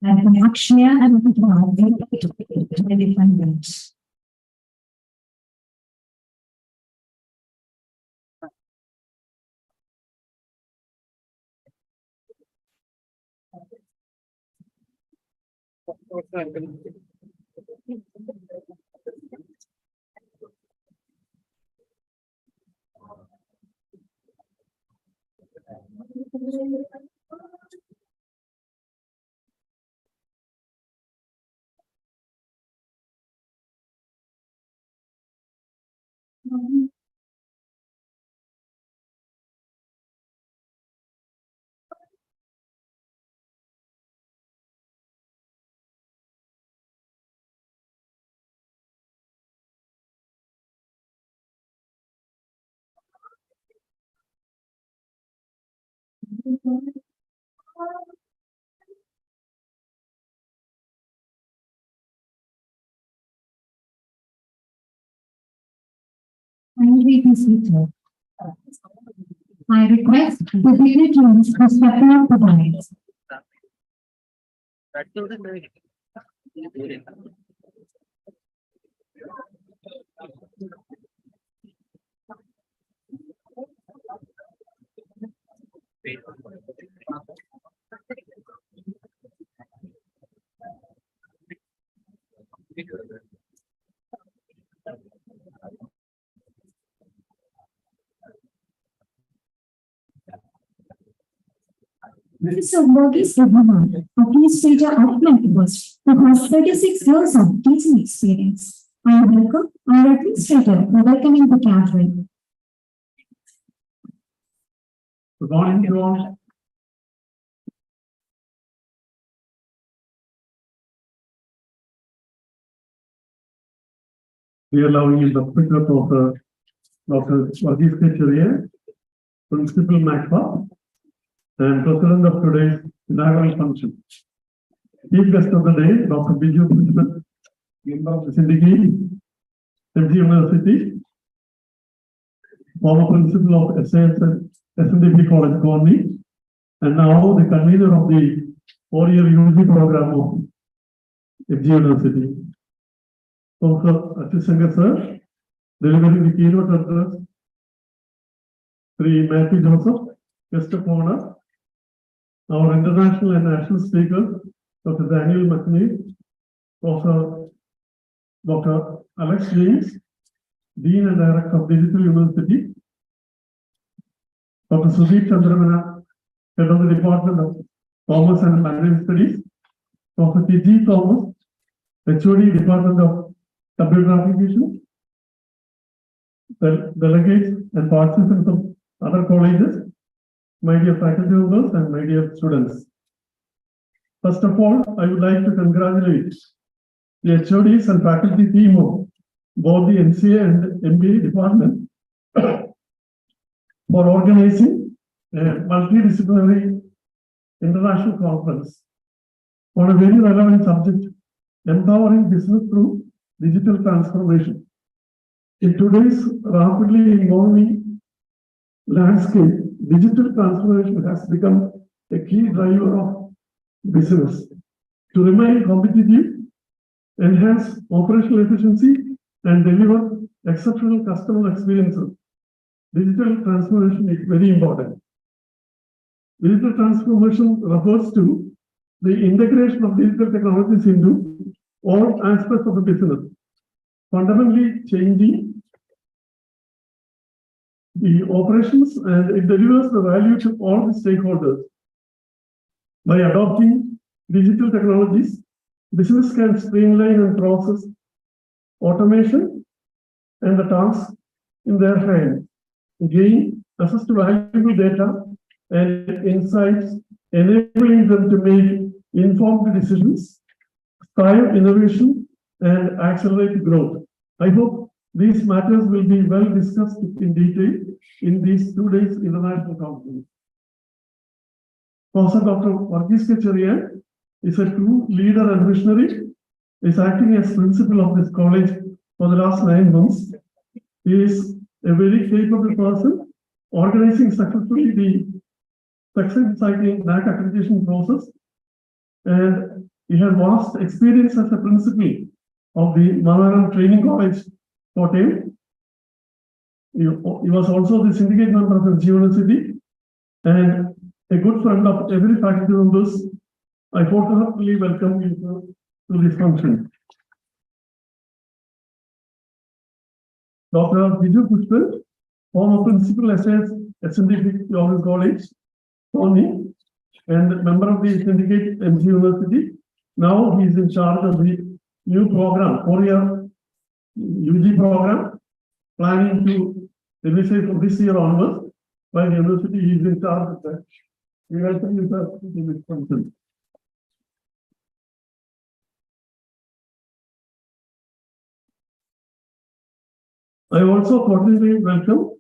and Akshaya and independence. Kindly be seated. I request the dignitaries to step up to the dais. Professor Varghese Abraham, a Peace Teacher at Methodist, who has 36 years of teaching experience. I welcome our administrator for welcoming the gathering. Good morning to all. We are allowing you the pickup of Dr. Varghese Kacharia, Principal MACFA, and President of today's inaugural function. Chief guest of the day, Dr. Biju Krishnan, member of the syndicate, MG University, former principal of SAS and SNDP College, Gorni, and now the convener of the 4-year UG program of MG University. Professor Achut Shankar sir, delivering the keynote address, Sri Matthew Joseph, guest of honor, our international and national speaker, Dr. Daniel McNeil, Professor Dr. Alex James, Dean and Director of Digital University, Dr. Sudeep Chandramana, Head of the Department of Commerce and Management Studies, Professor T.G. Thomas, HOD Department of Computer Applications, the delegates and participants of other colleges, my dear faculty members and my dear students. First of all, I would like to congratulate the HODs and faculty team of both the NCA and MBA department for organizing a multidisciplinary international conference on a very relevant subject, empowering business through digital transformation. In today's rapidly evolving landscape, digital transformation has become a key driver of business. To remain competitive, enhance operational efficiency, and deliver exceptional customer experiences, digital transformation is very important. Digital transformation refers to the integration of digital technologies into all aspects of the business, fundamentally changing the operations, and it delivers the value to all the stakeholders. By adopting digital technologies, business can streamline and process automation and the tasks in their hand, gain access to valuable data and insights, enabling them to make informed decisions, drive innovation, and accelerate growth. I hope these matters will be well discussed in detail in these 2 days international conference. Professor Dr. Varghese Kacharia is a true leader and visionary, is acting as principal of this college for the last 9 months. He is a very capable person, organizing successfully the success exciting NAAC accreditation process, and He has vast experience as a principal of the Manaram Training College, Kottayam. He was also the syndicate member of the University and a good friend of every faculty members. I wholeheartedly welcome you to this function. Dr. Viju Pushpal, former principal SS SNDP Government College, Pony, and member of the syndicate MC University. Now he is in charge of the new program, 4-year UG program, planning to initiate from this year onwards. By the university, he is in charge of that. We welcome you to this function. I also cordially welcome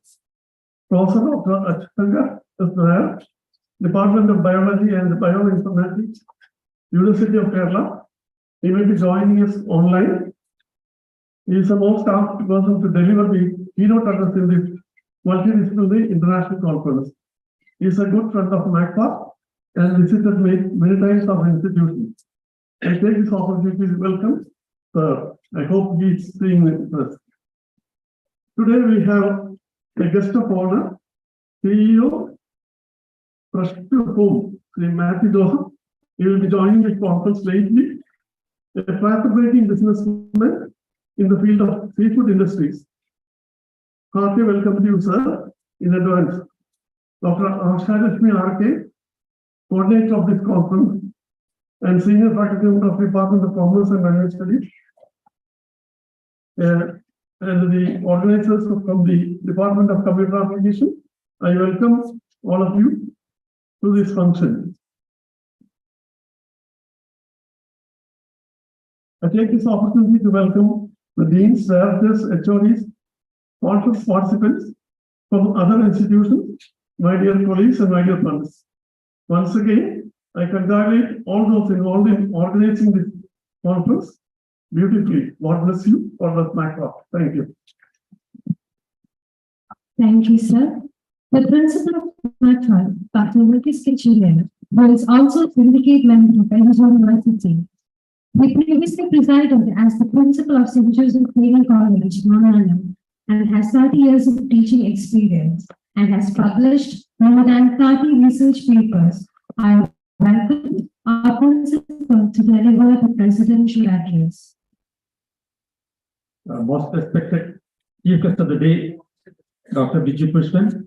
Professor Dr. Achutanga Nair, Department of Biology and Bioinformatics, University of Kerala. He will be joining us online. He is the most apt person to deliver the keynote address in this multidisciplinary international conference. He is a good friend of MACPA and visited many times our institution. I take this opportunity to welcome sir. I hope he is seeing us. Today we have a guest of honor, CEO, Fresh to Home, Sri Matthew Joseph. He will be joining the conference lately. A path-breaking businessman in the field of seafood industries. Hearty welcome to you, sir, in advance. Dr. Ashalashmi RK, coordinator of this conference and senior faculty member of the Department of Commerce and Management Studies. And the organizers from the Department of Computer Application. I welcome all of you to this function. I take this opportunity to welcome the deans, directors, HODs, conference participants from other institutions, my dear colleagues and my dear friends. Once again, I congratulate all those involved in organizing this conference beautifully. God bless you. God bless MACPA. Thank you. Thank you, sir. The principal of MACPA, Dr. Lucas Kichilian, who is also syndicate member of Arizona University. He previously presided as the principal of St. Joseph Training College, Manaram, and has 30 years of teaching experience and has published more than 30 research papers. I welcome our principal to deliver the presidential address. Most respected Chief Guest of the Day, Dr. Viju Pushpal,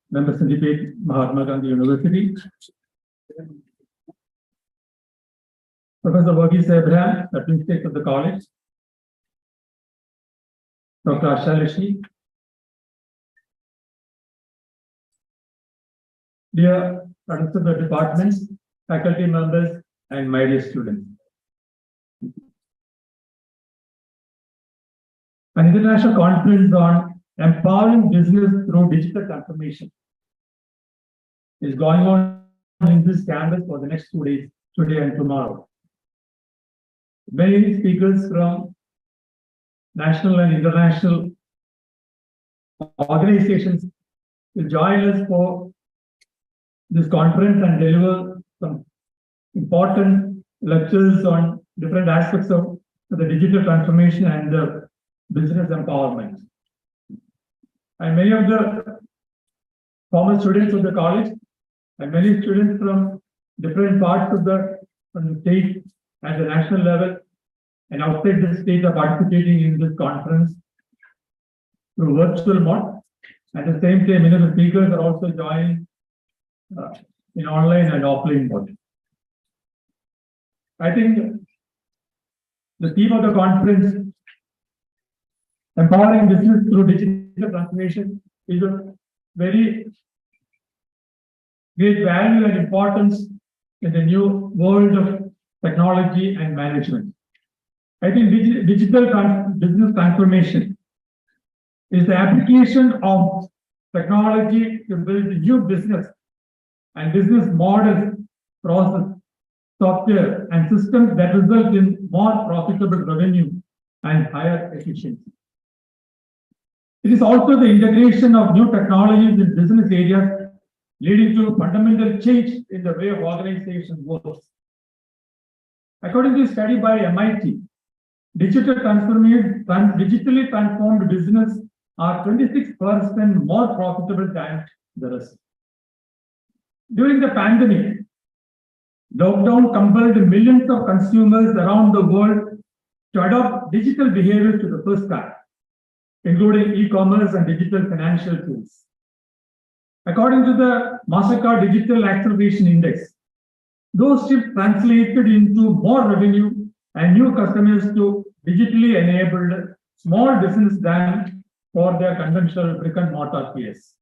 Member Syndicate, Mahatma Gandhi University. Professor Verghese Abraham, the Principal of the College. Dr. Ashalashmi. Dear Professors of the departments, faculty members, and my dear students. An international conference on empowering business through digital transformation is going on in this campus for the next 2 days, today and tomorrow. Many speakers from national and international organizations will join us for this conference and deliver some important lectures on different aspects of the digital transformation and the business empowerment. And many of the former students of the college and many students from different parts of the state at the national level and outside the state are participating in this conference through virtual mode. At the same time, many of the speakers are also joining in online and offline mode. I think the theme of the conference, empowering business through digital transformation, is a very great value and importance in the new world of technology and management. I think digital business transformation is the application of technology to build new business and business models, process, software, and systems that result in more profitable revenue and higher efficiency. It is also the integration of new technologies in business areas, leading to fundamental change in the way organization works. According to a study by MIT, digitally transformed business are 26% more profitable than the rest. During the pandemic, lockdown compelled millions of consumers around the world to adopt digital behaviors to the first time, including e-commerce and digital financial tools. According to the Mastercard Digital Acceleration Index, those shifts translated into more revenue and new customers to digitally enabled small business than for their conventional brick and mortar peers.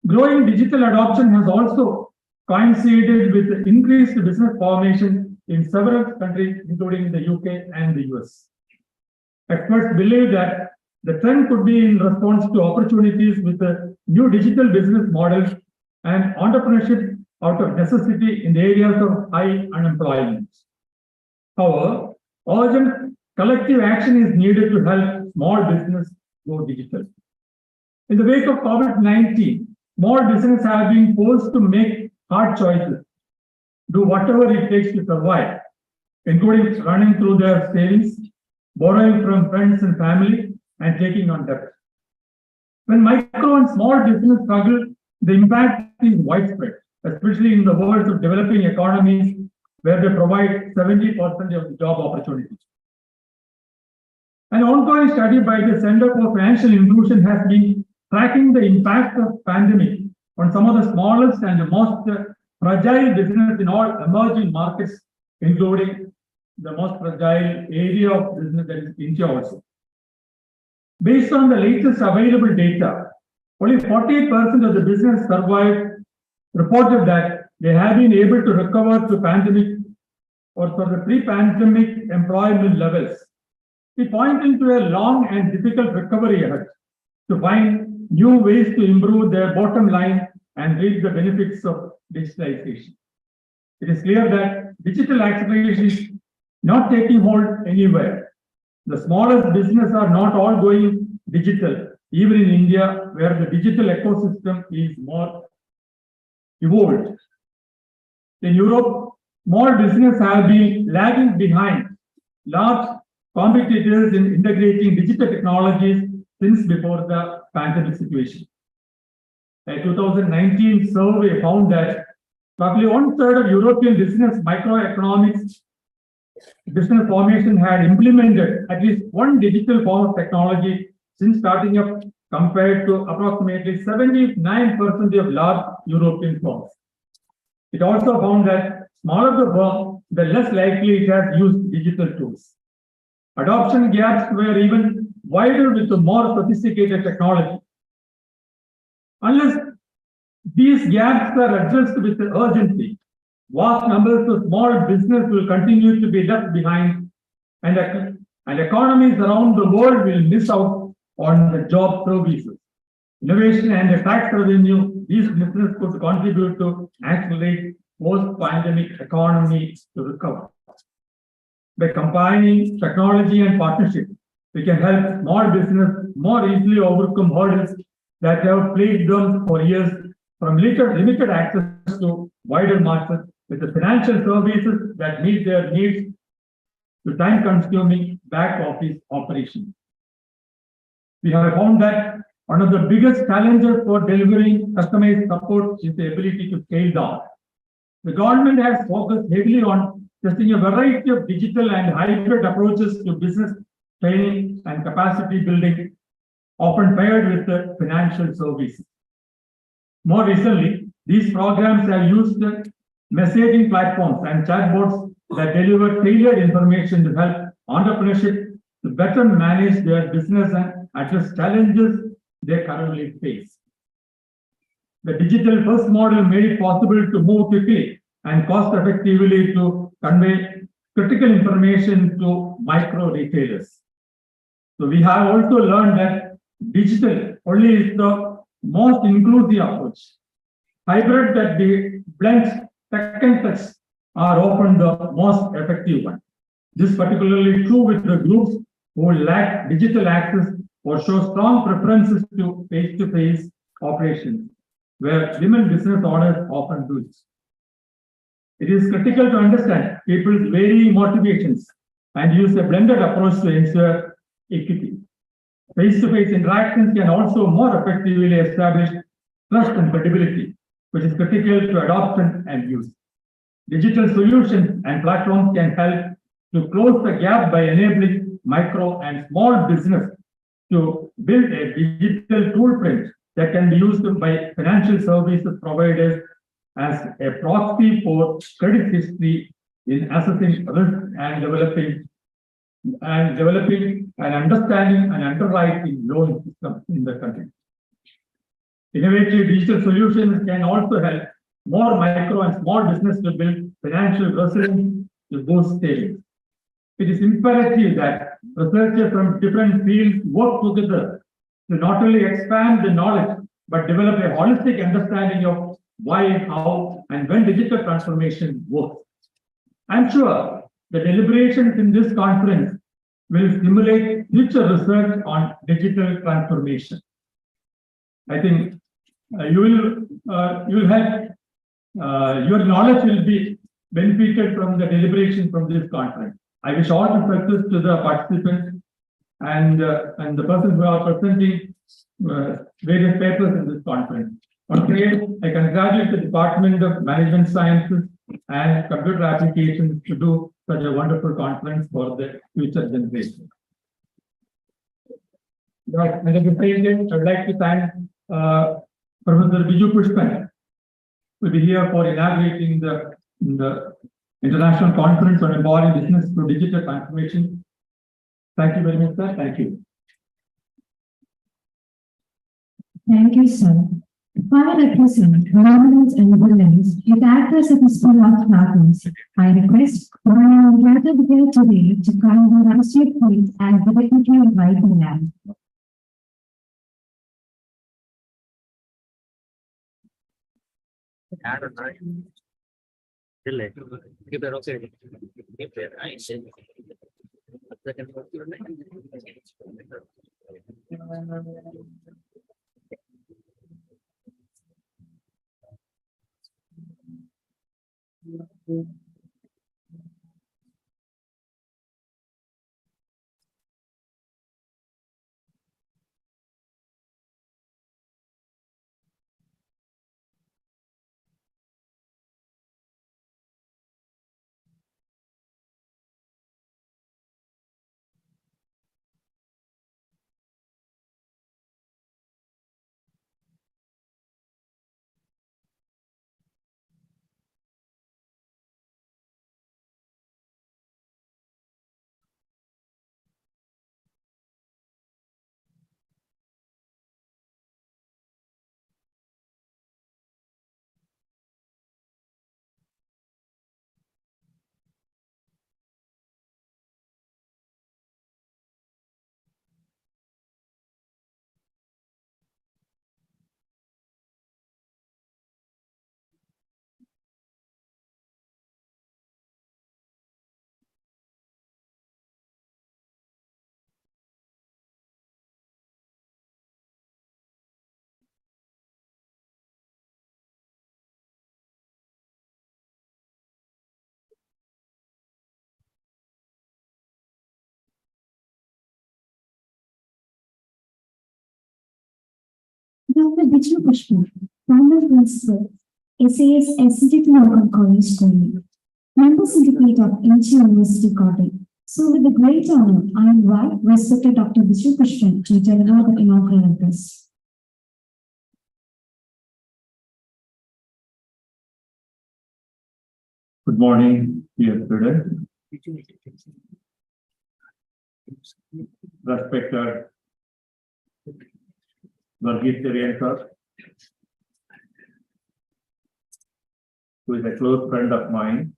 Growing digital adoption has also coincided with increased business formation in several countries, including the UK and the US. Experts believe that the trend could be in response to opportunities with the new digital business models and entrepreneurship out of necessity in the areas of high unemployment. However, urgent collective action is needed to help small business go digital. In the wake of COVID-19, small businesses have been forced to make hard choices, do whatever it takes to survive, including running through their savings, borrowing from friends and family, and taking on debt. When micro and small business struggle, the impact is widespread, especially in the world of developing economies where they provide 70% of the job opportunities. An ongoing study by the Center for Financial Inclusion has been tracking the impact of pandemic on some of the smallest and the most fragile business in all emerging markets, including the most fragile area of business, that is India also. Based on the latest available data, only 48% of the business survived reported that they have been able to recover to pandemic or for the pre-pandemic employment levels. It pointing to a long and difficult recovery ahead to find new ways to improve their bottom line and reap the benefits of digitalization. It is clear that digital acceleration is not taking hold anywhere. The smallest businesses are not all going digital, even in India, where the digital ecosystem is more evolved. In Europe, small businesses have been lagging behind large competitors in integrating digital technologies since before the pandemic situation. A 2019 survey found that roughly 1/3 of European business microeconomics business formation had implemented at least one digital form of technology since starting up, compared to approximately 79% of large European firms. It also found that smaller the firm, the less likely it has used digital tools. Adoption gaps were even wider with the more sophisticated technology. Unless these gaps are addressed with urgency, vast numbers of small business will continue to be left behind, and economies around the world will miss out on the job services, innovation, and the tax revenue these businesses could contribute to accelerate post-pandemic economy to recover. By combining technology and partnership, we can help small business more easily overcome hurdles that have plagued them for years, from limited access to wider markets, with the financial services that meet their needs, to time-consuming back office operations. We have found that one of the biggest challenges for delivering customized support is the ability to scale down. The government has focused heavily on testing a variety of digital and hybrid approaches to business training and capacity building, often paired with the financial services. More recently, these programs have used messaging platforms and chatbots that deliver tailored information to help entrepreneurship to better manage their business and address challenges they currently face. The digital first model made it possible to move quickly and cost effectively to convey critical information to micro retailers. So we have also learned that digital only is the most inclusive approach. Hybrid that blends tech and touch are often the most effective one. This is particularly true with the groups who lack digital access or show strong preferences to face-to-face operations, where women business owners often do it. It is critical to understand people's varying motivations and use a blended approach to ensure equity. Face-to-face interactions can also more effectively establish trust and credibility, which is critical to adoption and use. Digital solutions and platforms can help to close the gap by enabling micro and small business to build a digital toolprint that can be used by financial services providers as a proxy for credit history in assessing risk and developing and understanding and underwriting loan system in the country. Innovative digital solutions can also help more micro and small business to build financial resilience to boost savings. It is imperative that researchers from different fields work together to not only expand the knowledge, but develop a holistic understanding of why, how, and when digital transformation works. I'm sure the deliberations in this conference will stimulate future research on digital transformation. I think you will help, your knowledge will be benefited from the deliberation from this conference. I wish all the success to the participants and the persons who are presenting various papers in this conference. Once again, I congratulate the Department of Management Sciences and Computer Applications to do such a wonderful conference for the future generation. Madam President, I would like to thank Professor Biju Pushpan, who will be here for inaugurating the International Conference on Empowering Business through Digital Transformation. Thank you very much, sir. Thank you. Thank you, sir. I represent governments and villains with actors at the School of Platforms. I request I am gathered here today to kindly raise your feet and deliberately invite the land. Dr. Biju Pushpan, founder principal, SAS Institute Local College School, member syndicate of NG University College. So with a great honor, I invite respected Dr. Biju Pushpan to deliver the inaugural address. Good morning, dear students. Respected Varghese Cherian sir, who is a close friend of mine.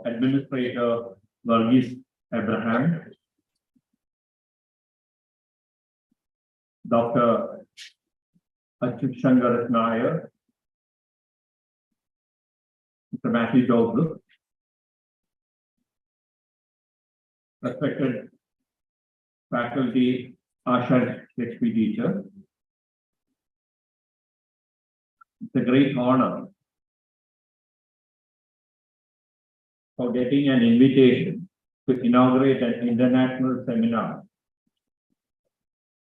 Administrator Varghese Abraham, Dr. Achyut Shankar Nair, Mr. Matthew Joseph, respected faculty, Asha HP teacher, It's a great honor for getting an invitation to inaugurate an international seminar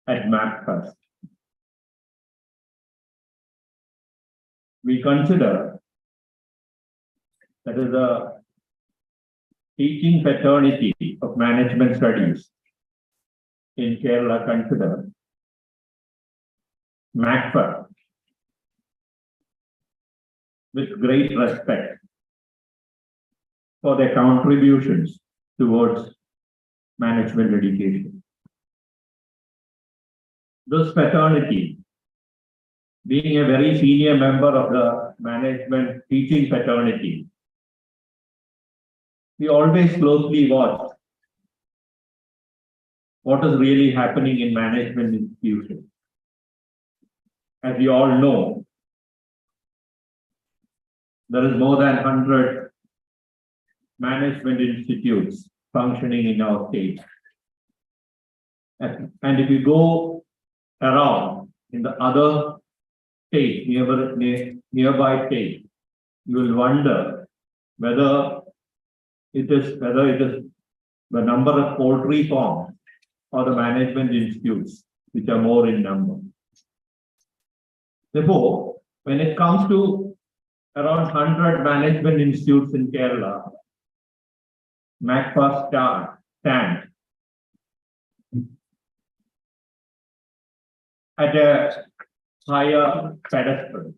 at MapFest. We consider that is a teaching fraternity of management studies in Kerala consider MapFest with great respect for their contributions towards management education. This fraternity, being a very senior member of the management teaching fraternity, we always closely watch what is really happening in management institutions. As you all know, there is more than 100 management institutes functioning in our state. And if you go around in the other states, nearby states, you will wonder whether it is the number of poultry farms or the management institutes which are more in number. Therefore, when it comes to around 100 management institutes in Kerala, MapFest stands at a higher pedestal.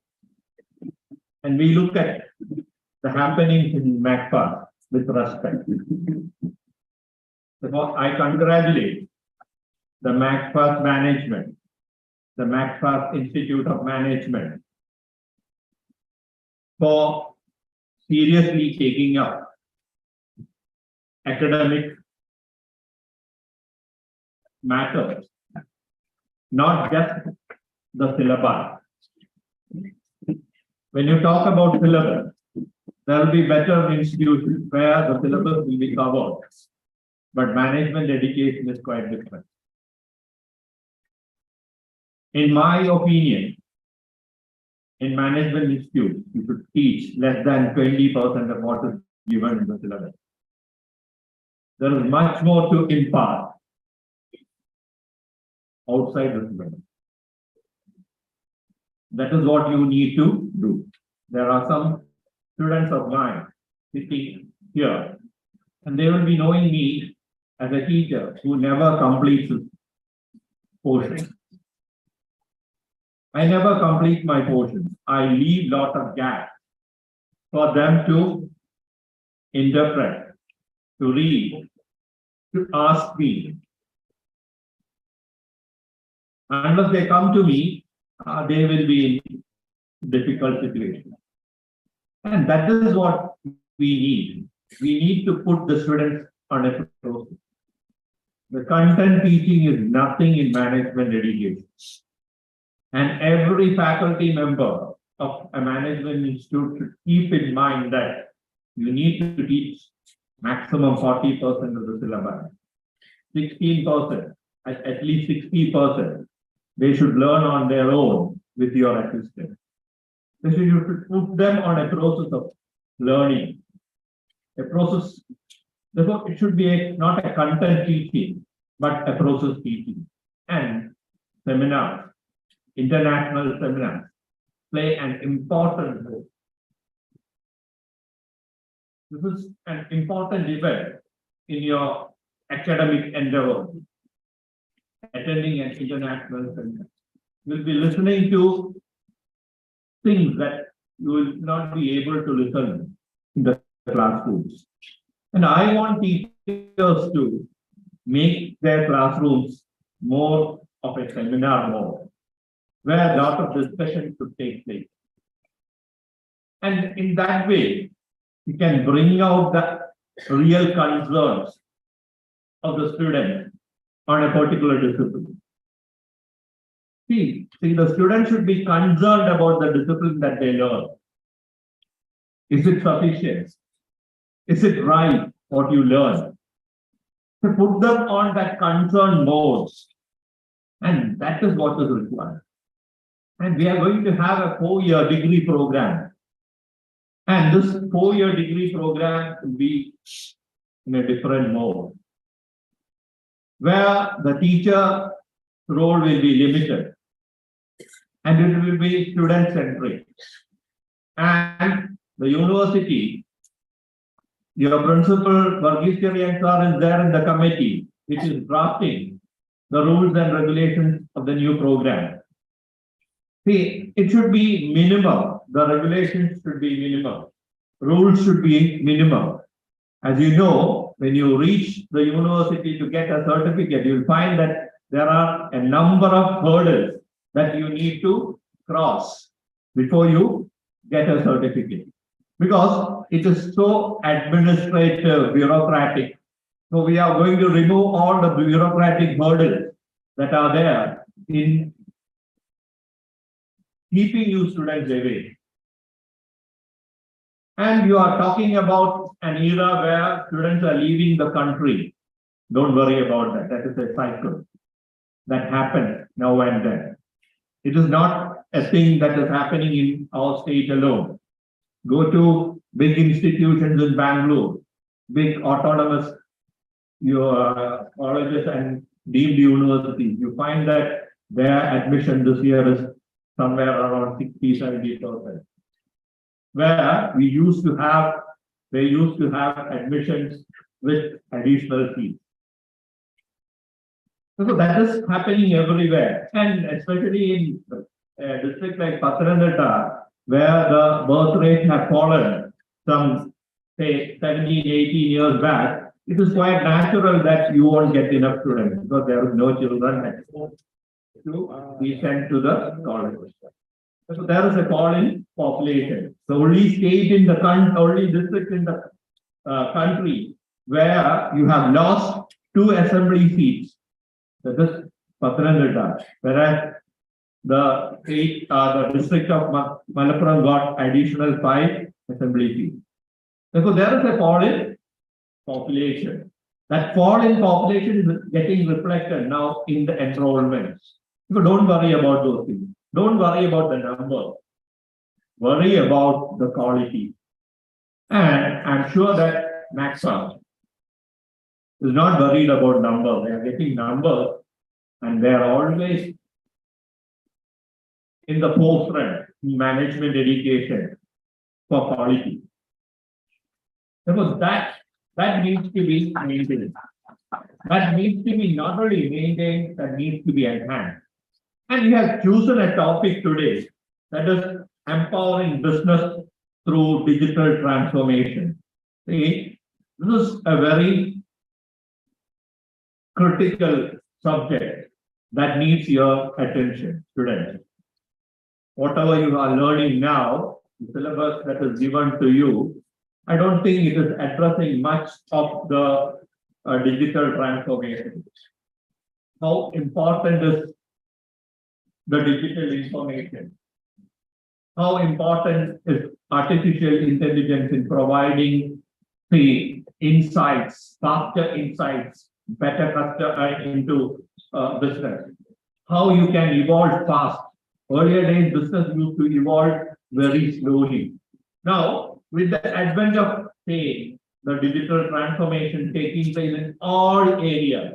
And we look at the happenings in MapFest with respect. Therefore, I congratulate the MapFest management, the MapFest Institute of Management, for seriously taking up academic matters, not just the syllabus. When you talk about syllabus, there will be better institutions where the syllabus will be covered, but management education is quite different. In my opinion, in management institutes, you should teach less than 20% of what is given in the syllabus. There is much more to impart outside the syllabus. That is what you need to do. There are some students of mine sitting here, and they will be knowing me as a teacher who never completes his portion. I never complete my portions. I leave lot of gaps for them to interpret, to read, to ask me. Unless they come to me, they will be in difficult situation. And that is what we need. We need to put the students on a process. The content teaching is nothing in management education. And every faculty member of a management institute should keep in mind that you need to teach maximum 40% of the syllabus. 16%, at least 60%, they should learn on their own with your assistance. So you should put them on a process of learning. A process, therefore it should be not a content teaching, but a process teaching. And seminars, international seminars, play an important role. This is an important event in your academic endeavor. Attending an international seminar. You'll be listening to things that you will not be able to listen in the classrooms. And I want teachers to make their classrooms more of a seminar mode, where a lot of discussion could take place. And in that way, you can bring out the real concerns of the student on a particular discipline. See, the student should be concerned about the discipline that they learn. Is it sufficient? Is it right what you learn? To put them on that concern mode. And that is what is required. And we are going to have a 4-year degree program. And this 4-year degree program will be in a different mode, where the teacher role will be limited and it will be student-centric. And the university, your principal, Varghese Cherian sir, is there in the committee, which is drafting the rules and regulations of the new program. See, it should be minimal. The regulations should be minimal. Rules should be minimal. As you know, when you reach the university to get a certificate, you'll find that there are a number of hurdles that you need to cross before you get a certificate. Because it is so administrative, bureaucratic. So we are going to remove all the bureaucratic hurdles that are there in keeping you students away. And you are talking about an era where students are leaving the country. Don't worry about that. That is a cycle that happens now and then. It is not a thing that is happening in our state alone. Go to big institutions in Bangalore, big autonomous colleges and deemed universities. You find that their admission this year is somewhere around 60–70%. Where they used to have admissions with additional fees. So that is happening everywhere, and especially in a district like Pathanamthitta, where the birth rate has fallen some, say, 17–18 years back. It is quite natural that you won't get enough students because there are no children at home to be sent to the college. So there is a fall in population. The only state in the country, only district in the country where you have lost 2 assembly seats. That is Pathanamthitta, whereas the district of Malappuram got additional 5 assembly seats. Therefore, there is a fall in population. That fall in population is getting reflected now in the enrollments. So don't worry about those things. Don't worry about the number. Worry about the quality. And I'm sure that Maxar is not worried about numbers. They are getting numbers and they are always in the forefront in management education for quality. Because that needs to be maintained. That needs to be not only maintained, that needs to be enhanced. And we have chosen a topic today that is empowering business through digital transformation. See, this is a very critical subject that needs your attention, students. Whatever you are learning now, the syllabus that is given to you, I don't think it is addressing much of the digital transformation. How important is the digital information? How important is artificial intelligence in providing the insights, faster insights, better customer into business? How you can evolve fast. Earlier days, business used to evolve very slowly. Now, with the advent of, say, the digital transformation taking place in all areas.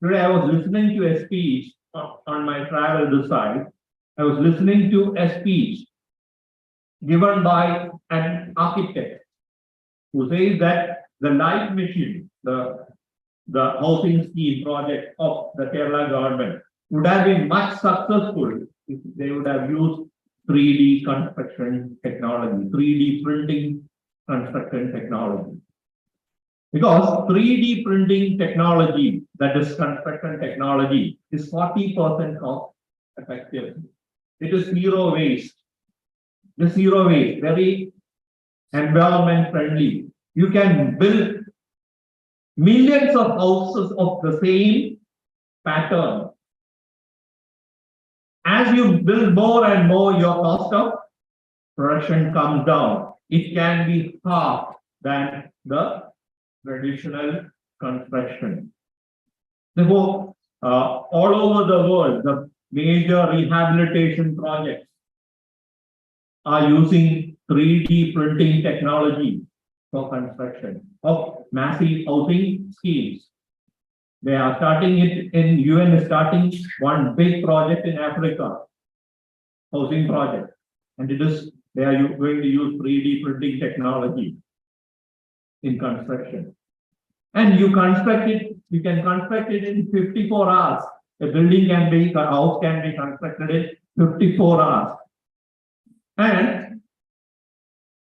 Today, I was listening to a speech on my travel this side. I was listening to a speech given by an architect who says that the light machine, the housing scheme project of the Kerala government would have been much successful if they would have used 3D construction technology, 3D printing construction technology. Because 3D printing technology, that is construction technology, is 40% cost effective. It is zero waste. The zero waste, very environment friendly. You can build millions of houses of the same pattern. As you build more and more, your cost of production comes down. It can be half than the traditional construction. Therefore, all over the world, the major rehabilitation projects are using 3D printing technology for construction of massive housing schemes. They are starting it in UN is starting one big project in Africa, housing project, and they are going to use 3D printing technology in construction. And you can construct it in 54 hours. A house can be constructed in 54 hours. And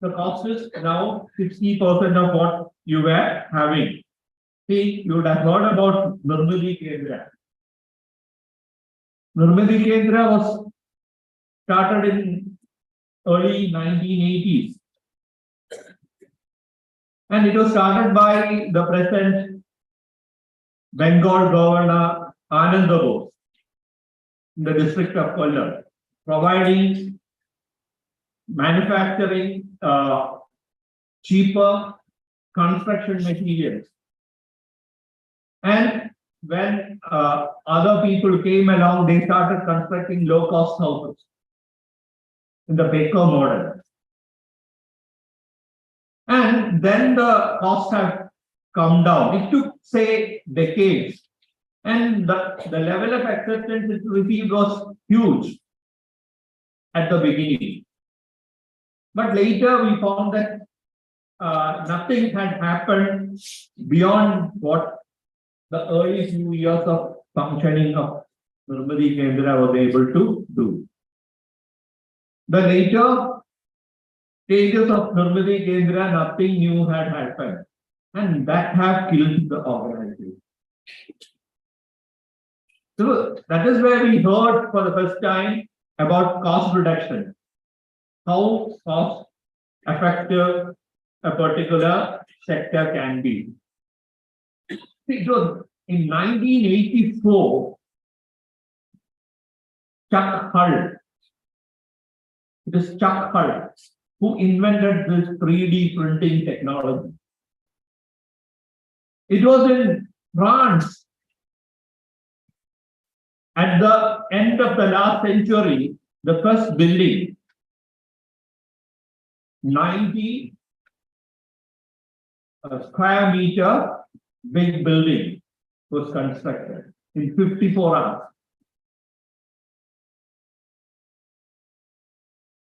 the cost is now 60% of what you were having. See, you would have heard about Nirmiti Kendra. Nirmiti Kendra was started in early 1980s. And it was started by the present Bengal governor Ananda Bose in the district of Kollam, providing manufacturing cheaper construction materials. And when other people came along, they started constructing low-cost houses in the Baker model. And then the costs have come down. It took, say, decades. And the level of acceptance it received was huge at the beginning. But later we found that nothing had happened beyond what the early few years of functioning of Nirmiti Kendra was able to do. The later stages of Nirmiti Kendra, nothing new had happened. And that have killed the organization. So that is where we heard for the first time about cost reduction. How cost effective a particular sector can be. It was in 1984, Chuck Hull. It is Chuck Hull who invented this 3D printing technology. It was in France. At the end of the last century, the first building, 90 square meter big building was constructed in 54 hours.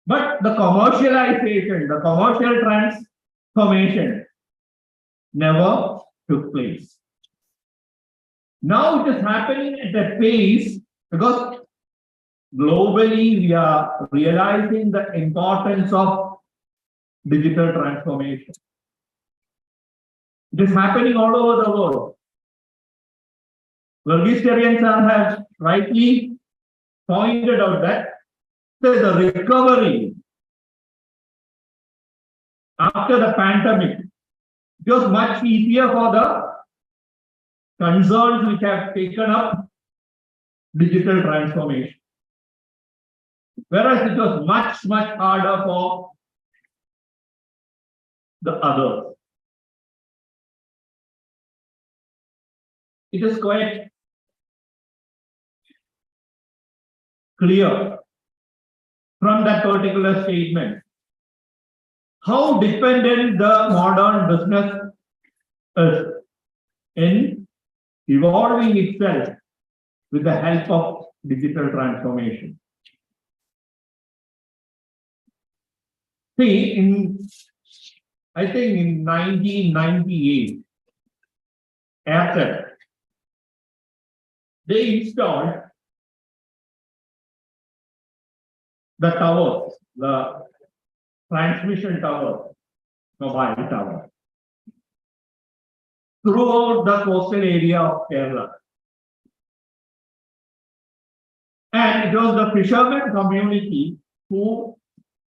But the commercialization, the commercial transformation never took place. Now it is happening at a pace because globally we are realizing the importance of digital transformation. It is happening all over the world. Vergisterians have rightly pointed out that the recovery after the pandemic, it was much easier for the concerns which have taken up digital transformation. Whereas it was much, much harder for the others. It is quite clear from that particular statement how dependent the modern business is in evolving itself with the help of digital transformation. See, I think in 1998, Airtel, they installed the towers, the transmission tower, mobile tower, throughout the coastal area of Kerala. And it was the fishermen community who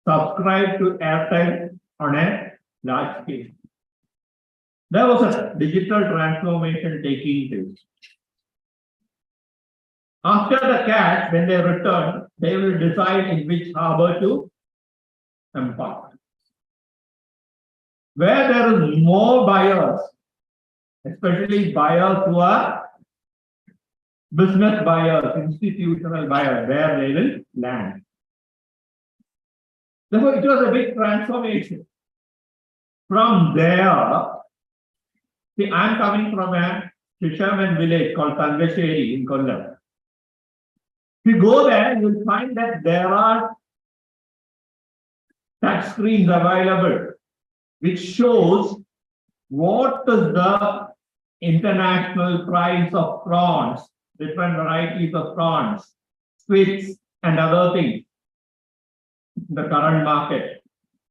subscribed to Airtel on a large scale. There was a digital transformation taking place. After the catch, when they return, they will decide in which harbor to embark. Where there is more buyers, especially buyers who are business buyers, institutional buyers, where they will land. Therefore, it was a big transformation. From there, see, I'm coming from a fisherman village called Tangasheri in Kollam. If you go there, you'll find that there are touch screens available, which shows what is the international price of prawns, different varieties of prawns, squids, and other things in the current market.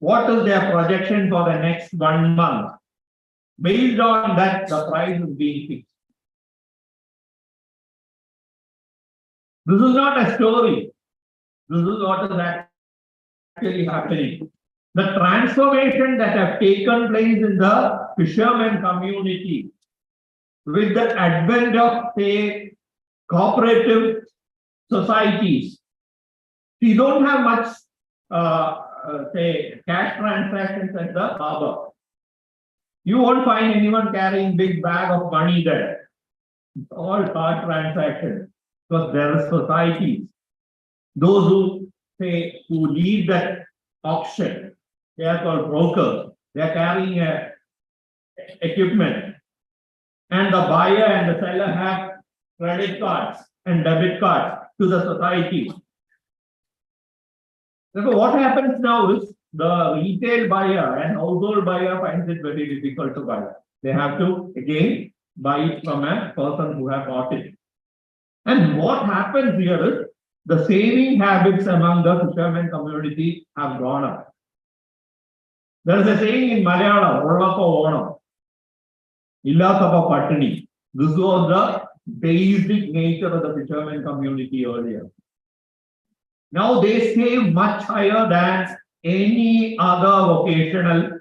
What is their projection for the next 1 month? Based on that, the price is being fixed. This is not a story. This is what is actually happening. The transformation that have taken place in the fishermen community with the advent of, say, cooperative societies. You don't have much, say, cash transactions at the harbor. You won't find anyone carrying big bag of money there. It's all card transactions because there are societies. Those who say who lead that auction, they are called brokers. They are carrying equipment, and the buyer and the seller have credit cards and debit cards to the society. Therefore, what happens now is the retail buyer and household buyer finds it very difficult to buy. They have to again buy it from a person who has bought it. And what happens here is the saving habits among the fishermen community have gone up. There is a saying in Malayalam, "Ullappa Onam, Illatappa Pattini." This was the basic nature of the fishermen community earlier. Now they save much higher than any other vocational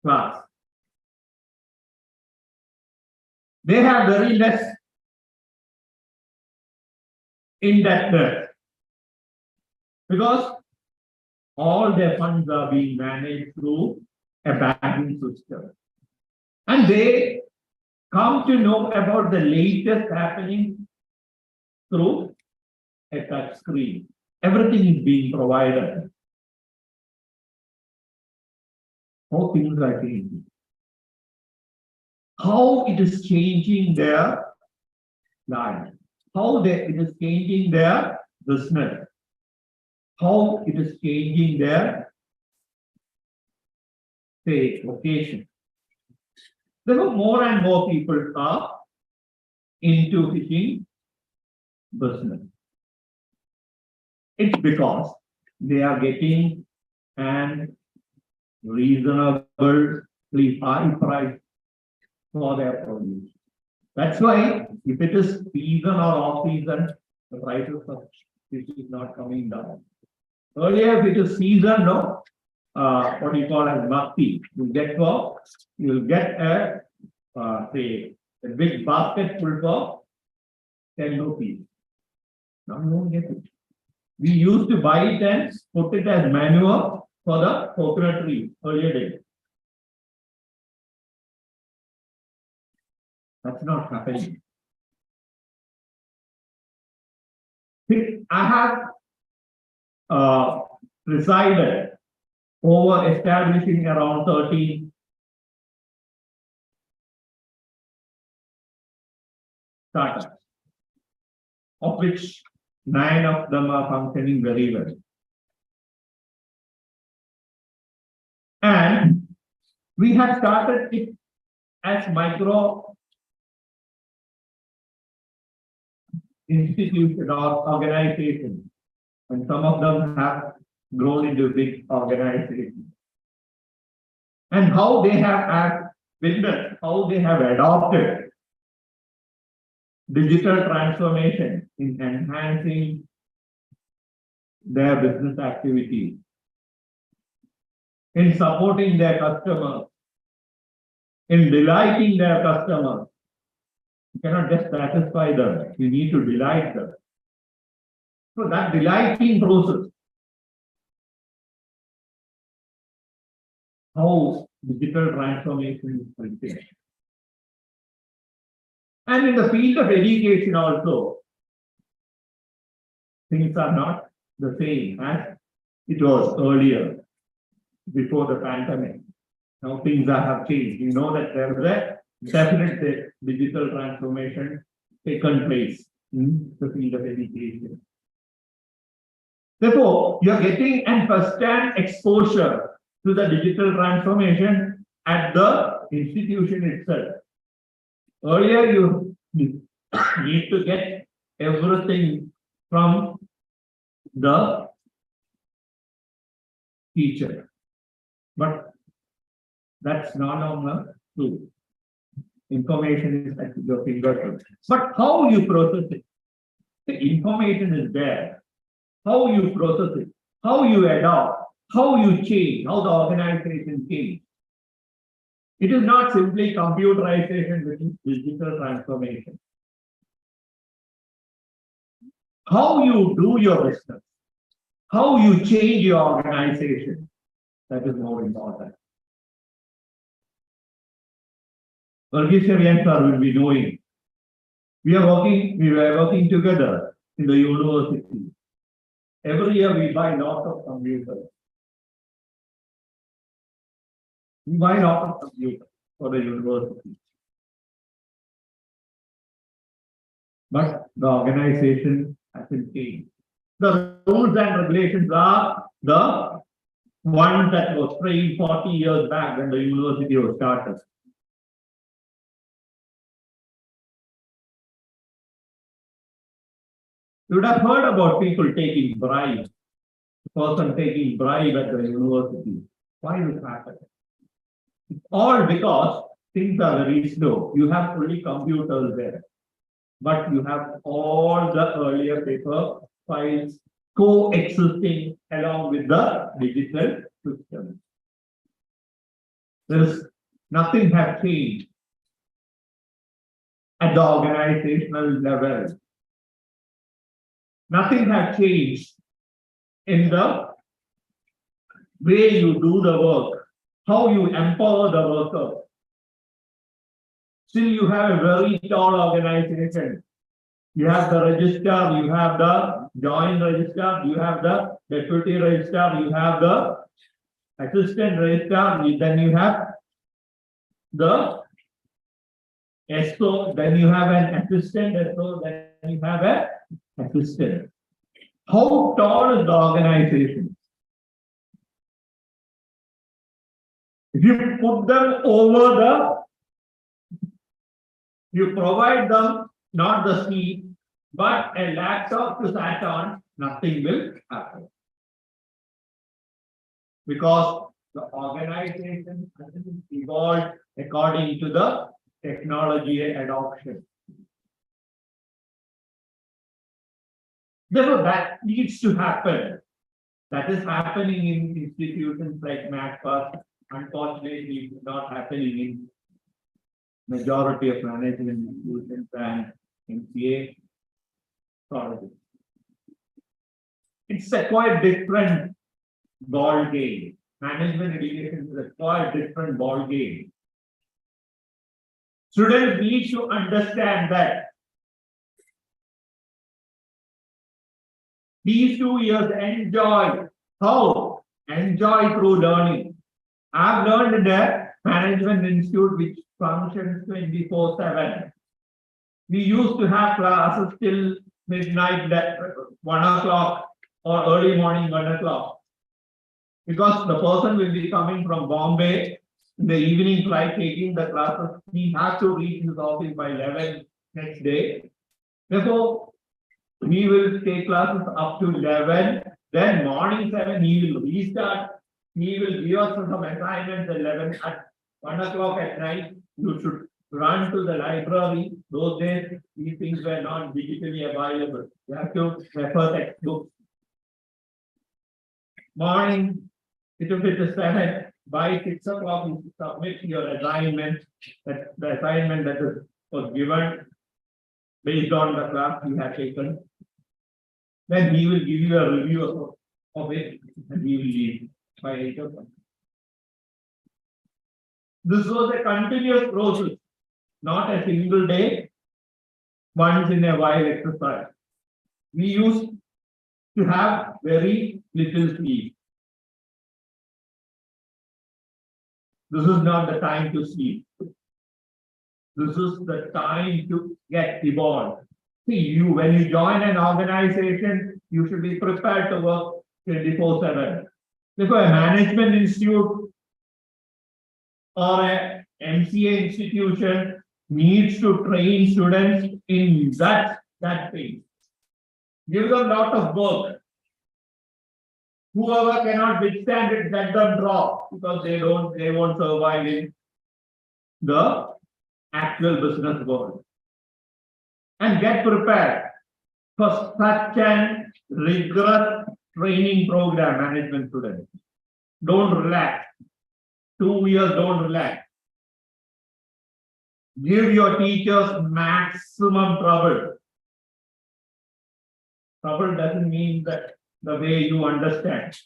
class. They have very less indebtedness because all their funds are being managed through a banking system. And they come to know about the latest happening through a touch screen. Everything is being provided. How things are changing. How it is changing their life. How it is changing their business. How it is changing their, say, vocation. Therefore, more and more people are into fishing business. It's because they are getting an reasonably high price for their produce. That's why if it is season or off season, the prices of fish is not coming down. Earlier, if it is season, no, what you call as masti, you'll get a say a big basket full for 10 rupees. Now you won't get it. We used to buy it and put it as manure for the coconut tree earlier days. That's not happening. I have presided over establishing around 13 startups, of which 9 of them are functioning very well. And we have started it as micro institutions or organizations, and some of them have grown into big organizations. And how they have witnessed, how they have adopted digital transformation in enhancing their business activities, in supporting their customers, in delighting their customers. You cannot just satisfy them, you need to delight them. So that delighting process, how digital transformation is helping. And in the field of education also, things are not the same as it was earlier, before the pandemic. Now things have changed. You know that there is a definite digital transformation taken place in the field of education. Therefore, you are getting a first-hand exposure to the digital transformation at the institution itself. Earlier, you need to get everything from the teacher, but that's no longer true. Information is at your fingertips. But how you process it? The information is there. How you process it, how you adopt, how you change, how the organization change. It is not simply computerization, which is digital transformation. How you do your business, how you change your organization, that is more important. Varghese Cherian sir will be knowing. We were working together in the university. Every year we buy lots of computers. We buy lots of computers for the university. But the organization hasn't changed. The rules and regulations are the ones that was framed 40 years back when the university was started. You would have heard about people taking bribe, the person taking bribe at the university. Why is it happening? It's all because things are very slow. You have only computers there, but you have all the earlier paper files coexisting along with the digital system. Nothing has changed at the organizational level. Nothing has changed in the way you do the work, how you empower the worker. Still, you have a very tall organization. You have the registrar, you have the joint registrar, you have the deputy registrar, you have the assistant registrar, then you have the SO, then you have an assistant SO, then you have an assistant. How tall is the organization? If you put them over you provide them not the seat, but a laptop to sat on, nothing will happen. Because the organization hasn't evolved according to the technology adoption. Therefore, that needs to happen. That is happening in institutions like MacPass. Unfortunately, it's not happening in majority of management institutions and MCA colleges. It's a quite different ball game. Management education is a quite different ball game. Students need to understand that these 2 years enjoy. How? Enjoy through learning. I've learned in a management institute which functions 24/7. We used to have classes till midnight, 1 o'clock or early morning 1 o'clock. Because the person will be coming from Bombay in the evening flight taking the classes. He has to reach his office by 11 next day. Therefore, we will take classes up to 11. Then morning 7, he will restart. He will give us some assignments at 11. At 1 o'clock at night, you should run to the library. Those days, these things were not digitally available. You have to refer textbooks. Morning, it will be the 7. By 6 o'clock, you submit your assignment. That the assignment that was given based on the class you have taken. Then he will give you a review of it, and he will leave by 8 o'clock. This was a continuous process, not a single day, once in a while exercise. We used to have very little sleep. This is not the time to sleep. This is the time to get evolved. See, when you join an organization, you should be prepared to work 24/7. Therefore, a management institute or a MCA institution needs to train students in that phase. Give them a lot of work. Whoever cannot withstand it, let them drop, because they won't survive in the actual business world. And get prepared for such an rigorous training program, management students. Don't relax. 2 years, don't relax. Give your teachers maximum trouble. Trouble doesn't mean that the way you understand.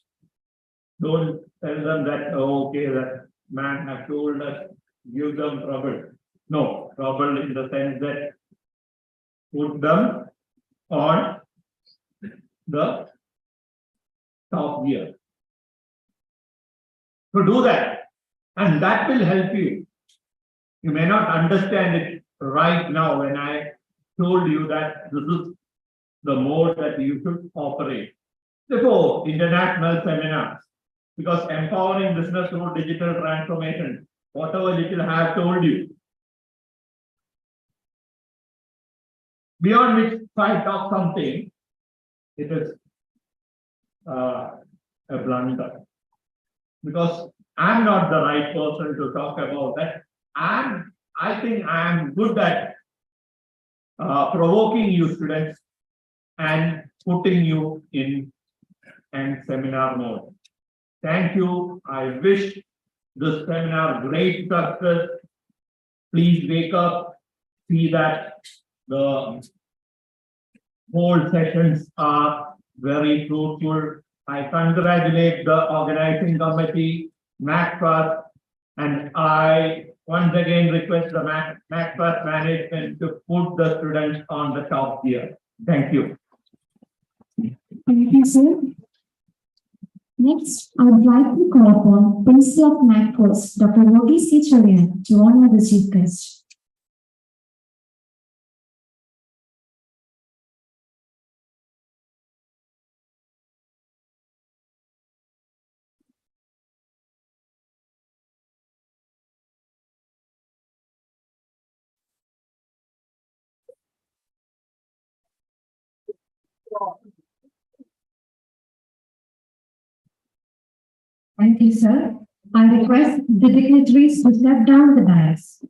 Don't tell them that, oh, okay, that man has told us, give them trouble. No, trouble in the sense that put them on the top gear. So do that, and that will help you. You may not understand it right now when I told you that this is the mode that you should operate. Therefore, international seminars, because empowering business through digital transformation, whatever little I have told you. Beyond which, if I talk something, it is a blunder. Because I'm not the right person to talk about that. I think I am good at provoking you students and putting you in seminar mode. Thank you. I wish this seminar great success. Please wake up, see that the whole sessions are very fruitful. I congratulate the organizing committee, MacFast, and I once again request the MacFast management to put the students on the top tier. Thank you. Thank you, sir. Next, I would like to call upon Principal of MacFast, Dr. Yogi C. Cherian, to honor the chief guest. Thank you, sir. I request the dignitaries to step down the dais.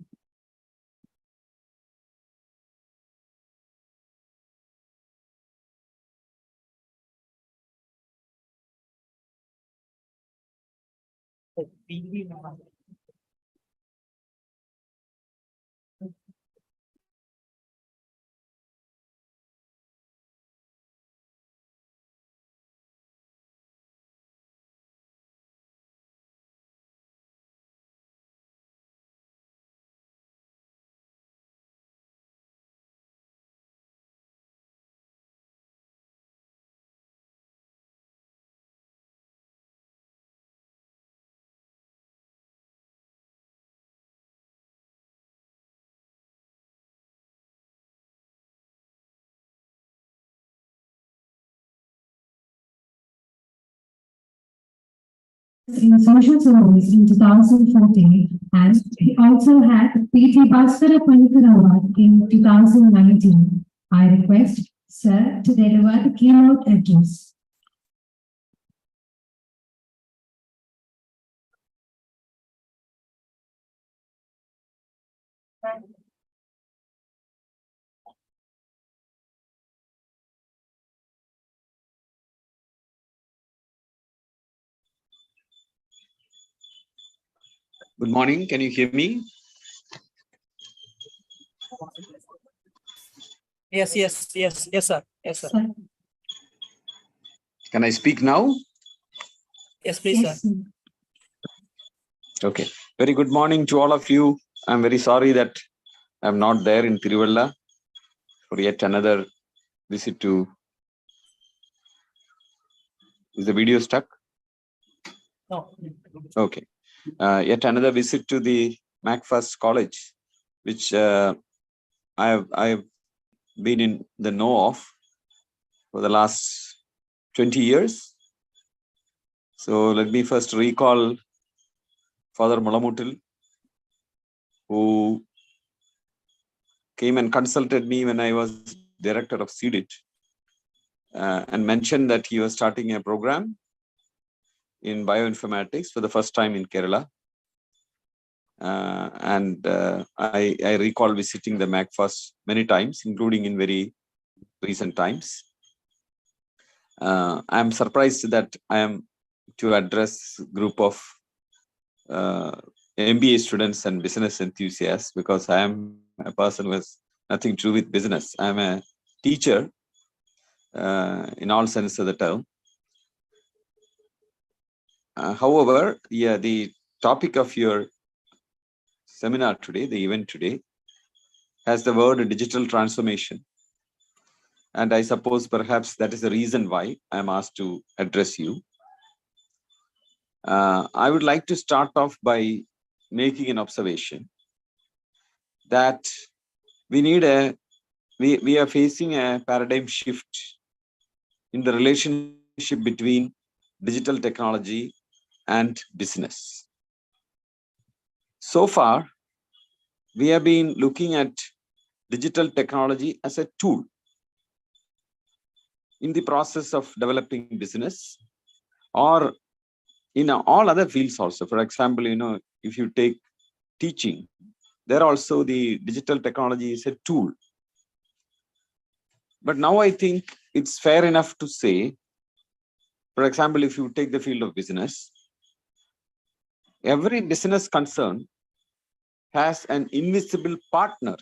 In social service in 2014, and he also had P.T. Bhaskara Panikar Award in 2019. I request Sir to deliver the keynote address. Good morning. Can you hear me? Yes, sir. Sir. Can I speak now? Yes, please, Yes, sir. sir. Okay. Very good morning to all of you. I'm very sorry that I'm not there in Tiruvalla for yet another visit to. Is the video stuck? No. Okay. Yet another visit to the MacFirst College, which I've been in the know of for the last 20 years. So let me first recall Father Mulamutil, who came and consulted me when I was director of CDIT, and mentioned that he was starting a program in bioinformatics for the first time in Kerala. I recall visiting the MacFirst many times, including in very recent times. I'm surprised that I am to address a group of MBA students and business enthusiasts, because I am a person who has nothing to do with business. I'm a teacher in all sense of the term. However, yeah, the topic of your seminar today, the event today, has the word digital transformation. And I suppose perhaps that is the reason why I'm asked to address you. I would like to start off by making an observation that we are facing a paradigm shift in the relationship between digital technology and business. So far, we have been looking at digital technology as a tool in the process of developing business, or in all other fields also. For example, if you take teaching, there also the digital technology is a tool. But now I think it's fair enough to say, for example, if you take the field of business, every business concern has an invisible partner,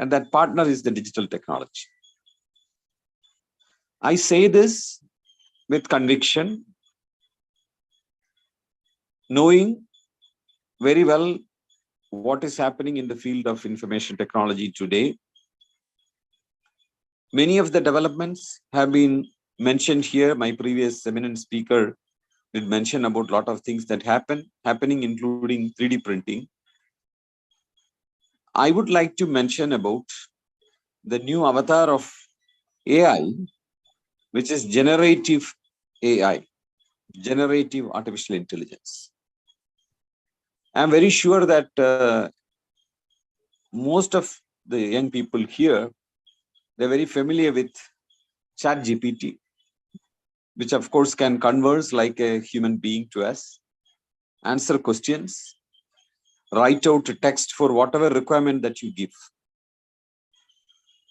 and that partner is the digital technology. I say this with conviction, knowing very well what is happening in the field of information technology today. Many of the developments have been mentioned here. My previous eminent speaker did mention about a lot of things that happening, including 3D printing. I would like to mention about the new avatar of AI, which is generative AI, generative artificial intelligence. I'm very sure that most of the young people here, they're very familiar with ChatGPT, which of course can converse like a human being to us, answer questions, write out a text for whatever requirement that you give.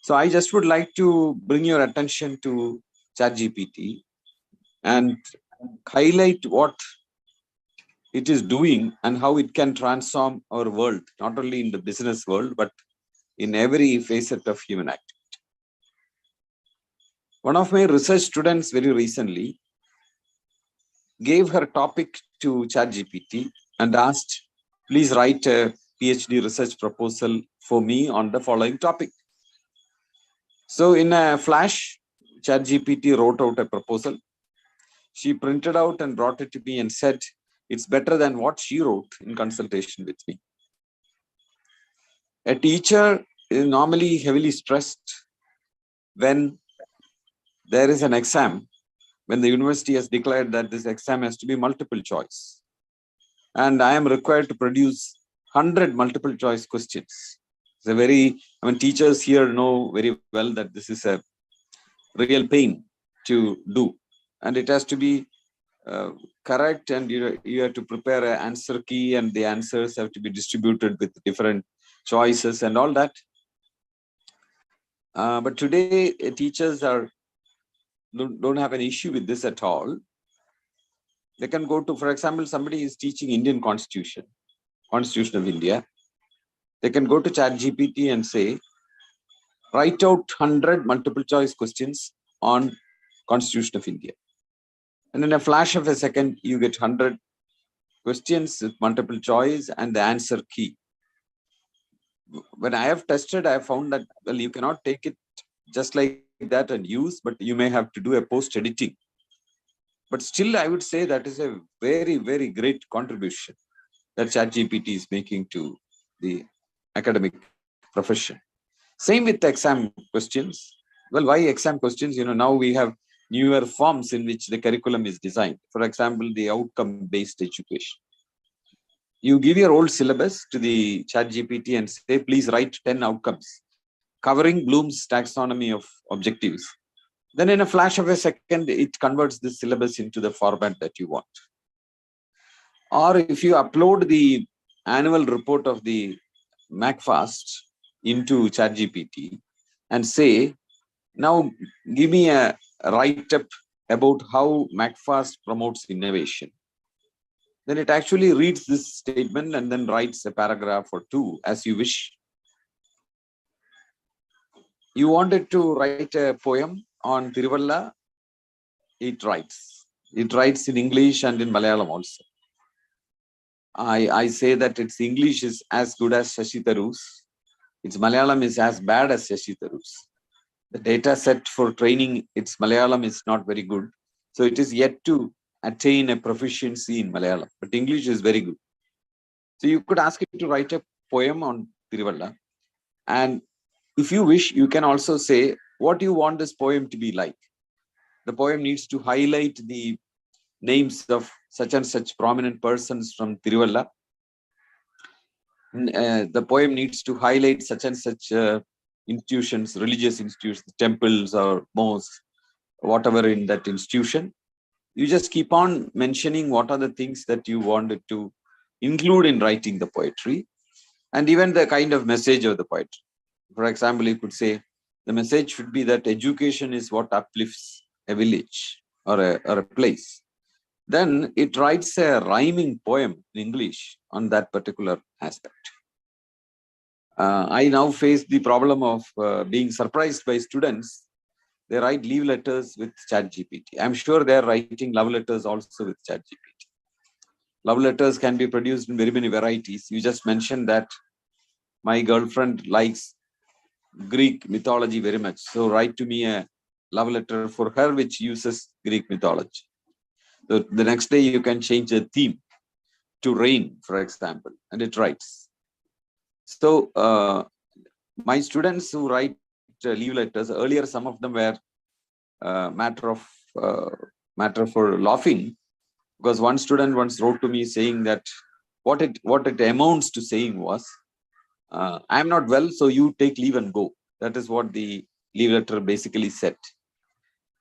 So I just would like to bring your attention to ChatGPT and highlight what it is doing and how it can transform our world, not only in the business world, but in every facet of human activity. One of my research students very recently gave her topic to ChatGPT and asked, please write a PhD research proposal for me on the following topic. So in a flash, ChatGPT wrote out a proposal. She printed out and brought it to me and said, it's better than what she wrote in consultation with me. A teacher is normally heavily stressed when there is an exam, when the university has declared that this exam has to be multiple choice. And I am required to produce 100 multiple choice questions. It's teachers here know very well that this is a real pain to do. And it has to be correct, and you have to prepare an answer key, and the answers have to be distributed with different choices and all that. But today, teachers don't have an issue with this at all. They can go to, for example, somebody is teaching Indian Constitution of India. They can go to ChatGPT and say, write out 100 multiple choice questions on Constitution of India. And in a flash of a second, you get 100 questions with multiple choice and the answer key. when I have tested, I have found that, well, you cannot take it just like that and use, but you may have to do a post editing. But still, I would say that is a very, very great contribution that ChatGPT is making to the academic profession. Same with exam questions. Well, why exam questions? Now we have newer forms in which the curriculum is designed. For example, the outcome-based education. You give your old syllabus to the ChatGPT and say, please write 10 outcomes covering Bloom's taxonomy of objectives. Then in a flash of a second, it converts the syllabus into the format that you want. Or if you upload the annual report of the MacFast into ChatGPT and say, now give me a write-up about how MacFast promotes innovation. Then it actually reads this statement and then writes a paragraph or two as you wish. You wanted to write a poem on Tiruvalla, it writes. It writes in English and in Malayalam also. I say that its English is as good as Shashi Tharoor's. Its Malayalam is as bad as Shashi Tharoor's. The data set for training its Malayalam is not very good. So it is yet to attain a proficiency in Malayalam, but English is very good. So you could ask it to write a poem on Tiruvalla. And if you wish, you can also say what you want this poem to be like. The poem needs to highlight the names of such and such prominent persons from Tiruvalla. The poem needs to highlight such and such institutions, religious institutions, temples or mosques, whatever in that institution. You just keep on mentioning what are the things that you wanted to include in writing the poetry, and even the kind of message of the poetry. For example, you could say the message should be that education is what uplifts a village or a place. Then it writes a rhyming poem in English on that particular aspect. I now face the problem of being surprised by students. They write leave letters with ChatGPT. I'm sure they're writing love letters also with ChatGPT. Love letters can be produced in very many varieties. You just mentioned that my girlfriend likes Greek mythology very much. So write to me a love letter for her which uses Greek mythology. So the next day you can change the theme to rain, for example, and it writes. So my students who write leave letters, earlier some of them were matter for laughing, because one student once wrote to me saying that what it amounts to saying was, I'm not well, so you take leave and go. That is what the leave letter basically said.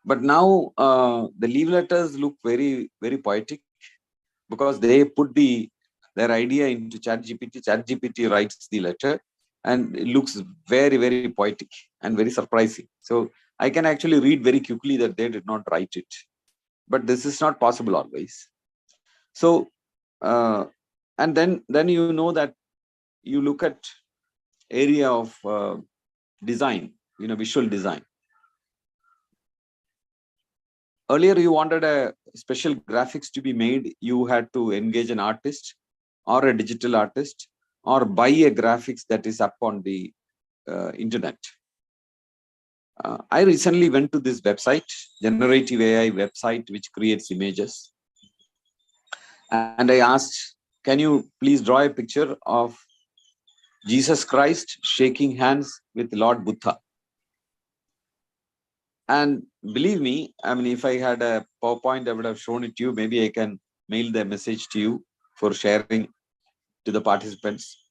But now the leave letters look very, very poetic, because they put their idea into ChatGPT. ChatGPT writes the letter, and it looks very, very poetic and very surprising. So I can actually read very quickly that they did not write it. But this is not possible always. So, and then you know that you look at area of design, visual design. Earlier, you wanted a special graphics to be made. You had to engage an artist or a digital artist, or buy a graphics that is up on the internet. I recently went to this website, generative AI website, which creates images. And I asked, can you please draw a picture of Jesus Christ shaking hands with Lord Buddha? And believe me, I mean, if I had a PowerPoint, I would have shown it to you. Maybe I can mail the message to you for sharing to the participants.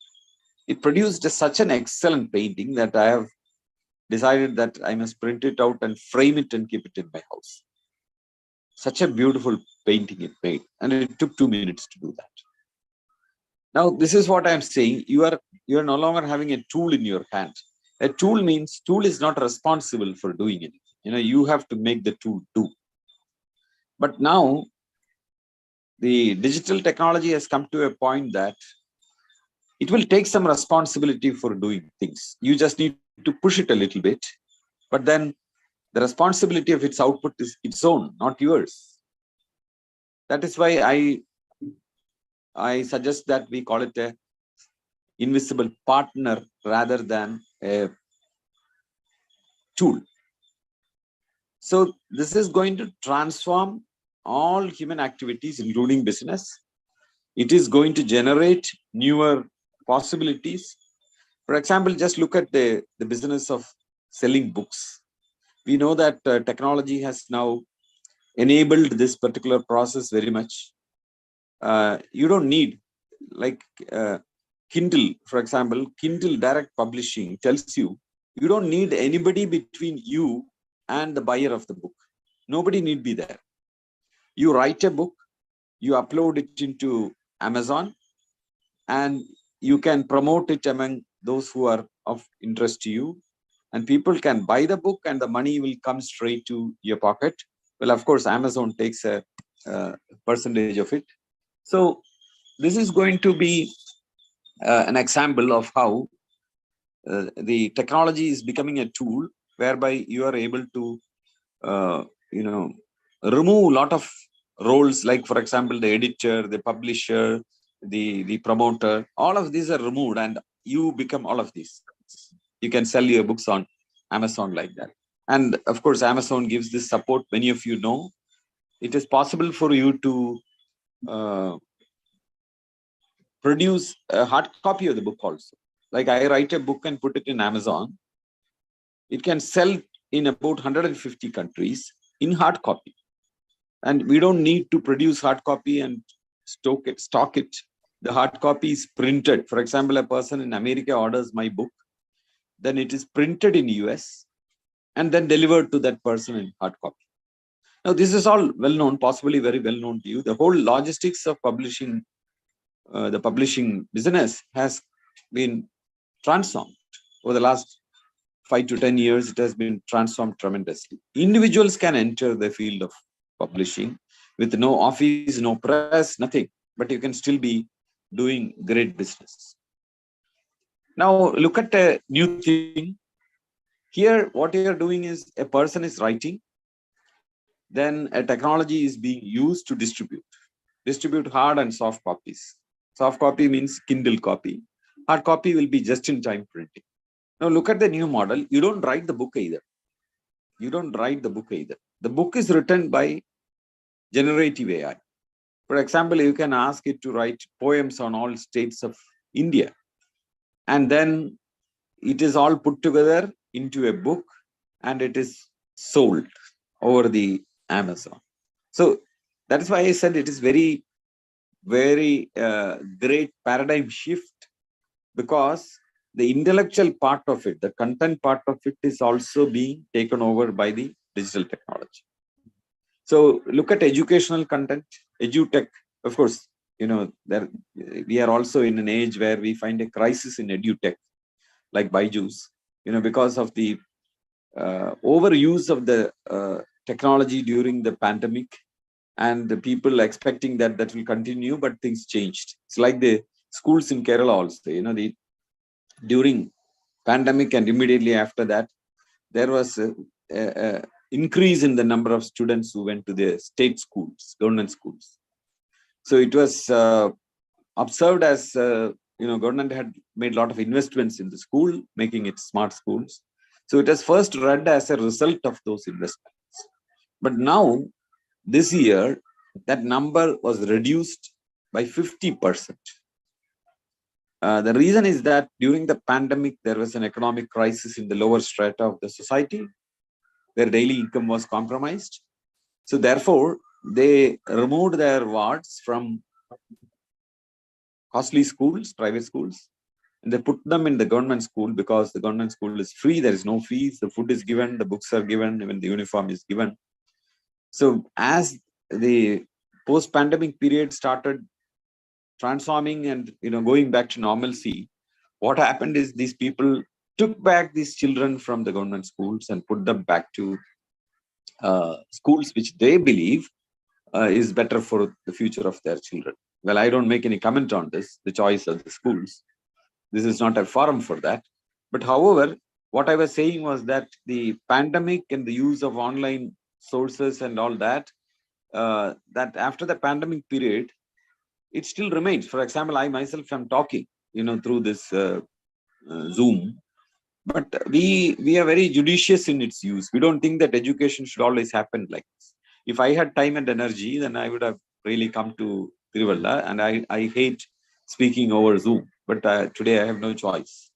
It produced such an excellent painting that I have decided that I must print it out and frame it and keep it in my house. Such a beautiful painting it made, and it took 2 minutes to do that. Now, this is what I'm saying. You are no longer having a tool in your hand. A tool means tool is not responsible for doing anything. You have to make the tool do. But now, the digital technology has come to a point that it will take some responsibility for doing things. You just need to push it a little bit, but then the responsibility of its output is its own, not yours. That is why I suggest that we call it a invisible partner rather than a tool. So this is going to transform all human activities, including business. It is going to generate newer possibilities. For example, just look at the business of selling books. We know that technology has now enabled this particular process very much. You don't need, like Kindle, for example, Kindle Direct Publishing tells you, you don't need anybody between you and the buyer of the book. Nobody need be there. You write a book, you upload it into Amazon, and you can promote it among those who are of interest to you. And people can buy the book and the money will come straight to your pocket. Well, of course, Amazon takes a percentage of it. So this is going to be an example of how the technology is becoming a tool whereby you are able to, remove a lot of roles, like, for example, the editor, the publisher, the promoter, all of these are removed and you become all of these. You can sell your books on Amazon like that. And of course, Amazon gives this support. Many of you know, it is possible for you to produce a hard copy of the book also. Like I write a book and put it in Amazon. It can sell in about 150 countries in hard copy. And we don't need to produce hard copy and stock it. The hard copy is printed. For example, a person in America orders my book, then it is printed in US and then delivered to that person in hard copy. Now, this is all well known, possibly very well known to you. The whole logistics of publishing, the publishing business has been transformed over the last 5 to 10 years. It has been transformed tremendously. Individuals can enter the field of publishing with no office, no press, nothing, but you can still be doing great business. Now look at a new thing. Here, what you are doing is a person is writing, then a technology is being used to distribute hard and soft copies. Soft copy means Kindle copy. Hard copy will be just-in-time printing. Now look at the new model. You don't write the book either. The book is written by generative AI. For example, you can ask it to write poems on all states of India. And then it is all put together into a book and it is sold over the Amazon. So that's why I said it is very, very great paradigm shift, because the intellectual part of it, the content part of it is also being taken over by the digital technology. So look at educational content, edutech. Of course, we are also in an age where we find a crisis in edutech, like Byju's, because of the overuse of the technology during the pandemic, and the people expecting that will continue, but things changed. It's like the schools in Kerala also, during pandemic and immediately after that, there was a increase in the number of students who went to the state schools, government schools. So it was observed as, government had made a lot of investments in the school, making it smart schools. So it was first read as a result of those investments. But now, this year, that number was reduced by 50%. The reason is that during the pandemic, there was an economic crisis in the lower strata of the society. Their daily income was compromised. So therefore, they removed their wards from costly schools, private schools, and they put them in the government school, because the government school is free, there is no fees, the food is given, the books are given, even the uniform is given. So as the post-pandemic period started transforming and going back to normalcy, what happened is these people took back these children from the government schools and put them back to schools which they believe is better for the future of their children. Well, I don't make any comment on this, the choice of the schools. This is not a forum for that. But however, what I was saying was that the pandemic and the use of online sources and all that, that after the pandemic period, it still remains. For example, I myself am talking. through this Zoom. But we are very judicious in its use. We don't think that education should always happen like this. If I had time and energy, then I would have really come to Tiruvalla, and I hate speaking over Zoom. But today I have no choice.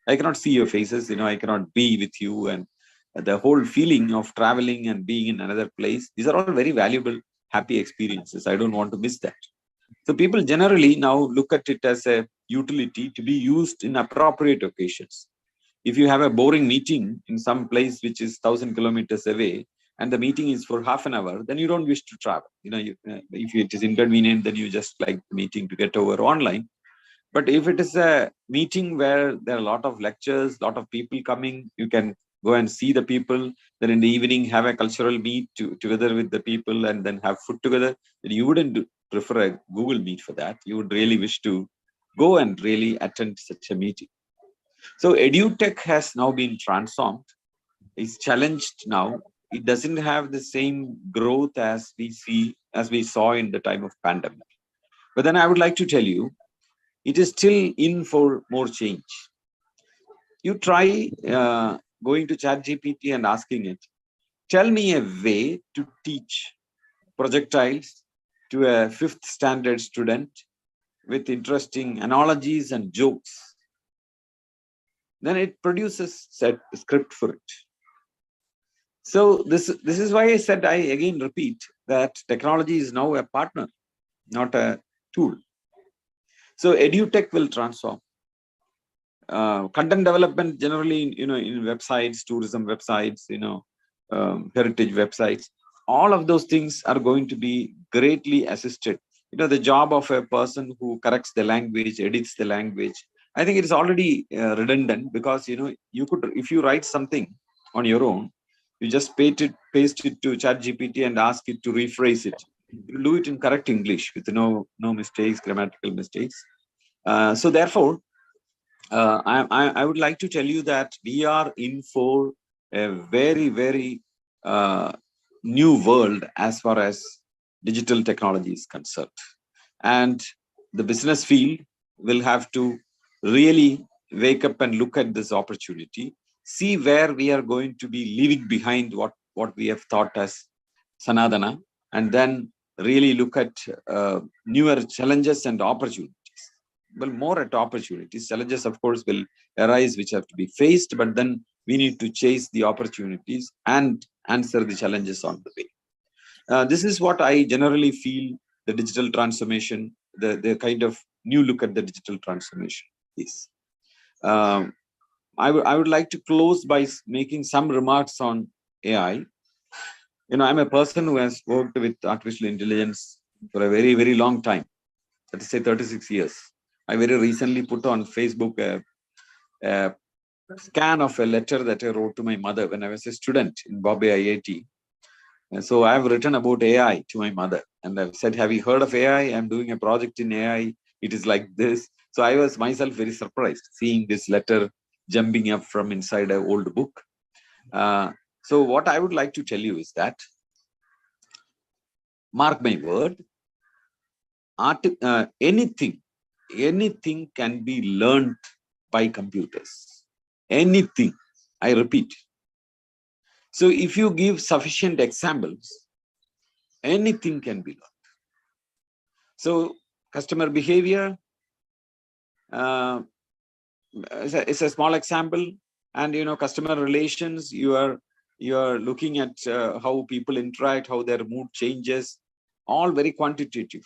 I cannot see your faces, I cannot be with you, and the whole feeling of traveling and being in another place. These are all very valuable, happy experiences. I don't want to miss that. So people generally now look at it as a utility to be used in appropriate occasions. If you have a boring meeting in some place which is 1,000 kilometers away, and the meeting is for half an hour, then you don't wish to travel. If it is inconvenient, then you just like the meeting to get over online. But if it is a meeting where there are a lot of lectures, a lot of people coming, you can go and see the people. Then in the evening, have a cultural meet together with the people, and then have food together. Then you wouldn't prefer a Google Meet for that. You would really wish to go and really attend such a meeting. So EduTech has now been transformed. It's challenged now. It doesn't have the same growth as we saw in the time of pandemic. But then I would like to tell you, it is still in for more change. You try going to ChatGPT and asking it, tell me a way to teach projectiles to a 5th standard student with interesting analogies and jokes. Then it produces a script for it. So this is why I said, I again repeat that technology is now a partner, not a tool. So EduTech will transform. Content development generally, in websites, tourism websites, heritage websites, all of those things are going to be greatly assisted. The job of a person who corrects the language, edits the language, I think it is already redundant, because you could, if you write something on your own, you just paste it to ChatGPT and ask it to rephrase it. You do it in correct English with no mistakes, grammatical mistakes. So therefore, I would like to tell you that we are in for a very, very new world as far as digital technology is concerned. And the business field will have to really wake up and look at this opportunity, see where we are going to be leaving behind what we have thought as Sanadana, and then really look at newer challenges and opportunities. Well, more at opportunities. Challenges, of course, will arise which have to be faced, but then we need to chase the opportunities and answer the challenges on the way. This is what I generally feel the digital transformation, the kind of new look at the digital transformation is. I would like to close by making some remarks on AI. I'm a person who has worked with artificial intelligence for a very, very long time. Let's say 36 years. I very recently put on Facebook a scan of a letter that I wrote to my mother when I was a student in Bombay IIT. And so I have written about AI to my mother, and I've said, have you heard of AI? I'm doing a project in AI. It is like this. So I was myself very surprised seeing this letter jumping up from inside an old book. So what I would like to tell you is that, mark my word, anything can be learned by computers. Anything, I repeat. So if you give sufficient examples, anything can be learned. So customer behavior is a small example, and customer relations, you are looking at how people interact, how their mood changes, all very quantitative.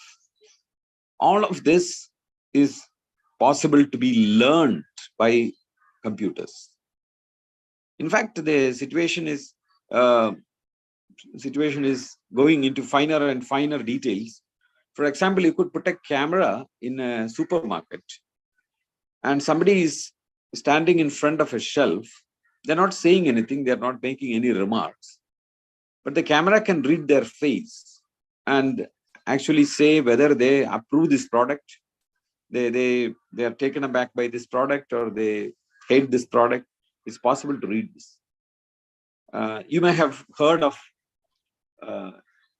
All of this is possible to be learned by computers. In fact, the situation is going into finer and finer details. For example, you could put a camera in a supermarket, and somebody is standing in front of a shelf. They're not saying anything, they're not making any remarks, but the camera can read their face and actually say whether they approve this product, they are taken aback by this product, or they hate this product. It's possible to read this. You may have heard of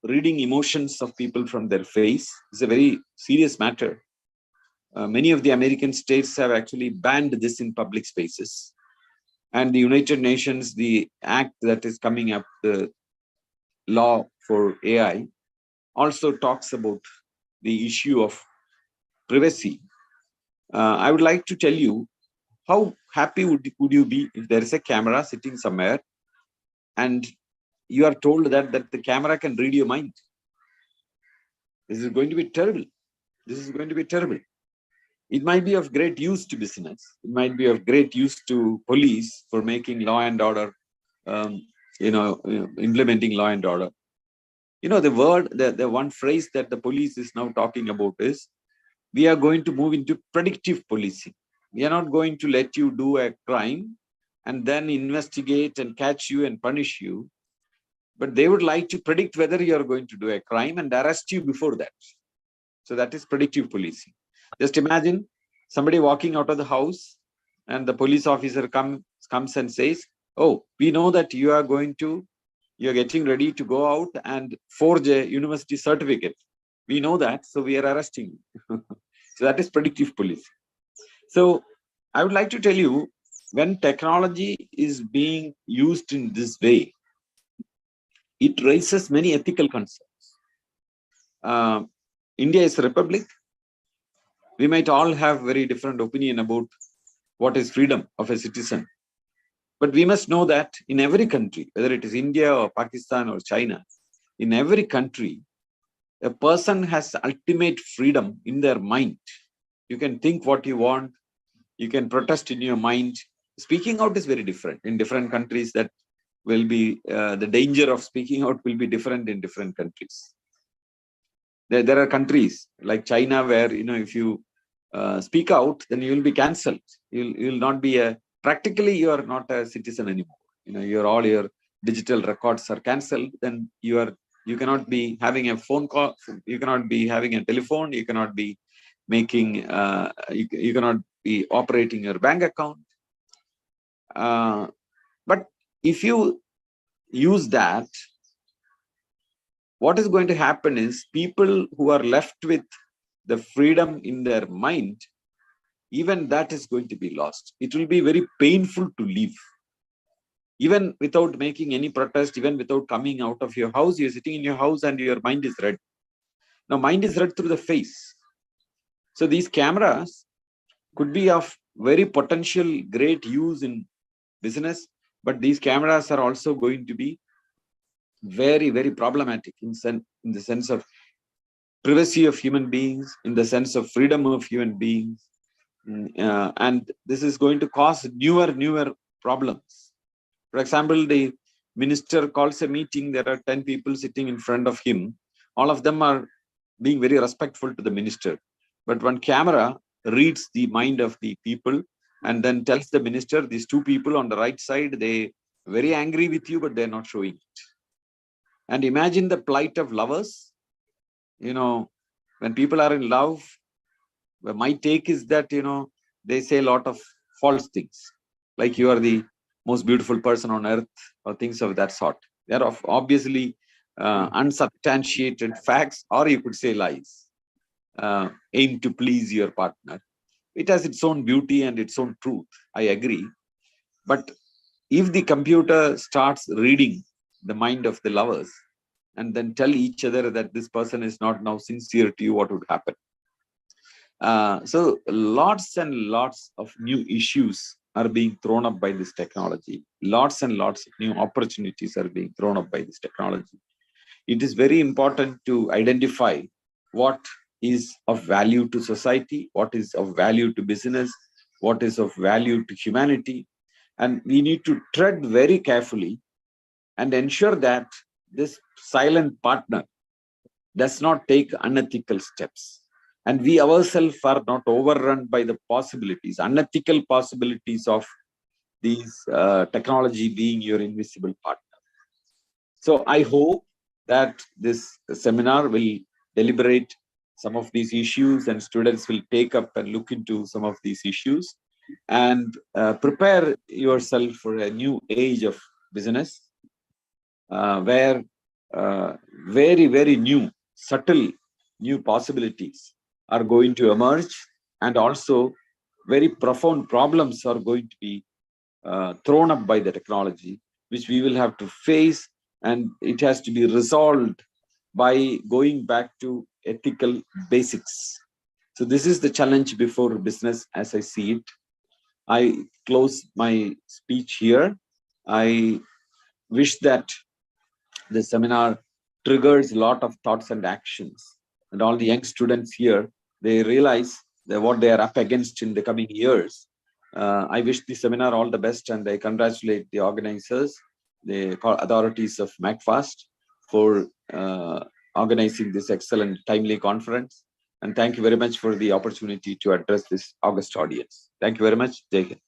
reading emotions of people from their face. It's a very serious matter. Many of the American states have actually banned this in public spaces. And the United Nations, the act that is coming up, the law for AI, also talks about the issue of privacy. I would like to tell you, how happy would you be if there is a camera sitting somewhere and you are told that the camera can read your mind? This is going to be terrible. This is going to be terrible. It might be of great use to business. It might be of great use to police for making law and order, implementing law and order. The one phrase that the police is now talking about is, we are going to move into predictive policing. We are not going to let you do a crime and then investigate and catch you and punish you. But they would like to predict whether you are going to do a crime and arrest you before that. So that is predictive policing. Just imagine somebody walking out of the house and the police officer comes and says, oh, we know that you're getting ready to go out and forge a university certificate. We know that, so we are arresting you. So that is predictive policing. So I would like to tell you, when technology is being used in this way, it raises many ethical concerns. India is a republic. We might all have very different opinion about what is freedom of a citizen. But we must know that in every country, whether it is India or Pakistan or China, in every country, a person has ultimate freedom in their mind. You can think what you want. You can protest in your mind. Speaking out is very different. In different countries, that will be, the danger of speaking out will be different in different countries. There are countries like China where, if you speak out, then you will be cancelled. You'll not be practically you are not a citizen anymore. All your digital records are cancelled. Then you cannot be having a phone call. You cannot be having a telephone. You cannot be making. You cannot be operating your bank account. But if you use that, what is going to happen is people who are left with the freedom in their mind, even that is going to be lost. It will be very painful to live. Even without making any protest, even without coming out of your house, you're sitting in your house and your mind is read. Now, mind is read through the face. So these cameras could be of very potential great use in business, but these cameras are also going to be very, very problematic in the sense of privacy of human beings, in the sense of freedom of human beings. And this is going to cause newer problems. For example, the minister calls a meeting, there are 10 people sitting in front of him. All of them are being very respectful to the minister. But one camera reads the mind of the people and then tells the minister, these two people on the right side, they very angry with you, but they're not showing it. And imagine the plight of lovers. When people are in love, my take is that, they say a lot of false things, like you are the most beautiful person on earth or things of that sort. They are obviously unsubstantiated facts, or you could say lies, aimed to please your partner. It has its own beauty and its own truth. I agree. But if the computer starts reading the mind of the lovers and then tell each other that this person is not now sincere to you, what would happen? So lots and lots of new issues are being thrown up by this technology. Lots and lots of new opportunities are being thrown up by this technology. It is very important to identify what is of value to society, what is of value to business, what is of value to humanity. And we need to tread very carefully and ensure that this silent partner does not take unethical steps. And we ourselves are not overrun by the possibilities, unethical possibilities of these technology being your invisible partner. So I hope that this seminar will deliberate some of these issues and students will take up and look into some of these issues and prepare yourself for a new age of business where very, very new, subtle new possibilities are going to emerge. and also very profound problems are going to be thrown up by the technology, which we will have to face, and it has to be resolved by going back to ethical basics. So this is the challenge before business as I see it. I close my speech here. I wish that the seminar triggers a lot of thoughts and actions, and all the young students here, they realize that what they are up against in the coming years. I wish the seminar all the best, and I congratulate the organizers, the authorities of MacFast for organizing this excellent timely conference. And thank you very much for the opportunity to address this august audience. Thank you very much. Jai Hind.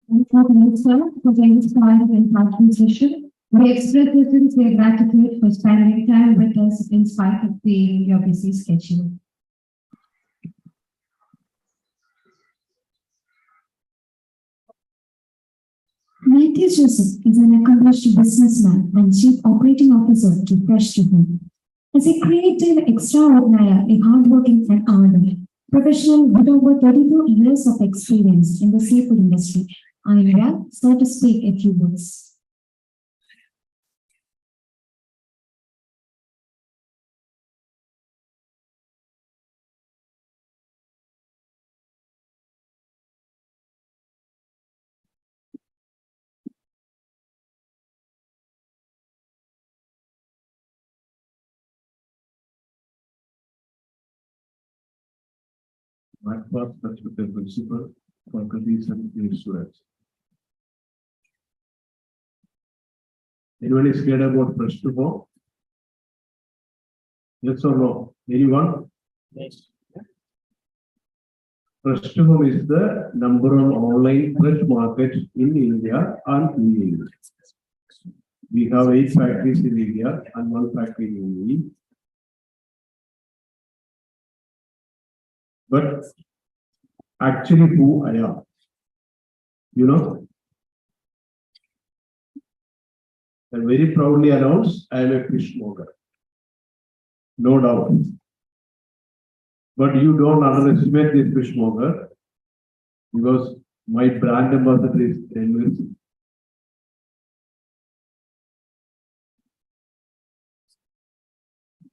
Thank you, sir, for the inspiring and thoughtful session. We express our sincere gratitude for spending time with us in spite of your busy schedule. Matthew Joseph is an accomplished businessman and chief operating officer to Fresh to Home. As a creative, extraordinary, a hardworking and ardent professional with over 32 years of experience in the seafood industry, I am so to speak a few words. MacFast respected principal, faculties and students. Anyone is scared about Fresh to Home? Yes or no? Anyone? Yes. Fresh to Home is the number one online fresh market in India and UAE. We have 8 factories in India and 1 factory in UAE. But actually who I am, you know, I very proudly announce I am a fishmonger. No doubt. But you don't underestimate this fishmonger because my brand ambassador is Renvir Singh.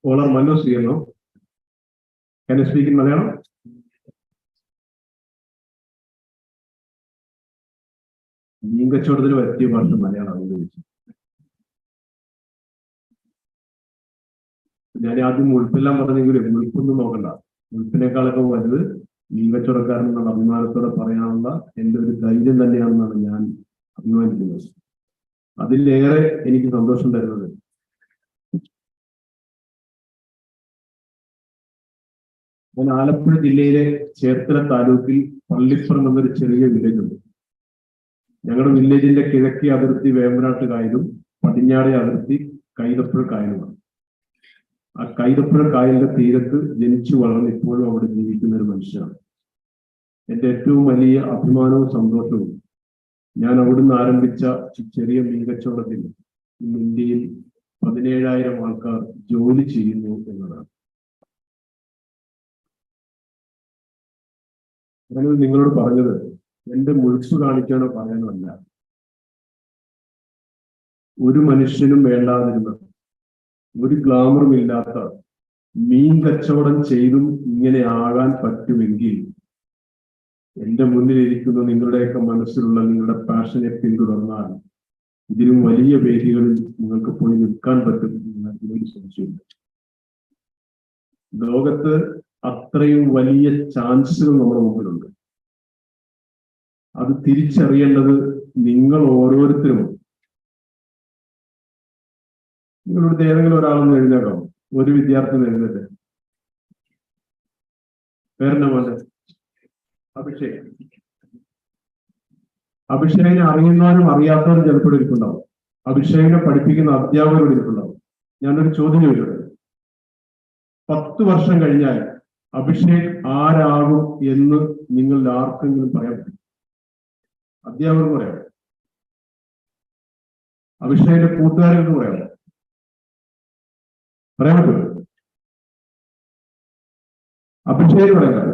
All are Manus here, no? Can you speak in Malayalam? മീൻകച്ചവടത്തിൽ വരുത്തിയ ഭാഷ മലയാളം ഉപയോഗിച്ചു. ഞാൻ ആദ്യം മുൾപ്പെല്ലാം പറഞ്ഞെങ്കിലും മുൾപ്പൊന്നും നോക്കണ്ട, മുൾപ്പിനേക്കാളൊക്കെ വലുത് മീൻകച്ചവടക്കാരൻ എന്നുള്ള അഭിമാനത്തോടെ പറയാനുള്ള എൻ്റെ ഒരു ധൈര്യം തന്നെയാണെന്നാണ് ഞാൻ അഭിമാനിക്കുന്നത്. അതിലേറെ എനിക്ക് സന്തോഷം തരുന്നത് ഞാൻ ആലപ്പുഴ ജില്ലയിലെ ചേർത്തല താലൂക്കിൽ പള്ളിപ്പുറം എന്നൊരു ചെറിയ വില്ലേജ് ഉണ്ട്. ഞങ്ങളുടെ വില്ലേജിന്റെ കിഴക്കേ അതിർത്തി വേമ്പനാട്ട് കായലും പടിഞ്ഞാറേ അതിർത്തി കൈതപ്പുഴ കായലുമാണ്. ആ കൈതപ്പുഴ കായലിന്റെ തീരത്ത് ജനിച്ചു വളർന്ന് ഇപ്പോഴും അവിടെ ജീവിക്കുന്ന ഒരു മനുഷ്യനാണ്. എന്റെ ഏറ്റവും വലിയ അഭിമാനവും സന്തോഷവും ഞാൻ അവിടുന്ന് ആരംഭിച്ച ചെറിയ മീൻകച്ചവടത്തിൽ ഇന്ന് ഇന്ത്യയിൽ 17,000 ആൾക്കാർ ജോലി ചെയ്യുന്നു എന്നതാണ്. ഞാനത് നിങ്ങളോട് പറഞ്ഞത് എന്റെ മുഴുപ്പ് കാണിക്കാനോ പറയാനോ അല്ല. ഒരു മനുഷ്യനും വേണ്ടാതിരുന്ന, ഒരു ഗ്ലാമറും ഇല്ലാത്ത മീൻ കച്ചവടം ചെയ്തും ഇങ്ങനെ ആകാൻ പറ്റുമെങ്കിൽ എന്റെ മുന്നിലിരിക്കുന്ന നിങ്ങളുടെയൊക്കെ മനസ്സിലുള്ള നിങ്ങളുടെ പാഷനെ പിന്തുടർന്നാൽ ഇതിലും വലിയ വേദികളിൽ നിങ്ങൾക്ക് പോയി നിൽക്കാൻ പറ്റും എന്നൊരു സംശയമുണ്ട്. ലോകത്ത് അത്രയും വലിയ ചാൻസുകൾ നമ്മുടെ മുമ്പിലുണ്ട്. അത് തിരിച്ചറിയേണ്ടത് നിങ്ങൾ ഓരോരുത്തരും. നിങ്ങളുടെ ഏതെങ്കിലും ഒരാളൊന്ന് എഴുന്നേക്കാം, ഒരു വിദ്യാർത്ഥി എഴുന്നേറ്റ്. പേരെന്നാ പോലെ? അഭിഷേക്. അഭിഷേകിനെ അറിയുന്നവരും അറിയാത്തവരും ചിലപ്പോൾ ഇരിക്കുന്നുണ്ടാവും. അഭിഷേകിനെ പഠിപ്പിക്കുന്ന അധ്യാപകരോട് ഇരിക്കുന്നുണ്ടാവും. ഞാനൊരു ചോദ്യം ചോദിച്ചോട്ടെ? 10 വർഷം കഴിഞ്ഞാൽ അഭിഷേക് ആരാകും എന്ന് നിങ്ങൾ ആർക്കെങ്കിലും പറയാൻ പറ്റും? അധ്യാപകർക്ക് പറയാം, അഭിഷേകിന്റെ കൂട്ടുകാർക്ക് പറയാം, പറയാൻ പറ്റും? അഭിഷേക് പറയുന്നത്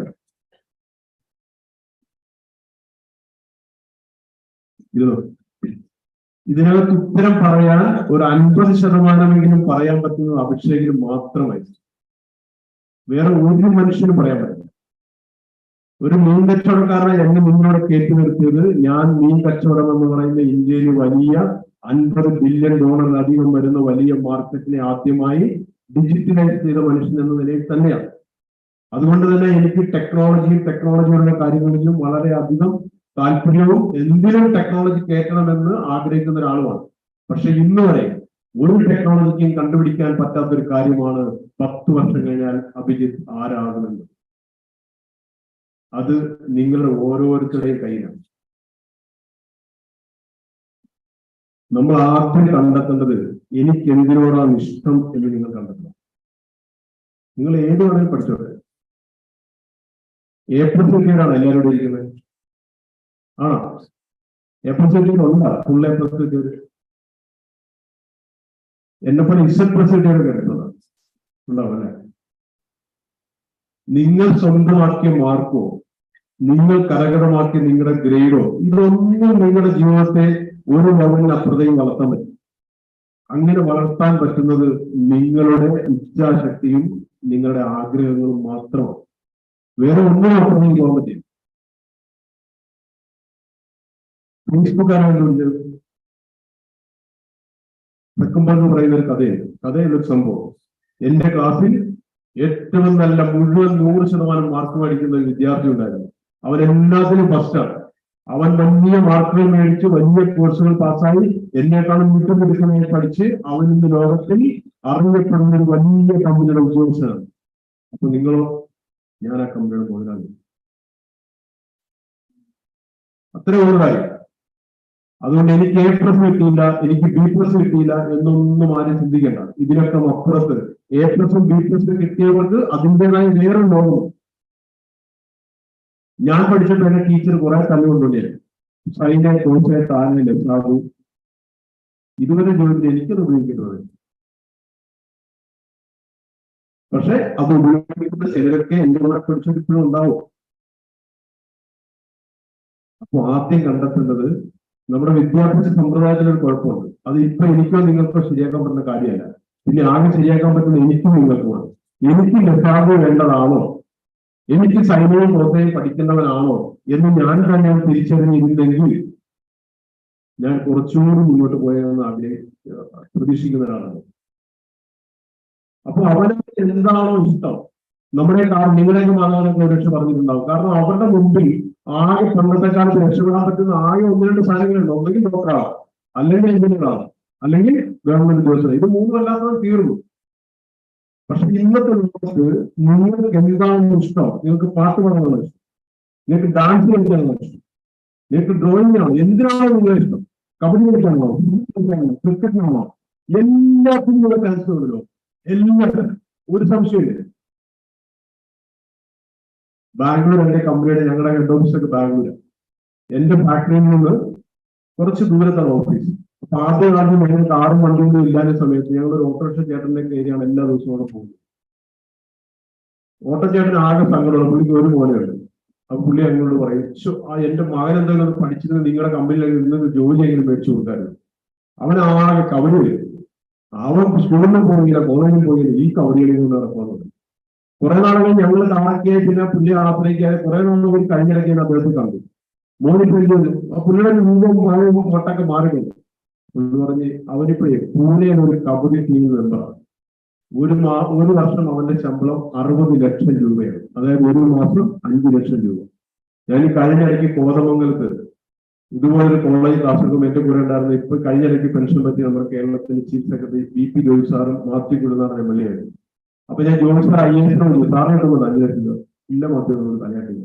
ഇതിനകത്ത് ഉത്തരം പറയാൻ ഒരു 50% പറയാൻ പറ്റുന്നത് അഭിഷേകിന് മാത്രമായിരുന്നു. വേറെ ഒരു മനുഷ്യനും പറയാൻ പറ്റില്ല. ഒരു മീൻ കച്ചവടക്കാരനെ എന്നെ മുന്നോട്ട് കയറ്റി നിർത്തിയത് ഞാൻ മീൻ കച്ചവടം എന്ന് പറയുന്ന ഇന്ത്യയിൽ വലിയ $50 ബില്യൺ അധികം വരുന്ന വലിയ മാർക്കറ്റിനെ ആദ്യമായി ഡിജിറ്റലൈസ് ചെയ്ത മനുഷ്യൻ എന്ന നിലയിൽ തന്നെയാണ്. അതുകൊണ്ട് തന്നെ എനിക്ക് ടെക്നോളജിയുടെ കാര്യങ്ങളിലും വളരെയധികം താല്പര്യവും എന്തിനും ടെക്നോളജി കയറ്റണമെന്ന് ആഗ്രഹിക്കുന്ന ഒരാളുമാണ്. പക്ഷെ ഇന്ന് വരെ ഒരു ടെക്നോളജിക്കും കണ്ടുപിടിക്കാൻ പറ്റാത്തൊരു കാര്യമാണ് 10 വർഷം കഴിഞ്ഞാൽ അഭിജിത്ത് ആരാകുമെന്ന്. അത് നിങ്ങളുടെ ഓരോരുത്തരുടെയും കയ്യിലാണ്. നമ്മൾ ആദ്യം കണ്ടെത്തേണ്ടത് എനിക്ക് എന്തിനോടാണ് ഇഷ്ടം എന്ന് നിങ്ങൾ കണ്ടെത്തണം. നിങ്ങൾ ഏത് വേണമെങ്കിലും പഠിച്ചോട്ടെ. A+ആണ് എല്ലാവരോടും ഇരിക്കുന്നത്. ആണോ? A+ഉണ്ടാ? Full A+. എന്നെപ്പോലെ Z+ഒക്കെ എടുത്തതാണ് ഉണ്ടാവും അല്ലെ? നിങ്ങൾ സ്വന്തമാക്കിയ മാർക്കോ നിങ്ങൾ കരകതമാക്കിയ നിങ്ങളുടെ ഗ്രേഡോ ഇതൊന്നും നിങ്ങളുടെ ജീവിതത്തെ ഒരു ലെവലിന് അപ്പുറത്തേക്ക് വളർത്താൻ പറ്റും. അങ്ങനെ വളർത്താൻ പറ്റുന്നത് നിങ്ങളുടെ ഇച്ഛാശക്തിയും നിങ്ങളുടെ ആഗ്രഹങ്ങളും മാത്രമാണ്. വേറെ ഒന്നും അപ്പുറത്തേക്ക് പോകാൻ പറ്റില്ല. ഫേസ്ബുക്കാരാണ് വെക്കുമ്പോൾ എന്ന് പറയുന്ന ഒരു കഥയുണ്ട് സംഭവം. എന്റെ ക്ലാസ്സിൽ ഏറ്റവും നല്ല മുഴുവൻ 100% മാർക്ക് മേടിക്കുന്ന ഒരു വിദ്യാർത്ഥി ഉണ്ടായിരുന്നു. അവൻ എല്ലാത്തിനും ഫസ്റ്റാണ്. അവൻ വലിയ മാർക്കുകൾ മേടിച്ച് വലിയ കോഴ്സുകൾ പാസ്സായി എന്നെക്കാളും മികച്ചെടുക്കുന്നതിനെ പഠിച്ച് അവൻ ഇന്ന് ലോകത്തിൽ അറിയപ്പെടുന്ന ഒരു വലിയ കമ്പനിയുടെ ഉദ്യോഗസ്ഥനാണ്. അപ്പൊ നിങ്ങളോ? ഞാൻ ആ കമ്പനിയുടെ മുതലാളി. അത്ര ഒരു കാര്യം. അതുകൊണ്ട് എനിക്ക് A+ കിട്ടിയില്ല, എനിക്ക് B+ കിട്ടിയില്ല എന്നൊന്നും ആരും ചിന്തിക്കേണ്ട. ഇതിനൊക്കെ അപ്പുറത്ത് A+ഉം B+ കിട്ടിയവർക്ക് അതിൻ്റെതായ വേറെ ലോകം. ഞാൻ പഠിച്ചപ്പോൾ എന്നെ ടീച്ചർ കുറെ തല്ലുകൊണ്ടുണ്ടേ. സൈനെ കോഴ്സെ താനെ ലക്ഷാകൂ. ഇതുവരെ ജോലി എനിക്കത് ഉപയോഗിക്കുന്നത്. പക്ഷെ അത് ഉപയോഗിക്കുന്ന ചിലരൊക്കെ എന്റെ കൂടെ പഠിച്ചപ്പോഴും ഉണ്ടാവും. അപ്പൊ ആദ്യം കണ്ടെത്തേണ്ടത് നമ്മുടെ വിദ്യാഭ്യാസ സമ്പ്രദായത്തിലൊരു കുഴപ്പമുണ്ട്. അത് ഇപ്പൊ എനിക്കോ നിങ്ങൾക്കോ ശരിയാക്കാൻ പറ്റുന്ന കാര്യമല്ല. പിന്നെ ആകെ ശരിയാക്കാൻ പറ്റുന്ന എനിക്കും നിങ്ങൾക്കുമാണ്. എനിക്ക് ലക്ഷാകൂ വേണ്ടതാണോ, എനിക്ക് സൈന്യവും പ്രോത്സാഹനം പഠിക്കുന്നവനാണോ എന്ന് ഞാൻ തന്നെ തിരിച്ചറിഞ്ഞിരുന്നെങ്കിൽ ഞാൻ കുറച്ചുകൂടി മുന്നോട്ട് പോയെന്ന് പ്രതീക്ഷിക്കുന്ന ഒരാളാണ്. അപ്പൊ അവർക്ക് എന്താണോ ഇഷ്ടം, നമ്മുടെ നിങ്ങളെയൊക്കെ മാതാവിനൊക്കെ ഒരുപക്ഷെ പറഞ്ഞിട്ടുണ്ടാവും. കാരണം അവരുടെ മുമ്പിൽ ആകെ പണ്ടത്തെ കാലത്ത് രക്ഷപ്പെടാൻ പറ്റുന്ന ആകെ 1-2 സാധനങ്ങളുണ്ട്. ഒന്നെങ്കിൽ ഡോക്ടറാണ്, അല്ലെങ്കിൽ എഞ്ചിനീയറാണ്, അല്ലെങ്കിൽ ഗവൺമെന്റ് ഉദ്യോഗസ്ഥർ. ഇത് മൂന്നുമല്ലാത്തത് തീർന്നു. പക്ഷെ ഇന്നത്തെ ലോകത്ത് നിങ്ങൾക്ക് എന്താണെന്ന് ഇഷ്ടം? നിങ്ങൾക്ക് പാട്ട് പാടാനാണ് ഇഷ്ടം, നിങ്ങൾക്ക് ഡാൻസ് കളിക്കാനാണ് ഇഷ്ടം, നിങ്ങൾക്ക് ഡ്രോയിങ് ആണോ, എന്തിനാണോ നിങ്ങളെ ഇഷ്ടം? കബഡി കളിക്കാനാണോ, ക്രിക്കറ്റിനാണോ? എല്ലാത്തിനും നിങ്ങളെ ചാൻസ് ഉണ്ടല്ലോ. എല്ലാത്തിനും ഒരു സംശയമില്ല. ബാംഗ്ലൂർ എന്റെ കമ്പനിയുടെ ഞങ്ങളുടെ ഹെഡ് ഓഫീസൊക്കെ ബാംഗ്ലൂരാണ്. എന്റെ ഫാക്ടറിയിൽ നിന്ന് കുറച്ച് ദൂരത്താണ് ഓഫീസ്. അപ്പൊ ആദ്യകാലത്ത് ഞങ്ങൾ കാറും വണ്ടിയൊന്നും ഇല്ലാത്ത സമയത്ത് ഞങ്ങൾ ഒരു ഓട്ടോറിക്ഷ ചേട്ടന്റെ കയറിയാണ് എല്ലാ ദിവസവും അവിടെ പോകുന്നത്. ഓട്ടോ ചേട്ടൻ ആകെ സങ്കടമാണ്. പുള്ളിക്ക് ഒരു മോനെയുണ്ട്. അപ്പൊ പുള്ളി ഞങ്ങളോട് പറയും, എന്റെ മകൻ എന്തെങ്കിലും പഠിച്ചിരുന്നത് നിങ്ങളുടെ കമ്പനിയിൽ നിന്ന് ജോലി എങ്കിലും മേടിച്ചു കൊടുക്കാറുണ്ട്. അവനാകെ കവടി വരും. അവൻ സ്കൂളിലും പോയില്ല, കോളേജിൽ പോയില്ല, ഈ കവടികളിൽ നിന്ന് നടക്കുന്നത്. കുറെ നാളുകൾ ഞങ്ങൾ താഴാക്കിയ പിന്നെ പുള്ളി ആശ്രയിക്കാതെ കുറെ നാളുകൾ കൂടി കഴിഞ്ഞിടയ്ക്കാണ് അദ്ദേഹത്തെ കണ്ടു. മോനിപ്പോ പുള്ളിയുടെ രൂപവും ഭാവവും മൊട്ടൊക്കെ മാറിയിട്ടുണ്ട്. പുള്ളി പറഞ്ഞ് അവനിപ്പോ പൂനെയിൽ ഒരു കബഡി ടീം മെമ്പറാണ്. ഒരു വർഷം അവന്റെ ശമ്പളം 60 ലക്ഷം രൂപയാണ്. അതായത് ഒരു മാസം 5 ലക്ഷം രൂപ. ഞാൻ ഈ കഴിഞ്ഞിടയ്ക്ക് കോതമംഗലത്ത് ഇതുപോലൊരു കോളേജ് ക്ലാസ്സൊക്കെ എന്റെ കൂടെ ഉണ്ടായിരുന്നു. ഇപ്പൊ കഴിഞ്ഞിടയ്ക്ക് പെൻഷൻ പറ്റി നമ്മുടെ കേരളത്തിന്റെ ചീഫ് സെക്രട്ടറി BP ജോയി സാറും മാത്യു കുടുന്നാറും MLA ആയിരുന്നു. അപ്പൊ ഞാൻ ജോയി സാർ IAS സാറിന് കിട്ടുമ്പോൾ 5 ലക്ഷം രൂപ ഇല്ല മാത്യു തലയാട്ടില്ല.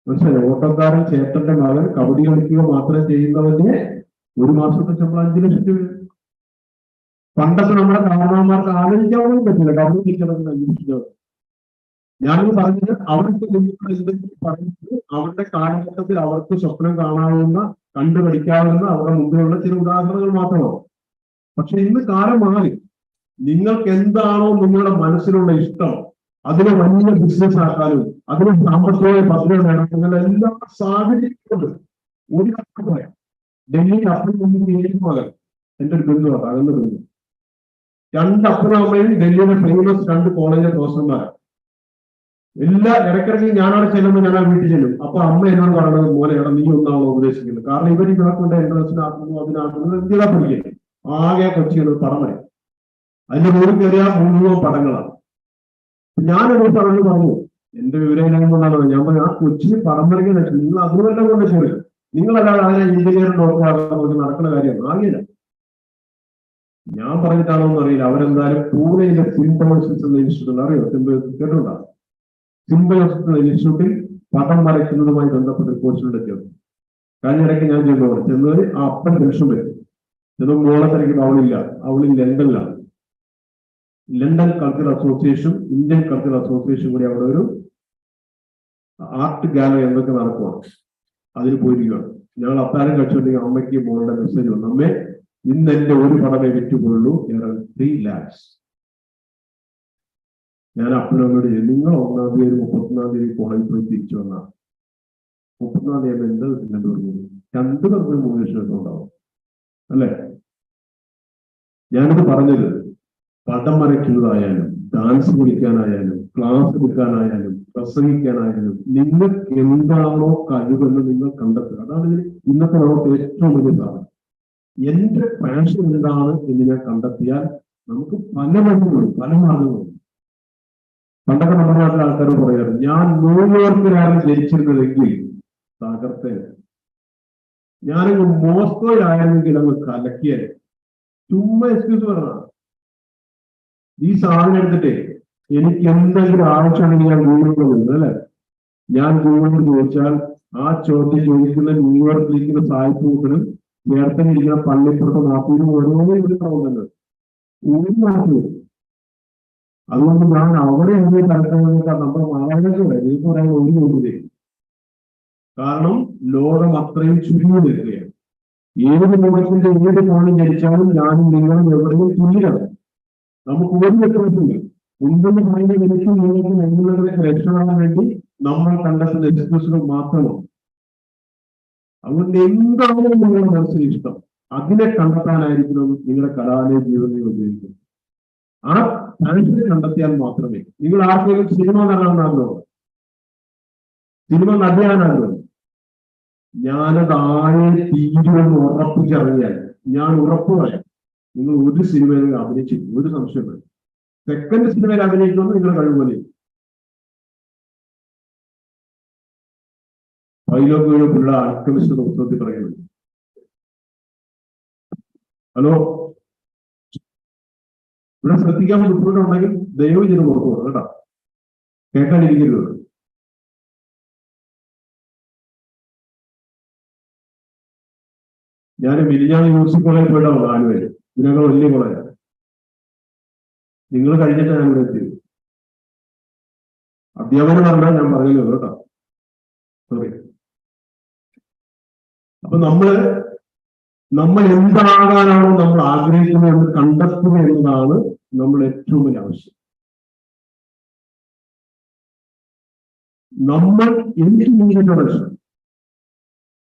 പക്ഷേ ഓട്ടോക്കാരൻ ചേട്ടന്റെ മകൻ കബഡി കളിക്കുക മാത്രം ചെയ്യുന്നവന്റെ ഒരു മാസത്തെ ശമ്പളം 5 ലക്ഷം രൂപ. പണ്ടൊക്കെ നമ്മുടെ കാരണവന്മാർക്ക് ആലോചിക്കാൻ പോലും പറ്റില്ല കബഡി കളിക്കണമെന്ന് 5 ലക്ഷം രൂപ. ഞാനിത് പറഞ്ഞത് അവർക്ക് പറഞ്ഞത് അവരുടെ കാലഘട്ടത്തിൽ അവർക്ക് സ്വപ്നം കാണാവുന്ന കണ്ടുപഠിക്കാവുന്ന അവരുടെ മുമ്പിലുള്ള ചില ഉദാഹരണങ്ങൾ മാത്രമാണ്. പക്ഷെ ഇന്ന് കാലം മാറി. നിങ്ങൾക്ക് എന്താണോ നിങ്ങളുടെ മനസ്സിലുള്ള ഇഷ്ടം അതിനെ വലിയ ബിസിനസ് ആക്കാനും അതിന് സാമ്പത്തികമായ പദ്ധതി വേണം അങ്ങനെ എല്ലാ സാഹചര്യങ്ങളും ഒരു കണക്ക് പറയാം. ഡൽഹിയിൽ അപ്പനും മകൻ എന്റെ ഒരു ബന്ധുവാണ്, അകന്ന ബന്ധു. രണ്ട് അപ്പനും അമ്മയും ഡൽഹിയിലെ ഫേമസ് 2 കോളേജിലെ പ്രൊഫസർമാരാണ്. എല്ലാ ഇടയ്ക്കിടയ്ക്ക് ഞാനവിടെ ചെല്ലുമ്പോൾ ഞാൻ ആ വീട്ടിൽ ചെല്ലും. അപ്പൊ അമ്മ എന്നോട് പറയുന്നത് മോനെ എടാ നീ ഒന്നാണോ ഉപദേശിക്കുന്നത്, കാരണം ഇവർ ഇവർക്കൊണ്ട് എൻട്രൻസിന് ആക്കുന്നു അതിനാക്കുന്നത് എന്തിനാ പഠിക്കുന്നത് ആകെ കൊച്ചികൾ പടം വരും. അതിന്റെ മുകളിൽ കയറിയ മുഴുവൻ പടങ്ങളാണ്. ഞാനൊരു പറഞ്ഞു പറഞ്ഞു എന്റെ വിവരം കൊണ്ടാണ് ഞാൻ പറഞ്ഞു ആ കൊച്ചിന് പടം വരയ്ക്കുന്ന നിങ്ങൾ അതുമല്ല കൊണ്ട് ചോദിച്ചു, നിങ്ങളല്ലാതെ അതിനെ എഞ്ചിനീയർ ഡോക്ടർ ആകാൻ നടക്കുന്ന കാര്യം ആകില്ല. ഞാൻ പറഞ്ഞിട്ടാണോ എന്ന് അറിയില്ല. അവരെന്തായാലും പൂനെയിലെ സിംബയോസിസ് എന്ന ഇൻസ്റ്റിറ്റ്യൂട്ട് അറിയോ, കേട്ടുണ്ടാകും. സിംബയോസിസ് എന്ന ഇൻസ്റ്റിറ്റ്യൂട്ടിൽ പടം വരയ്ക്കുന്നതുമായി ബന്ധപ്പെട്ട കോഴ്സിലൂടെ ചേർന്നു. കഴിഞ്ഞ ഇടയ്ക്ക് ഞാൻ ചെന്നവര് ആ അപ്പൻ ടെൻഷൻ വരും. ചെന്ന് മോളെ തിരക്കിട്ട് അവളിൽ ലണ്ടനിലാണ്. London cultural association, Indian cultural association കൂടി അവിടെ ഒരു ആർട്ട് ഗാലറി എന്തൊക്കെ നടക്കുവാണ്, അതിന് പോയിരിക്കുകയാണ്. ഞങ്ങൾ അത്താരം കഴിച്ചുകൊണ്ടെങ്കിൽ അമ്മയ്ക്ക് മോളുടെ മെസ്സേജ് വന്നു, അമ്മേ ഇന്ന് എന്റെ ഒരു പടമേ വിറ്റുപോയുള്ളൂ, 3 lakhs. ഞാൻ അപ്പനോട് നിങ്ങൾ 1-ാം തീയതി 31-ാം തീയതി കോളേജിൽ പോയി തിരിച്ചു വന്നാൽ 30-ാം തീയതി എന്താ കിട്ടുന്നുണ്ട് പറഞ്ഞു. 2 പേർക്കും 3 ലക്ഷം ഉണ്ടാവും അല്ലെ. ഞാനിത് പറഞ്ഞത് പടം വരയ്ക്കുന്നതായാലും ഡാൻസ് പഠിക്കാനായാലും ക്ലാസ് എടുക്കാനായാലും പ്രസംഗിക്കാനായാലും നിങ്ങൾക്ക് എന്താണോ കഴിവെന്ന് നിങ്ങൾ കണ്ടെത്തുക. അതാണ് ഇന്നത്തെ നമുക്ക് ഏറ്റവും വലിയ സാധനം. എന്റെ പാഷൻ എന്താണ് എന്ന് ഞാൻ കണ്ടെത്തിയാൽ നമുക്ക് പല വഴികളും പല മാർഗങ്ങളും. പണ്ടൊക്കെ നമ്മുടെ നാട്ടിലെ ആൾക്കാർ പറയാറ് ഞാൻ ന്യൂയോർക്കിലാണ് ജനിച്ചിരുന്നതെങ്കിൽ തകർത്തേ, ഞാനങ്ങ് മോസ്കോയിലായിരുന്നെങ്കിൽ അങ്ങ് കലക്കിയാൽ. ചുമ്മാ എക്സ്ക്യൂസ് പറഞ്ഞതാണ്. ഈ സാധനം എടുത്തിട്ടേ എനിക്ക് എന്തെങ്കിലും ആവശ്യമാണെങ്കിൽ ഞാൻ ഗൂഗിളിൽ വരുന്നത് അല്ലെ. ഞാൻ ഗൂഗിളിൽ ചോദിച്ചാൽ ആ ചോദ്യം ചോദിക്കുന്ന ന്യൂയോർക്കിലിരിക്കുന്ന സായിപ്പൂട്ടിനും നേരത്തെ പള്ളിപ്പുറത്ത് നാട്ടിലും ഓരോ ഒരു പ്രവർത്തനം ഒരു നാട്ടിൽ. അതുകൊണ്ട് ഞാൻ അവിടെ എങ്ങനെ നടക്കുന്നതിനേക്കാൾ നമ്മുടെ മാനവരുടെ എനിക്ക് പറയാൻ ഒരു ചോദ്യതേ. കാരണം ലോകം അത്രയും ചുരുങ്ങി നിൽക്കുകയാണ്. ഏത് ലോകത്തിന്റെ ഏത് കോണിൽ ജനിച്ചാലും ഞാനും നിങ്ങളും എവിടെയും തുല്യരാണ്. നമുക്ക് ഒരു വ്യത്യാസമില്ല. മുൻപൊന്ന് പറയുന്ന എനിക്കും നിങ്ങൾക്കും എന്നുള്ളവരെ രക്ഷപ്പെടാൻ വേണ്ടി നമ്മൾ കണ്ടെത്തുന്ന എക്സ്ക്യൂസുകൾ മാത്രമാണ്. അതുകൊണ്ട് എന്താണോ നിങ്ങളുടെ മനസ്സിന് ഇഷ്ടം അതിനെ കണ്ടെത്താനായിരിക്കണം നിങ്ങളുടെ കലാലയ ജീവിതങ്ങൾ ഉപയോഗിക്കുന്നത്. ആ താല്പര്യം കണ്ടെത്തിയാൽ മാത്രമേ നിങ്ങൾ ആർക്കെങ്കിലും സിനിമ നടനാണെന്ന് ആഗ്രഹം, സിനിമ നടിയാനാഗ്രഹം, ഞാനത് ആരെ തീരുമെന്ന് ഉറപ്പിച്ചിറങ്ങിയാൽ ഞാൻ ഉറപ്പ് പറയാം നിങ്ങൾ ഒരു സിനിമയിൽ അഭിനയിച്ചിരിക്കും, ഒരു സംശയം വേണം. സെക്കൻഡ് സിനിമയിൽ അഭിനയിക്കുമെന്ന് നിങ്ങൾ കഴിവുപോലെ. പൈലോക്ക് പിള്ള ആൽക്കമിസ്റ്റ് പുസ്തകത്തിൽ പറയുന്നത്. ഹലോ, ഇവിടെ ശ്രദ്ധിക്കാൻ ബുദ്ധിമുട്ടുണ്ടെങ്കിൽ ദയവ് ചെയ്ത് പുറത്തു പോകണം കേട്ടോ, കേൾക്കാനിരിക്കരുത്. ഞാൻ മിനിഞ്ഞാന്ന് യൂണിവേഴ്സിറ്റി കോളേജിൽ പോയിട്ടാണ് 4 പേര്. ഇതിനേക്കാൾ വലിയ കോളേജാണ്. നിങ്ങൾ കഴിഞ്ഞിട്ട് ഞാൻ ഇവിടെ എത്തിയത്. അധ്യാപനം പറഞ്ഞാൽ ഞാൻ പറഞ്ഞല്ലോ കേട്ടോ, സോറി. അപ്പൊ നമ്മൾ എന്താകാനാണോ നമ്മൾ ആഗ്രഹിക്കുന്നത് എന്ന് കണ്ടെത്തുക എന്നതാണ് നമ്മൾ ഏറ്റവും വലിയ ആവശ്യം. നമ്മൾ എനിക്ക് നിങ്ങളുടെ പ്രശ്നം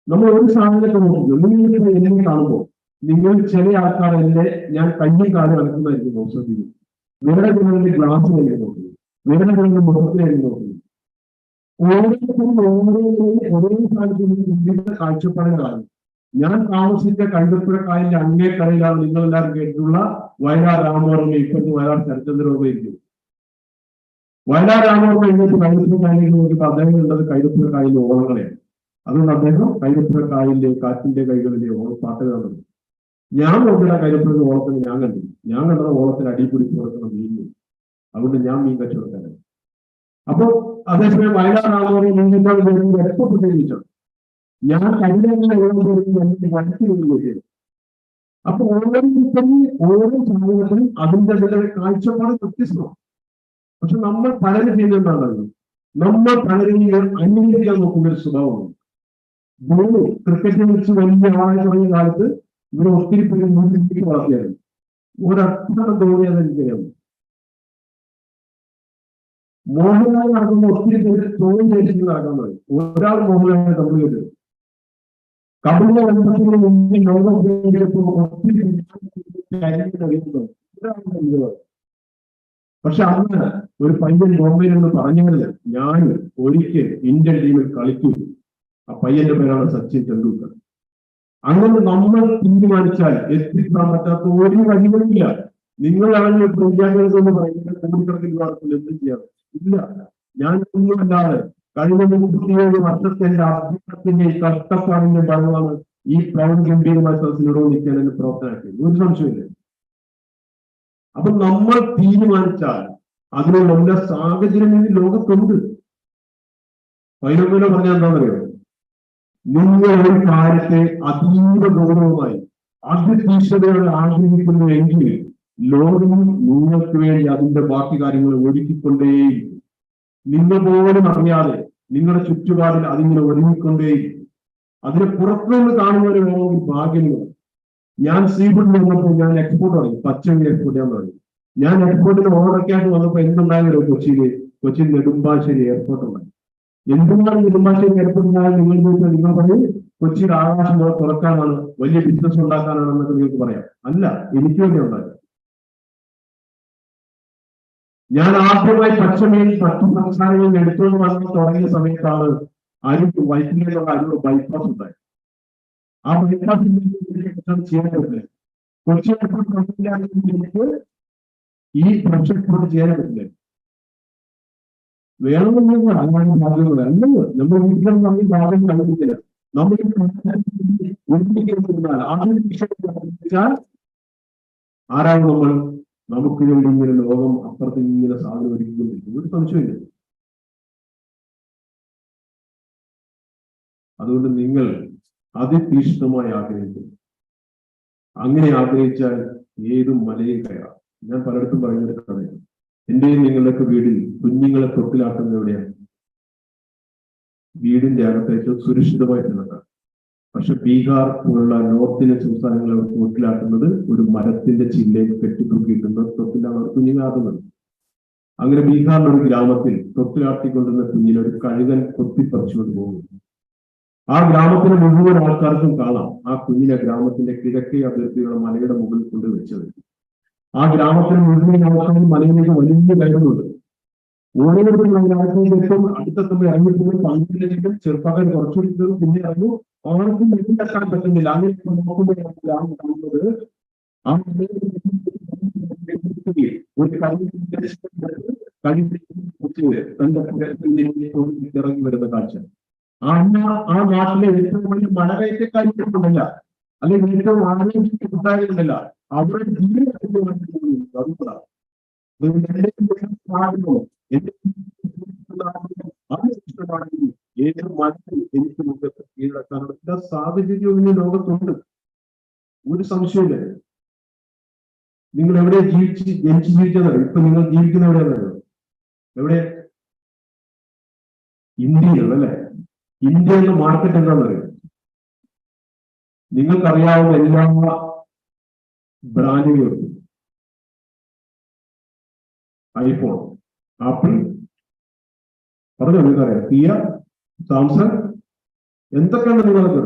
നമ്മൾ ഒരു സാധനത്തെ നോക്കുന്നു. നിങ്ങൾ എന്നെ കാണുമ്പോൾ നിങ്ങൾ ചില ആൾക്കാർ എന്നെ ഞാൻ കയ്യും കാലം അനക്കുന്നതായിരിക്കും ശ്രദ്ധിക്കും. വേറെ നിങ്ങളുടെ ഗ്ലാസ് എന്നെ നോക്കുന്നു, വേറെ നിങ്ങളുടെ മുഖത്തിനെ എന്നെ നോക്കുന്നു. ഓരോരുത്തരും ഒരേ സാഹചര്യത്തിൽ കാഴ്ചപ്പാടുകളാണ്. ഞാൻ താമസിച്ച കൈതപ്പുഴ കായലിന്റെ അങ്ങേക്കരയിലാണ് നിങ്ങളെല്ലാവരും കേട്ടിട്ടുള്ള വയലാർ രാമവർമ്മ ഇപ്പോഴത്തെ വയലാർ ശരത്ചന്ദ്രവർമ്മ ഇരിക്കും. വയലാർ രാമവർമ്മ ഇന്നത്തെ കൈതപ്പുഴ കായലിലേക്ക് നോക്കിയപ്പോൾ അദ്ദേഹം ഉള്ളത് കൈതപ്പുഴ കായലിലെ ഓളങ്ങളെയാണ്. അതുകൊണ്ട് അദ്ദേഹം കൈതപ്പുഴ കായലിന്റെ കാറ്റിന്റെ കൈകളിലെ പാട്ടുകളാണ്. ഞാൻ നോക്കിയ കൈതപ്പുഴ ഓളത്തിന് ഞാൻ കണ്ടില്ല. ഞാൻ കണ്ടത് ഓളത്തിന് അടിപിടി കൊടുക്കുന്ന മീനും. അതുകൊണ്ട് ഞാൻ മീൻ കച്ചവടക്കാരൻ. അപ്പൊ അതേസമയം വയലാർ രാമവർമ്മ മീൻ എപ്പോൾ പ്രത്യേകിച്ചാണ് ഞാൻ കൈലങ്ങനെ വനത്തിൽ. അപ്പൊ ഓരോരുത്തരും ഓരോ സാധനത്തിനും അതിൻ്റെ കാഴ്ചപ്പാട് വ്യത്യസ്തമാണ്. പക്ഷെ നമ്മൾ പലരും ചെയ്യുന്നതാണല്ലോ, നമ്മൾ പലരെയും അന്വേഷിക്കാൻ നോക്കുന്ന ഒരു സ്വഭാവമാണ്. ധോണി ക്രിക്കറ്റിനെ വെച്ച് വലിയ ആളായി തുടങ്ങിയ കാലത്ത് ഇവിടെ ഒത്തിരി പേര് മുന്നിലേക്ക് വളർത്തിയായിരുന്നു. ഒരർത്ഥം ധോണി അതെനിക്കറിയാം. മോഹൻലാൽ നടക്കുന്ന ഒത്തിരി പേര് തൊഴിൽ ചെയ്തിട്ട് നടക്കാൻ തുടങ്ങി. ഒരാൾ മോഹൻലാലിനെ കമ്പനി ചെയ്തു. കമ്പനി ബന്ധത്തിന് മുമ്പ് ലോകം ഒത്തിരി പക്ഷെ അന്ന് ഒരു പയ്യൻ ബോംബെയിൽ നിന്ന് പറഞ്ഞത്, ഞാൻ ഒരിക്കൽ ഇന്ത്യൻ ടീമിൽ കളിക്കൂ. ആ പയ്യന്റെ പേരാണ് സച്ചിൻ തെണ്ടുൽക്കർ. അങ്ങനെ നമ്മൾ തീരുമാനിച്ചാൽ എത്തിക്കാൻ പറ്റാത്ത ഒരു വഴികളുമില്ല. നിങ്ങൾ അറിഞ്ഞ വിദ്യാഭ്യാസം എന്ന് പറയുന്നത് കോടിക്കണക്കിന് വാർത്തകൾ എന്തും ചെയ്യാം ഇല്ല. ഞാൻ ഒന്നുമല്ലാതെ കഴിഞ്ഞ 37 വർഷത്തെ എന്റെ അഭ്യാസത്തിന്റെ കഷ്ടപ്പാടിന്റെ ഭാഗമാണ് ഈ പ്രൗഢ ഗംഭീരമായ സദസ്സിനോട് നിൽക്കാൻ എന്നെ പ്രവർത്തനാക്കിയത്. ഒരു സംശയമില്ല. അപ്പൊ നമ്മൾ തീരുമാനിച്ചാൽ അതിനുള്ള എല്ലാ സാഹചര്യങ്ങളും ലോകത്തുണ്ട്. പൈനോമിനെ പറഞ്ഞാൽ എന്താ പറയുക, നിങ്ങൾ ഒരു കാര്യത്തെ അതീവ ഗൗരവമായി അതിതീക്ഷതയോടെ ആഗ്രഹിക്കുന്നുവെങ്കിൽ ലോകം നിങ്ങൾക്ക് വേണ്ടി അതിന്റെ ബാക്കി കാര്യങ്ങൾ ഒരുക്കിക്കൊണ്ടേയിരിക്കും. നിങ്ങൾ പോലും അറിയാതെ നിങ്ങളുടെ ചുറ്റുപാടിൽ അതിങ്ങനെ ഒരുങ്ങിക്കൊണ്ടേയിരിക്കും. അതിനെ പുറത്തുനിന്ന് കാണുന്നവരെ വേണമെങ്കിൽ ഭാഗ്യങ്ങൾ. ഞാൻ സീഫുഡിൽ വന്നപ്പോൾ ഞാൻ എക്സ്പോർട്ട് തുടങ്ങി, പച്ചമീൻ എക്സ്പോർട്ട് ചെയ്യാൻ തുടങ്ങി. ഞാൻ എക്സ്പോർട്ടിന് ഓർഡറൊക്കെയായിട്ട് വന്നപ്പോൾ എന്തുണ്ടായാലോ കൊച്ചിയിൽ നെടുമ്പാശ്ശേരി എയർപോർട്ട് ഉണ്ടായി. എന്തുകൊണ്ടാണ് നെടുമ്പാശ്ശേരി എയർപോർട്ട് ഉണ്ടായാലും നിങ്ങൾ ചോദിച്ചാൽ നിങ്ങൾ പറയും കൊച്ചിയിൽ ആകാശം തുറക്കാനാണ്, വലിയ ബിസിനസ് ഉണ്ടാക്കാനാണ് എന്നൊക്കെ നിങ്ങൾക്ക് പറയാം. അല്ല, എനിക്ക് വേണ്ടി ഉണ്ടാക്കുക. ഞാൻ ആദ്യമായി പച്ചമീൻ മറ്റു സംസ്ഥാനങ്ങളിൽ എടുത്തുകൊണ്ട് വന്ന് തുടങ്ങിയ സമയത്താണ് വൈറ്റിലുള്ള അരൂർ ബൈപ്പാസ് ഉണ്ടായത്. ആ ബൈപ്പാസ് ചെയ്യാൻ പറ്റില്ല. കൊച്ചി എയർപോർട്ട് ഈ പ്രൊജക്ട് ചെയ്യാൻ പറ്റില്ല. വേണമെന്നില്ല, അങ്ങനെ ഭാഗ്യങ്ങൾ അല്ലല്ലോ. നമ്മൾ വീട്ടിലും നമ്മൾ ഭാഗ്യം കണ്ടിട്ടില്ല. നമ്മൾ ആരാണ് നമ്മൾ? നമുക്ക് വേണ്ടി ഇങ്ങനെ ലോകം അപ്പുറത്ത് ഇങ്ങനെ സാധനം ഒരുക്കിക്കൊണ്ടിരിക്കും. ഒരു സംശയമില്ല. അതുകൊണ്ട് നിങ്ങൾ അതിതീക്ഷ്ണമായി ആഗ്രഹിക്കും. അങ്ങനെ ആഗ്രഹിച്ചാൽ ഏതും മലയിൽ കയറാം. ഞാൻ പലയിടത്തും പറയുന്നത് കഥയാണ്. എന്റെയും നിങ്ങളുടെയൊക്കെ വീടിൽ കുഞ്ഞുങ്ങളെ തൊട്ടിലാക്കുന്നത് എവിടെയാണ്? വീടിന്റെ അകത്തേക്ക് സുരക്ഷിതമായി നിന്നതാണ്. പക്ഷെ ബീഹാർ പോലുള്ള നോർത്ത് ഇന്ത്യൻ സംസ്ഥാനങ്ങളെ തൊട്ടിലാക്കുന്നത് ഒരു മരത്തിന്റെ ചില്ലയിൽ കെട്ടിത്തൂക്കിയിട്ടുന്ന തൊട്ടിലാണ് അവർ കുഞ്ഞുങ്ങളാക്കുന്നത്. അങ്ങനെ ബീഹാറിലെ ഒരു ഗ്രാമത്തിൽ തൊട്ടിലാട്ടിക്കൊണ്ടിരുന്ന കുഞ്ഞിനെ ഒരു കഴുകൻ കൊത്തിപ്പറിച്ചുകൊണ്ട് പോകുന്നു. ആ ഗ്രാമത്തിലെ മുഴുവൻ ആൾക്കാർക്കും കാണാം ആ കുഞ്ഞിനെ ഗ്രാമത്തിന്റെ കിഴക്കേ അതിർത്തിയുള്ള മലയുടെ മുകളിൽ കൊണ്ട് വെച്ചത്. ആ ഗ്രാമത്തിന് മുഴുവൻ ആൾക്കാരും മലയിലേക്ക് വലിയ കയറുന്നുണ്ട്. ഓരോരുത്തരും ഏറ്റവും അടുത്തെത്തുമ്പോൾ ഇറങ്ങിപ്പോയി പങ്കിലെങ്കിലും ചെറുപ്പക്കാർ കുറച്ചുകൂടി പിന്നെ ഇറങ്ങി ആർക്കും വെട്ടിലെത്താൻ പറ്റുന്നില്ല. അങ്ങനെ നോക്കുമ്പോഴാണ് കാണുന്നത് ആ ഒരു ഇറങ്ങി വരുന്ന കാഴ്ച. ആ നാട്ടിലെ ഏറ്റവും വലിയ മലകയറ്റക്കാരില്ല, അല്ലെങ്കിൽ ഏറ്റവും ആരോഗ്യമുണ്ടായിരുന്നില്ല, അവരുടെ ജീവിതം അതുകൊണ്ടാണ്. ഏത് മണ്ണിൽ എനിക്ക് മുഖത്ത് കീഴടക്കാനുള്ള എല്ലാ സാഹചര്യവും ഇന്ന് ലോകത്തുണ്ട്. ഒരു സംശയമില്ല. നിങ്ങൾ എവിടെ ജനിച്ച് ജീവിക്കുന്നത്? ഇപ്പൊ നിങ്ങൾ ജീവിക്കുന്ന എവിടെയാണ്? എവിടെ? ഇന്ത്യയിലല്ലേ? ഇന്ത്യ എന്ന മാർക്കറ്റ് എന്താണെന്ന് അറിയാം? നിങ്ങൾക്കറിയാവുന്ന എല്ലാ ബ്രാൻഡുകളും, ഐഫോൺ, ആപ്പിൾ, പറഞ്ഞു നിങ്ങൾക്കറിയാം, കിയ, സാംസങ്, എന്തൊക്കെയാണ് നിങ്ങൾക്ക്?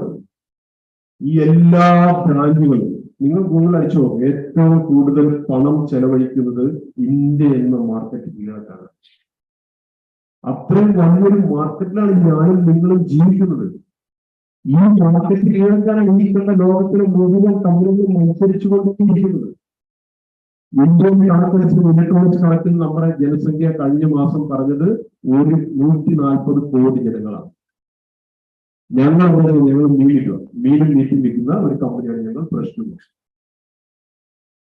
ഈ എല്ലാ ബ്രാൻഡുകളും നിങ്ങൾ ഗൂഗിൾ അടിച്ചോ, ഏറ്റവും കൂടുതൽ പണം ചെലവഴിക്കുന്നത് ഇന്ത്യ എന്ന മാർക്കറ്റ് കീഴടക്കാണ്. അത്രയും വലിയൊരു മാർക്കറ്റിലാണ് ഞാനും നിങ്ങളും ജീവിക്കുന്നത്. ഈ മാർക്കറ്റ് കീഴടക്കാനാണ് ഈ കണ്ട ലോകത്തിലെ മുഴുവൻ കമ്പനികളും മത്സരിച്ചുകൊണ്ടിരിക്കുന്നത്. ഇന്ത്യൻ കണക്കനുസരിച്ച് ഇലക്ട്രോണിക്സ് കണക്കിൽ നമ്മുടെ ജനസംഖ്യ കഴിഞ്ഞ മാസം പറഞ്ഞത് 140 കോടി ജനങ്ങളാണ്. ഞങ്ങൾ മീനും നീട്ടി വിൽക്കുന്ന ഒരു കമ്പനിയാണ് ഞങ്ങൾ. പ്രശ്നം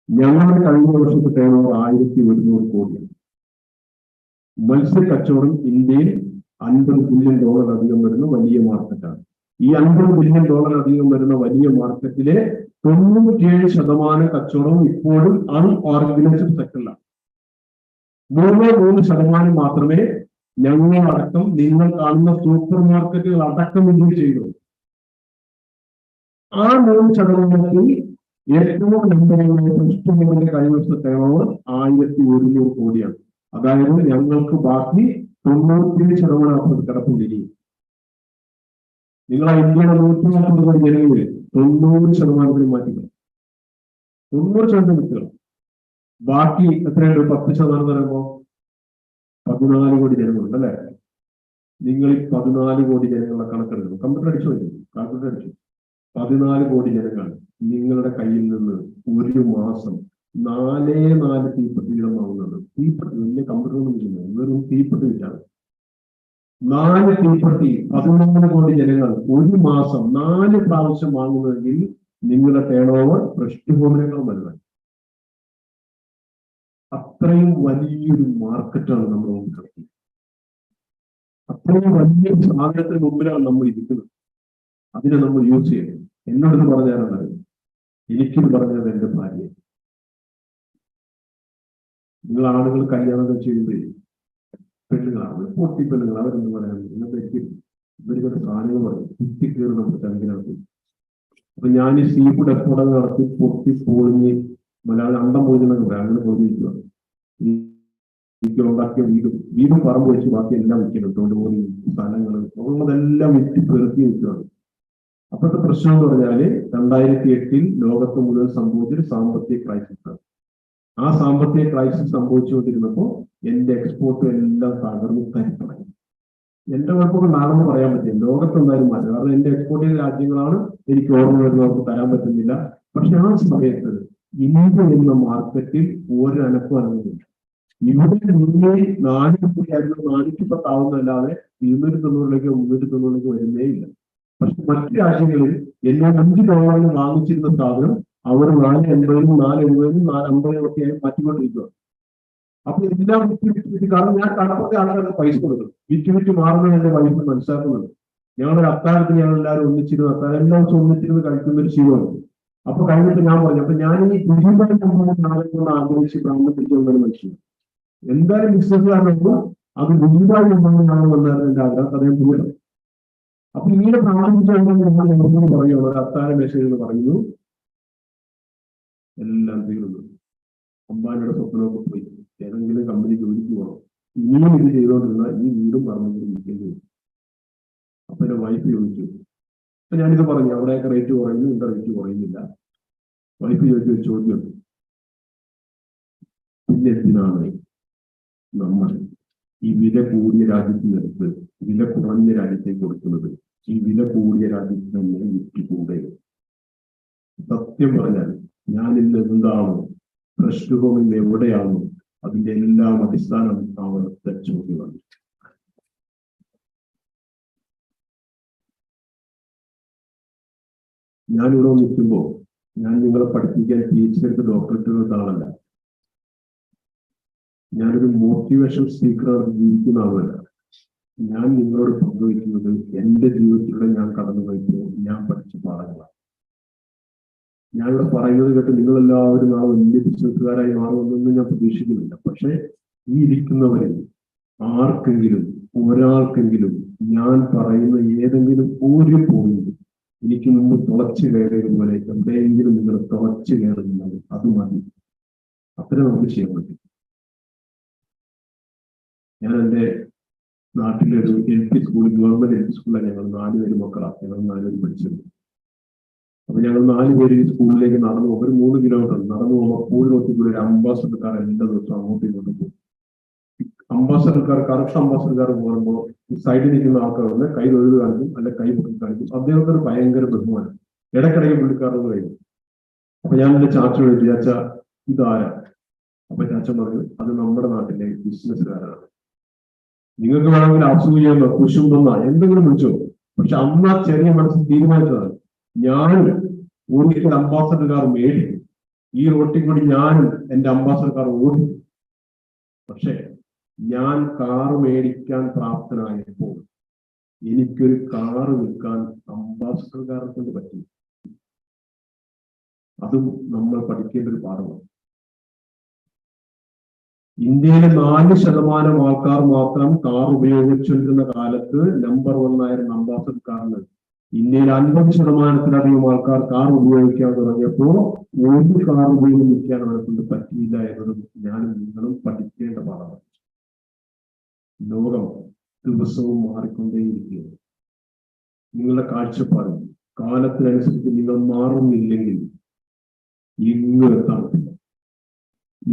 ഞങ്ങളുടെ കഴിഞ്ഞ വർഷത്തെ ടേണോവർ 1100 കോടിയാണ്. മത്സ്യ കച്ചവടം ഇന്ത്യയിൽ $50 ബില്യൺ അധികം വരുന്ന വലിയ മാർക്കറ്റാണ്. ഈ $50 ബില്യൺ അധികം വരുന്ന വലിയ മാർക്കറ്റിലെ 97% കച്ചവടവും ഇപ്പോഴും അൺഓർഗനൈസ്ഡ് സെക്ടറിലാണ്. 3% മാത്രമേ ഞങ്ങളടക്കം നിങ്ങൾ കാണുന്ന സൂപ്പർ മാർക്കറ്റുകൾ അടക്കം ഇന്ത്യ ചെയ്യുന്നു. ആ 3% ഏറ്റവും നമ്പറിന്റെ കഴിഞ്ഞ വർഷത്തെ ടേണോവർ 1100 കോടിയാണ്. അതായത് ഞങ്ങൾക്ക് ബാക്കി 97% കിടപ്പുണ്ടിരി. നിങ്ങൾ ആ ഇന്ത്യയുടെ 140 കോടി ജനങ്ങളിൽ 90% മാറ്റിക്കണം. 90% വിൽക്കണം. ബാക്കി എത്രയുണ്ട്? 10% പറയുമ്പോ 14 കോടി ജനങ്ങളുണ്ട് അല്ലെ? നിങ്ങൾ ഈ 14 കോടി ജനങ്ങളുടെ കണക്കെടുക്കണം. കമ്പ്യൂട്ടർ അടിച്ചു വരും, കമ്പ്യൂട്ടർ അടിച്ചു. 14 കോടി ജനങ്ങൾ നിങ്ങളുടെ കയ്യിൽ നിന്ന് ഒരു മാസം 4 തീപ്പെട്ടി വീതമാവുന്നത്. തീപ്പെട്ടി വലിയ കമ്പ്യൂട്ടർ ഒന്നും ഇരിക്കുന്നത് വെറും തീപ്പെട്ടി വിറ്റാണ്. 4 തീപ്പെട്ടി 14 കോടി ജനങ്ങൾ ഒരു മാസം 4 പ്രാവശ്യം വാങ്ങുന്നതെങ്കിൽ നിങ്ങളുടെ ടേൺ ഓവർ ട്രസ്റ്റ് ഹോമിനേക്കാൾ വലുതാണ്. അത്രയും വലിയൊരു മാർക്കറ്റാണ് നമ്മൾ മുമ്പിൽ കിടക്കുന്നത്. അത്രയും വലിയൊരു സാധനത്തിന് മുമ്പിലാണ് നമ്മൾ ഇരിക്കുന്നത്. അതിനെ നമ്മൾ യൂസ് ചെയ്യണം. എന്നോട് പറഞ്ഞാൽ എനിക്കിത് പറഞ്ഞത് എന്റെ ഭാര്യ. നിങ്ങൾ ആളുകൾ കല്യാണം ചെയ്യുമ്പോഴേ പെണ്ണുങ്ങളാണ്, പൊട്ടി പെണ്ണുങ്ങൾ, അവരെന്ത് പറയാൻ ഇവരുടെ സാധനങ്ങൾ പറയും കുത്തിക്കേറി നമുക്ക് ചങ്കിനകത്ത്. അപ്പൊ ഞാൻ ഈ സീ ഫുഡ് എക്സ്പോർട്ട് നടത്തി പൊട്ടി പൊളിഞ്ഞ് മലയാളം അണ്ടം പോയിന്നൊക്കെ പറയാം. അങ്ങനെ പൊളിഞ്ഞിരിക്കുക. ഉണ്ടാക്കിയ വീടും പറമ്പ് വെച്ച് ബാക്കി എല്ലാം വിൽക്കുന്നുണ്ട്. തോണ്ടുപോയി സ്ഥലങ്ങൾ ഉള്ളതെല്ലാം വിറ്റ് പെറുക്കി വിൽക്കുകയാണ്. അപ്പോഴത്തെ പ്രശ്നം എന്ന് പറഞ്ഞാല് 2008 ലോകത്ത് മുഴുവൻ സംഭവിച്ചൊരു സാമ്പത്തിക ക്രൈസിസ് ആണ്. ആ സാമ്പത്തിക ക്രൈസിസ് സംഭവിച്ചുകൊണ്ടിരുന്നപ്പോൾ എന്റെ എക്സ്പോർട്ട് എല്ലാം തകർന്നു തരിപ്പണങ്ങി. എന്റെ കുഴപ്പമൊക്കെ നാളെന്ന് പറയാൻ പറ്റില്ല. ലോകത്തെന്തായാലും മാറ്റം. കാരണം എന്റെ എക്സ്പോർട്ട് ചെയ്ത രാജ്യങ്ങളാണ് എനിക്ക് ഓർമ്മ വരുന്നവർക്ക് തരാൻ പറ്റുന്നില്ല. പക്ഷെ ആ സമയത്ത് ഇന്ത്യ എന്ന മാർക്കറ്റിൽ ഒരനക്കം അനങ്ങുന്നില്ല. ഇവിടെ മുന്നേ 400 410 ആവുന്നതല്ലാതെ 290 390 വരുന്നേ ഇല്ല. പക്ഷെ മറ്റു രാജ്യങ്ങളിൽ എന്നോട് $5 വാങ്ങിച്ചിരുന്ന സാധനം അവർ 480 470 450 ഒക്കെ ആയി മാറ്റിക്കൊണ്ടിരിക്കുക. അപ്പൊ എല്ലാം വിറ്റ് കാരണം ഞാൻ കടപ്പത്തെ ആൾക്കാർക്ക് പൈസ കൊടുക്കണം. വിറ്റ് മാറുന്നത് എന്റെ വൈഫ് മനസ്സിലാക്കുന്നുണ്ട്. ഞങ്ങളുടെ അത്താഴത്തിന് ഞങ്ങൾ എല്ലാവരും ഒന്നിച്ചിരുന്ന് അത്താഴം എല്ലാ ദിവസവും ഒന്നിച്ചിരുന്ന് കഴിക്കുന്ന ഒരു ശീലമുണ്ട്. അപ്പൊ കഴിഞ്ഞിട്ട് ഞാൻ പറഞ്ഞു, അപ്പൊ ഞാൻ ഈ പുതിയതായി നാളെ ആഗ്രഹിച്ച് ബ്രാഹ്മണ പിടിച്ചുകൊണ്ടൊരു മനുഷ്യൻ എന്തായാലും ബിസിനസ്സുകാരനാകുമ്പോൾ അത് പുതിയതായി ഞങ്ങൾ വന്നായിരുന്നു എന്റെ ആഗ്രഹം. അദ്ദേഹം പോകണം. അപ്പൊ ഇങ്ങനെ പ്രാർത്ഥിച്ചുകൊണ്ട് ഞങ്ങൾ പറയുകയാണ്, ഒരു അത്താഴ മെസ്സേജ് എന്ന് പറയുന്നു, എല്ലാം തീർന്നു. അമ്പാനിയുടെ സ്വപ്നമൊക്കെ പോയി. ഏതെങ്കിലും കമ്പനി ജോലിക്ക് പോകണം. ഇനിയും ഇത് ചെയ്തുകൊണ്ടിരുന്ന ഈ വീടും പറഞ്ഞെങ്കിലും വിൽക്കേണ്ടി വരും. അപ്പൊ എന്റെ വൈഫ് ചോദിച്ചു. അപ്പൊ ഞാനിത് പറഞ്ഞു, അവിടെയൊക്കെ റേറ്റ് കുറയുന്നു, ഇവിടെ റേറ്റ് കുറയുന്നില്ല. വൈഫ് ചോദിച്ചൊരു ചോദ്യം, പിന്നെ എന്തിനാണ് നമ്മൾ ഈ വില കൂടിയ രാജ്യത്തിനടുത്ത് വില കുറഞ്ഞ രാജ്യത്തേക്ക് കൊടുക്കുന്നത്? ഈ വില കൂടിയ രാജ്യത്ത് തന്നെ വിറ്റുകൂടെ? സത്യം പറഞ്ഞാൽ ഞാനിന്ന് എന്താണോ ട്രസ്റ്റ് ഹോമിൽ എവിടെയാണോ അതിന്റെ എല്ലാം അടിസ്ഥാനം അവിടുത്തെ ചോദ്യമാണ്. ഞാനിവിടെ നിൽക്കുമ്പോ ഞാൻ നിങ്ങളെ പഠിപ്പിക്കാൻ PhD എടുത്ത് ഡോക്ടറേറ്റ് എടുത്ത ആളല്ല. ഞാനൊരു മോട്ടിവേഷൻ സ്പീക്കറാണ്, ജീവിക്കുന്ന ആളല്ല. ഞാൻ നിങ്ങളോട് പങ്കുവയ്ക്കുന്നത് എന്റെ ജീവിതത്തിലൂടെ ഞാൻ കടന്നു പോയപ്പോൾ ഞാൻ പഠിച്ച പാഠങ്ങളാണ്. ഞാനിവിടെ പറയുന്നത് കേട്ട് നിങ്ങളെല്ലാവരും ആ വലിയ ബിസിനസ്സുകാരായി മാറുമെന്നൊന്നും ഞാൻ പ്രതീക്ഷിക്കുന്നില്ല. പക്ഷെ ഈ ഇരിക്കുന്നവരിൽ ആർക്കെങ്കിലും ഒരാൾക്കെങ്കിലും ഞാൻ പറയുന്ന ഏതെങ്കിലും ഒരു പോയിന്റ് എനിക്ക് മുമ്പ് തുളച്ചു കയറിയതുപോലെ എവിടെയെങ്കിലും നിങ്ങൾ തുളച്ചു കയറുന്നത് അത് മതി. അത്ര നമുക്ക് ചെയ്യാൻ പറ്റും. ഞാൻ എൻ്റെ നാട്ടിലൊരു LP സ്കൂളിൽ, ഗവൺമെന്റ് LP സ്കൂളിലാണ് ഞങ്ങൾ 4 പേര് മക്കളാണ്. ഞങ്ങൾ 4 പേര് പഠിച്ചത്. അപ്പൊ ഞങ്ങൾ 4 പേര് ഈ സ്കൂളിലേക്ക് നടന്നു പോകും. ഒരു 3 കിലോമീറ്റർ നടന്നു പോകുമ്പോൾ സ്കൂളിനൊത്തിക്കൂടി ഒരു അംബാസഡർക്കാർ എല്ലാ ദിവസവും അങ്ങോട്ടും ഇങ്ങോട്ടും പോകും. അംബാസഡർക്കാർ, കറക്റ്റ് അംബാസഡർക്കാർ പോകുമ്പോൾ ഈ സൈഡിൽ നിൽക്കുന്ന ആൾക്കാരുടെ കൈ തൊഴിൽ കാണിക്കും, അല്ലെ കൈ പൊട്ടി കാണിക്കും. അദ്ദേഹത്തിന് ഭയങ്കര ബഹുമാനം. ഇടയ്ക്കിടയ്ക്ക് പുള്ളിക്കാരെന്ന് കഴിയും. അപ്പൊ ഞാൻ എന്റെ ചാച്ചയോട് ചോദിച്ചു, ചാച്ച ഇതാരാ? അപ്പൊ ചാച്ചൻ പറഞ്ഞു, അത് നമ്മുടെ നാട്ടിലെ ബിസിനസ്സുകാരാണ്. നിങ്ങൾക്ക് വേണമെങ്കിൽ അസൂയെന്നോ കുശുമ്പെന്നോ എന്തെങ്കിലും വിളിച്ചോ. പക്ഷെ അന്ന് ആ ചെറിയ മനസ്സിൽ തീരുമാനിച്ചതാണ്, ഞാൻ ഒരിക്കൽ അംബാസഡർക്കാർ മേടിക്കും, ഈ റോട്ടിൽ കൂടി ഞാനും എന്റെ അംബാസഡർക്കാർ ഓടിക്കും. പക്ഷെ ഞാൻ കാറ് മേടിക്കാൻ പ്രാപ്തനായപ്പോൾ എനിക്കൊരു കാറ് വിൽക്കാൻ അംബാസഡർക്കാരെ കൊണ്ട് പറ്റി. അതും നമ്മൾ പഠിക്കേണ്ട ഒരു പാഠമാണ്. ഇന്ത്യയിലെ 4% ആൾക്കാർ മാത്രം കാർ ഉപയോഗിച്ചുകൊണ്ടിരുന്ന കാലത്ത് നമ്പർ 1 ആയിരുന്ന അംബാസഡർക്കാരന് ഇന്ത്യയിൽ 50%-ലധികം ആൾക്കാർ കാർ ഉപയോഗിക്കാൻ തുടങ്ങിയപ്പോൾ ഒരു കാർ ഉപയോഗിക്കാൻ അവരെ കൊണ്ട് പറ്റിയില്ല എന്നതും ഞാനും നിങ്ങളും പഠിക്കേണ്ട പാഠമാണ്. ലോകം ദിവസവും മാറിക്കൊണ്ടേയിരിക്കുകയാണ്. നിങ്ങളുടെ കാഴ്ചപ്പാട് കാലത്തിനനുസരിച്ച് നിങ്ങൾ മാറുന്നില്ലെങ്കിൽ ഇന്ന് എത്താത്തില്ല.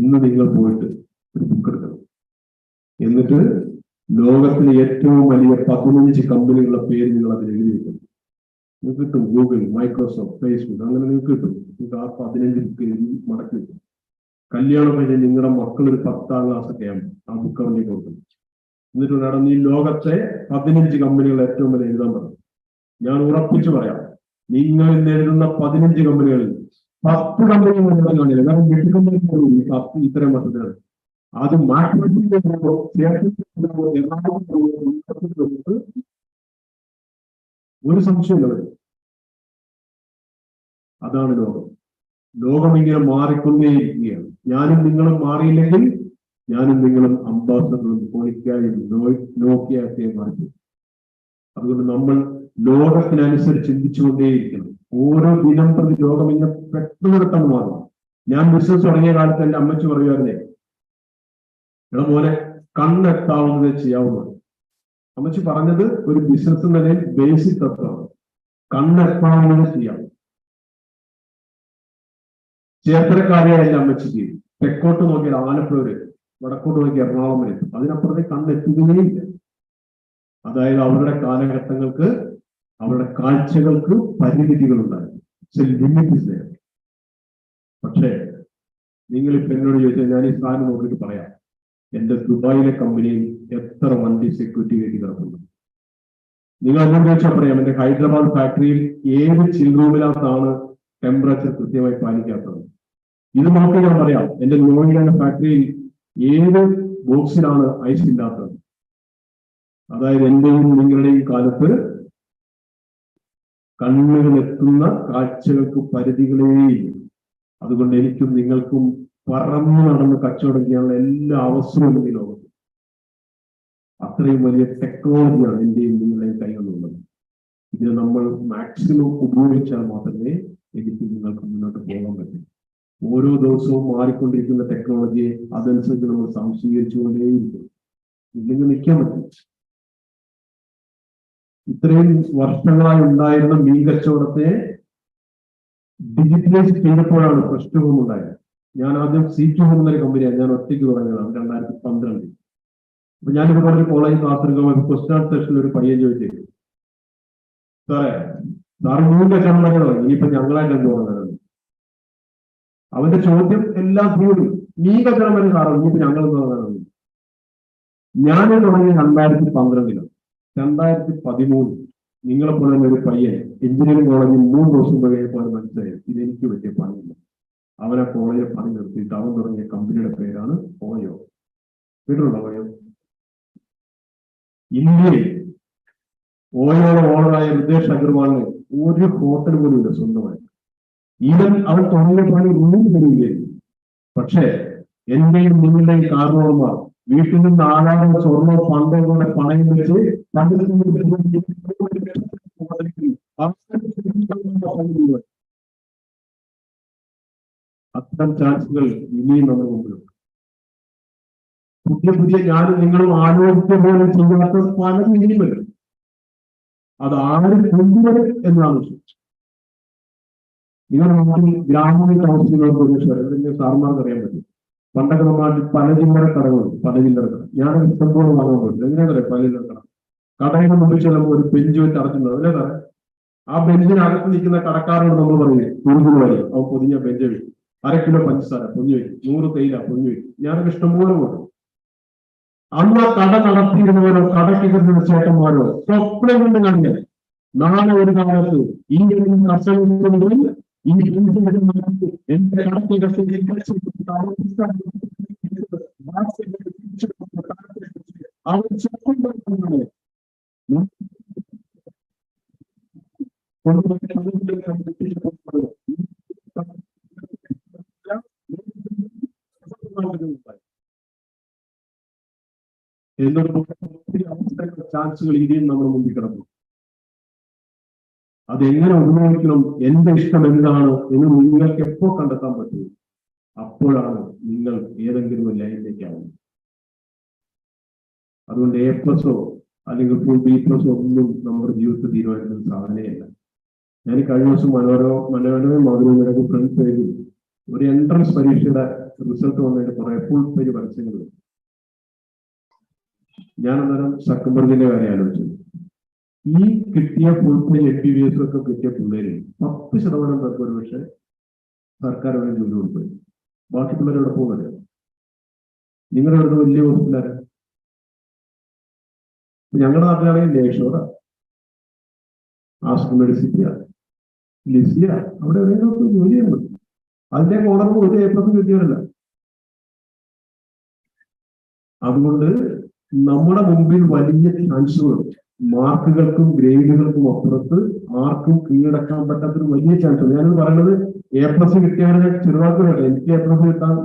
ഇന്ന് നിങ്ങൾ പോയിട്ട് ഒരു ബുക്ക് എടുക്കണം. എന്നിട്ട് ലോകത്തിലെ ഏറ്റവും വലിയ 15 കമ്പനികളുടെ പേര് നിങ്ങൾ അതിൽ എഴുതി വെക്കണം. നിങ്ങൾക്ക് കിട്ടും. ഗൂഗിൾ, മൈക്രോസോഫ്റ്റ്, ഫേസ്ബുക്ക്, അങ്ങനെ നിങ്ങൾക്ക് കിട്ടും. നിങ്ങൾക്ക് ആ 15 ബുക്ക് എഴുതി മടക്കി വെക്കും. കല്യാണം കഴിഞ്ഞ് നിങ്ങളുടെ മക്കൾ ഒരു 10ാം ക്ലാസ്സൊക്കെ ആകുമ്പോൾ ആ ബുക്ക് അവൻ്റെ കൊടുക്കും. എന്നിട്ട് നടന്ന് ഈ ലോകത്തെ 15 കമ്പനികൾ ഏറ്റവും വലിയ എഴുതാൻ പറഞ്ഞു. ഞാൻ ഉറപ്പിച്ചു പറയാം, നിങ്ങൾ ഇന്ന് എഴുതുന്ന 15 കമ്പനികളിൽ 10 കമ്പനികൾ എഴുതാൻ കാണില്ല. കാരണം 8 കമ്പനികൾ ഇത്തരം വർഷത്തിലാണ്. അത് ഒരു സംശയമില്ല വരും. അതാണ് ലോകം. ലോകം ഇങ്ങനെ മാറിക്കൊണ്ടേയിരിക്കുകയാണ്. ഞാനും നിങ്ങളും മാറിയില്ലെങ്കിൽ ഞാനും നിങ്ങളും അംബാസഡറും കോണിക്കായും നോക്കിയാക്കിയും മാറി. അതുകൊണ്ട് നമ്മൾ ലോകത്തിനനുസരിച്ച് ചിന്തിച്ചുകൊണ്ടേയിരിക്കണം. ഓരോ ദിനം പ്രതി ലോകം ഇങ്ങനെ പെട്ടെന്ന് മാറും. ഞാൻ ബിസിനസ് തുടങ്ങിയ കാലത്ത് എന്റെ അമ്മച്ചി പറയുമായിരുന്നേ, എടാ മോനെ, കണ്ണെത്താവുന്നത് ചെയ്യാവുന്നത്. അമ്മച്ചി പറഞ്ഞത് ഒരു ബിസിനസ് നിലയിൽ ബേസിക് തത്വമാണ്. കണ്ണെത്താവുന്നത് ചെയ്യാം. ചേർത്തലക്കാരിയായ എന്റെ അമ്മച്ചിക്ക് തെക്കോട്ട് നോക്കിയാൽ ആലപ്പുഴ വരെ, വടക്കോട്ട് നോക്കിയാൽ എറണാകുളം വരെ എത്തും. അതിനപ്പുറത്തെ കണ്ണെത്തുകയില്ല. അതായത് അവരുടെ കാലഘട്ടങ്ങൾക്ക്, അവരുടെ കാഴ്ചകൾക്ക് പരിമിതികളുണ്ടായിരുന്നു. പക്ഷേ നിങ്ങളിപ്പോ എന്നോട് ചോദിച്ചാൽ ഞാൻ ഈ സ്ഥാനം നോക്കിയിട്ട് പറയാം, എന്റെ ദുബായിലെ കമ്പനിയിൽ എത്ര വണ്ടി സെക്യൂരിറ്റി കയറ്റി കിടക്കുന്നു. നിങ്ങൾ എന്നോട് ചോദിച്ചാൽ പറയാം, എന്റെ ഹൈദരാബാദ് ഫാക്ടറിയിൽ ഏത് ചിൽ റൂമിനകത്താണ് ടെമ്പറേച്ചർ കൃത്യമായി പാലിക്കാത്തത്. ഇത് നോക്കി ഞാൻ പറയാം, എന്റെ നോയിഡയുടെ ഫാക്ടറിയിൽ ഏത് ബോക്സിലാണ് ഐസ് ഇല്ലാത്തത്. അതായത് എന്റെയും നിങ്ങളുടെയും കാലത്ത് കണ്ണുകളെത്തുന്ന കാഴ്ചകൾക്ക് പരിധികളേയില്ല. അതുകൊണ്ട് എനിക്കും നിങ്ങൾക്കും പറന്നു നടന്ന് കച്ചവടം ചെയ്യാനുള്ള എല്ലാ അവസരവും ഈ ലോകത്ത്. അത്രയും വലിയ ടെക്നോളജിയാണ് എന്റെയും നിങ്ങളുടെയും കൈകളിലുള്ളത്. ഇതിനെ നമ്മൾ മാക്സിമം ഉപയോഗിച്ചാൽ മാത്രമേ എനിക്ക് നിങ്ങൾക്ക് മുന്നോട്ട് പോകാൻ പറ്റൂ. ഓരോ ദിവസവും മാറിക്കൊണ്ടിരിക്കുന്ന ടെക്നോളജിയെ അതനുസരിച്ച് നമ്മൾ സംശീകരിച്ചുകൊണ്ടേയിരിക്കും. ഇല്ലെങ്കിൽ നിൽക്കാൻ പറ്റും. ഇത്രയും വർഷങ്ങളായി ഉണ്ടായിരുന്ന മീൻ കച്ചവടത്തെ ഡിജിറ്റലൈസ് ചെയ്തപ്പോഴാണ് പ്രശ്നവും ഉണ്ടായത്. ഞാൻ ആദ്യം C2 Home എന്നൊരു കമ്പനിയാണ് ഞാൻ ഒറ്റയ്ക്ക് തുടങ്ങിയതാണ് 2012. അപ്പൊ ഞാനിവിടെ ഒരു കോളേജ് കാത്തിരിക്കുമ്പോൾ ക്വസ്റ്റ്യൻ ആൻസർ സെഷനിൽ ഒരു പയ്യൻ ചോദിച്ചു, സാറേ മീൻ കച്ചവടം തുടങ്ങി, ഇനിയിപ്പോ ഞങ്ങളായിട്ട് എന്ത് തുടങ്ങുന്നത്? അവന്റെ ചോദ്യം എല്ലാം കൂടി മീൻ കച്ചവടം വരെ സാറോ ഇനിയിപ്പോ ഞങ്ങൾ എന്ത് തുടങ്ങുന്നത്? ഞാൻ തുടങ്ങി 2012. 2013 നിങ്ങളെപ്പോലെ ഒരു പയ്യൻ എഞ്ചിനീയറിംഗ് കോളേജിൽ 3 ദിവസം കഴിയപ്പോൾ മനസ്സിലായി ഇതെനിക്ക് പറ്റിയ പണിയില്ല. അവനെ കോളേജിൽ പണി നിർത്തിയിട്ട് അവൻ തുടങ്ങിയ കമ്പനിയുടെ പേരാണ് ഓയോ. കേട്ടിട്ടുണ്ടോ ഓയോ? ഇന്ത്യയിൽ ഓയോയുടെ ഓണറായ ഋതേഷ് അഗർവാളിന് ഒരു ഹോട്ടൽ പോലും ഇല്ല സ്വന്തമായി. ഈവൻ അവൻ തുടങ്ങിയ പണി ഒന്നും തരികയായിരുന്നു. പക്ഷേ എന്റെയും നിങ്ങളുടെയും കാരണവന്മാർ വീട്ടിൽ നിന്ന് ആധാരം സ്വർണ്ണോ ഫണ്ടോ കൂടെ പണയം വെച്ച് അത്തരം ചാൻസുകൾ ഇനിയും നമ്മുടെ മുമ്പിലുണ്ട്. പുതിയ ഞാനും നിങ്ങളും ആലോചിച്ച പോലെ ചെയ്യാത്ത പലതും ഇനിയും വരും. അത് ആരും കൊണ്ടുവരും എന്നാണ് വിശ്വസിച്ചത്. നിങ്ങളുടെ നാട്ടിൽ ഗ്രാമീണ താമസിക്കുന്ന പ്രദേശം സാർമാർക്ക് അറിയാൻ പറ്റും. പണ്ടൊക്കെ നമ്മുടെ നാട്ടിൽ പലചില്ലറ കടകളുണ്ട്. പലചില്ലറ കട ഞാൻ ഇഷ്ടംപോലെ വാങ്ങാൻ പറ്റും. എങ്ങനെയാണെന്നറിയാം പലചില്ലറ കട? കടയുടെ മുമ്പിൽ ചെല്ലുമ്പോൾ ഒരു ബെഞ്ച് വെച്ച് അടച്ചിട്ടുണ്ട്. അല്ലേ സാറേ? ആ ബെഞ്ചിനകത്ത് നിൽക്കുന്ന കടക്കാരോട് നമ്മൾ പറയും കുറുകുന്നു വരി അവ പൊതിഞ്ഞ ബെഞ്ച് വയ്ക്കും, 1/2 കിലോ പഞ്ചസാര പൊഞ്ഞു വയ്ക്കും, 100 തേയില പൊഞ്ഞു വയ്ക്കും. ഞാനൊക്കെ ഇഷ്ടംപോലെ പോകും. അന്ന് ആ കട നടത്തിയിരുന്നവരോ കടക്കിരുന്ന ചേട്ടന്മാരോ സ്വപ്നം കൊണ്ട് കണ്ടില്ല നാളെ ഒരു കാലത്ത് ഇന്ത്യൻ കർഷകരുണ്ട് എന്റെ ഒത്തിരി അവസരങ്ങളുടെ ചാൻസുകൾ ഇനിയും നമ്മുടെ മുമ്പിൽ കിടന്നു. അതെങ്ങനെ ഉപയോഗിക്കണം, എന്റെ ഇഷ്ടം എന്താണ് എന്ന് നിങ്ങൾക്ക് എപ്പോ കണ്ടെത്താൻ പറ്റും, അപ്പോഴാണ് നിങ്ങൾ ഏതെങ്കിലും ഒരു ലൈനിലേക്കാവുന്നത്. അതുകൊണ്ട് A+ഓ അല്ലെങ്കിൽ ഫുൾ B+ ഒന്നും നമ്മുടെ ജീവിതത്തിൽ തീരുമാനിക്കുന്ന സാധനയല്ല. ഞാൻ കഴിഞ്ഞ ദിവസം മനോരമയും മാതൃഭൂമിയുടെ ഫ്രണ്ട് പേജിൽ ഒരു എൻട്രൻസ് പരീക്ഷയുടെ റിസൾട്ട് വന്നതിന് കുറെ ഫുൾ പേജ് പരസ്യങ്ങൾ. ഞാൻ അന്നേരം സക്കംബർഗിന്റെ കാര്യം ആലോചിച്ചു. ഈ കിട്ടിയ ഫുൾ പേജ് MBBS ഒക്കെ കിട്ടിയ പിള്ളേരിൽ 10% പേർക്ക് ഒരു പക്ഷേ സർക്കാർ ഒരു ജോലി കൊടുത്തു. ബാക്കി പിള്ളേർ എവിടെ പോകുന്നില്ല. നിങ്ങളുടെ അടുത്ത് വലിയ ഹോസ്പിറ്റലാണ്. ഞങ്ങളുടെ നാട്ടിലാണെങ്കിൽ ലേഷോറ, ആസ്ട്രോ മെഡിസിറ്റിയ, ലിസിയ, അവിടെ എവിടെയൊക്കെ ജോലി ചെയ്യുന്നത്. അതിന്റെ ഓണർക്ക് ഒരു A+ കിട്ടിയവരല്ല. അതുകൊണ്ട് നമ്മുടെ മുമ്പിൽ വലിയ ചാൻസുകളുണ്ട്. മാർക്കുകൾക്കും ഗ്രേഡുകൾക്കും അപ്പുറത്ത് ആർക്കും കീഴടക്കാൻ പറ്റാത്തൊരു വലിയ ചാൻസ്. ഞാനത് പറയുന്നത് A+ കിട്ടിയവരെ ചെറുതാക്കുന്നില്ല. എനിക്ക് A+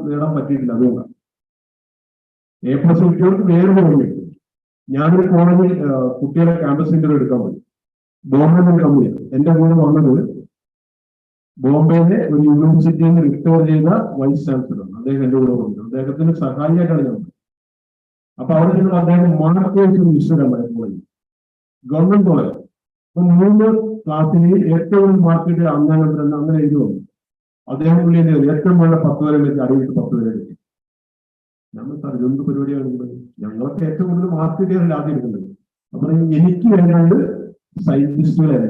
നേടാൻ പറ്റിയിട്ടില്ല. അതുകൊണ്ടാണ് A+ കിട്ടിയവർക്ക് വേറെ പറഞ്ഞു. ഞാനൊരു കോളേജിൽ കുട്ടികളെ ക്യാമ്പസ് ഇന്റർവ്യൂ എടുക്കാൻ പോയി. ബോംബെ കമ്പനിയാണ്. എന്റെ കൂടെ വന്നത് ബോംബെയിലെ ഒരു യൂണിവേഴ്സിറ്റിയിൽ നിന്ന് റിട്ടയർ ചെയ്ത വൈസ് ചാൻസലർ. അദ്ദേഹം എന്റെ കൂടെ വന്നു. അദ്ദേഹത്തിന് സഹായിയായിട്ടാണ് ഞാൻ. അപ്പൊ അവിടെ ചെന്ന് അദ്ദേഹം markers institute college, government college. അപ്പൊ 3 ക്ലാസ്സിൽ ഏറ്റവും മാർക്ക് അങ്ങനെ എഴുതി വന്നു. അദ്ദേഹം ഏറ്റവും വേണ്ട 10 വരെ വെച്ച് അറിയിട്ട് 10 വരെ കിട്ടി. ഞങ്ങൾ സാർ ഇതൊന്നും പരിപാടിയാണ്. ഞങ്ങളൊക്കെ ഏറ്റവും കൂടുതൽ മാർക്ക് കിട്ടിയതല്ല ആദ്യം എടുക്കുന്നത്. അപ്പൊ എനിക്ക് വേണ്ടത് സയന്റിസ്റ്റുകളല്ല,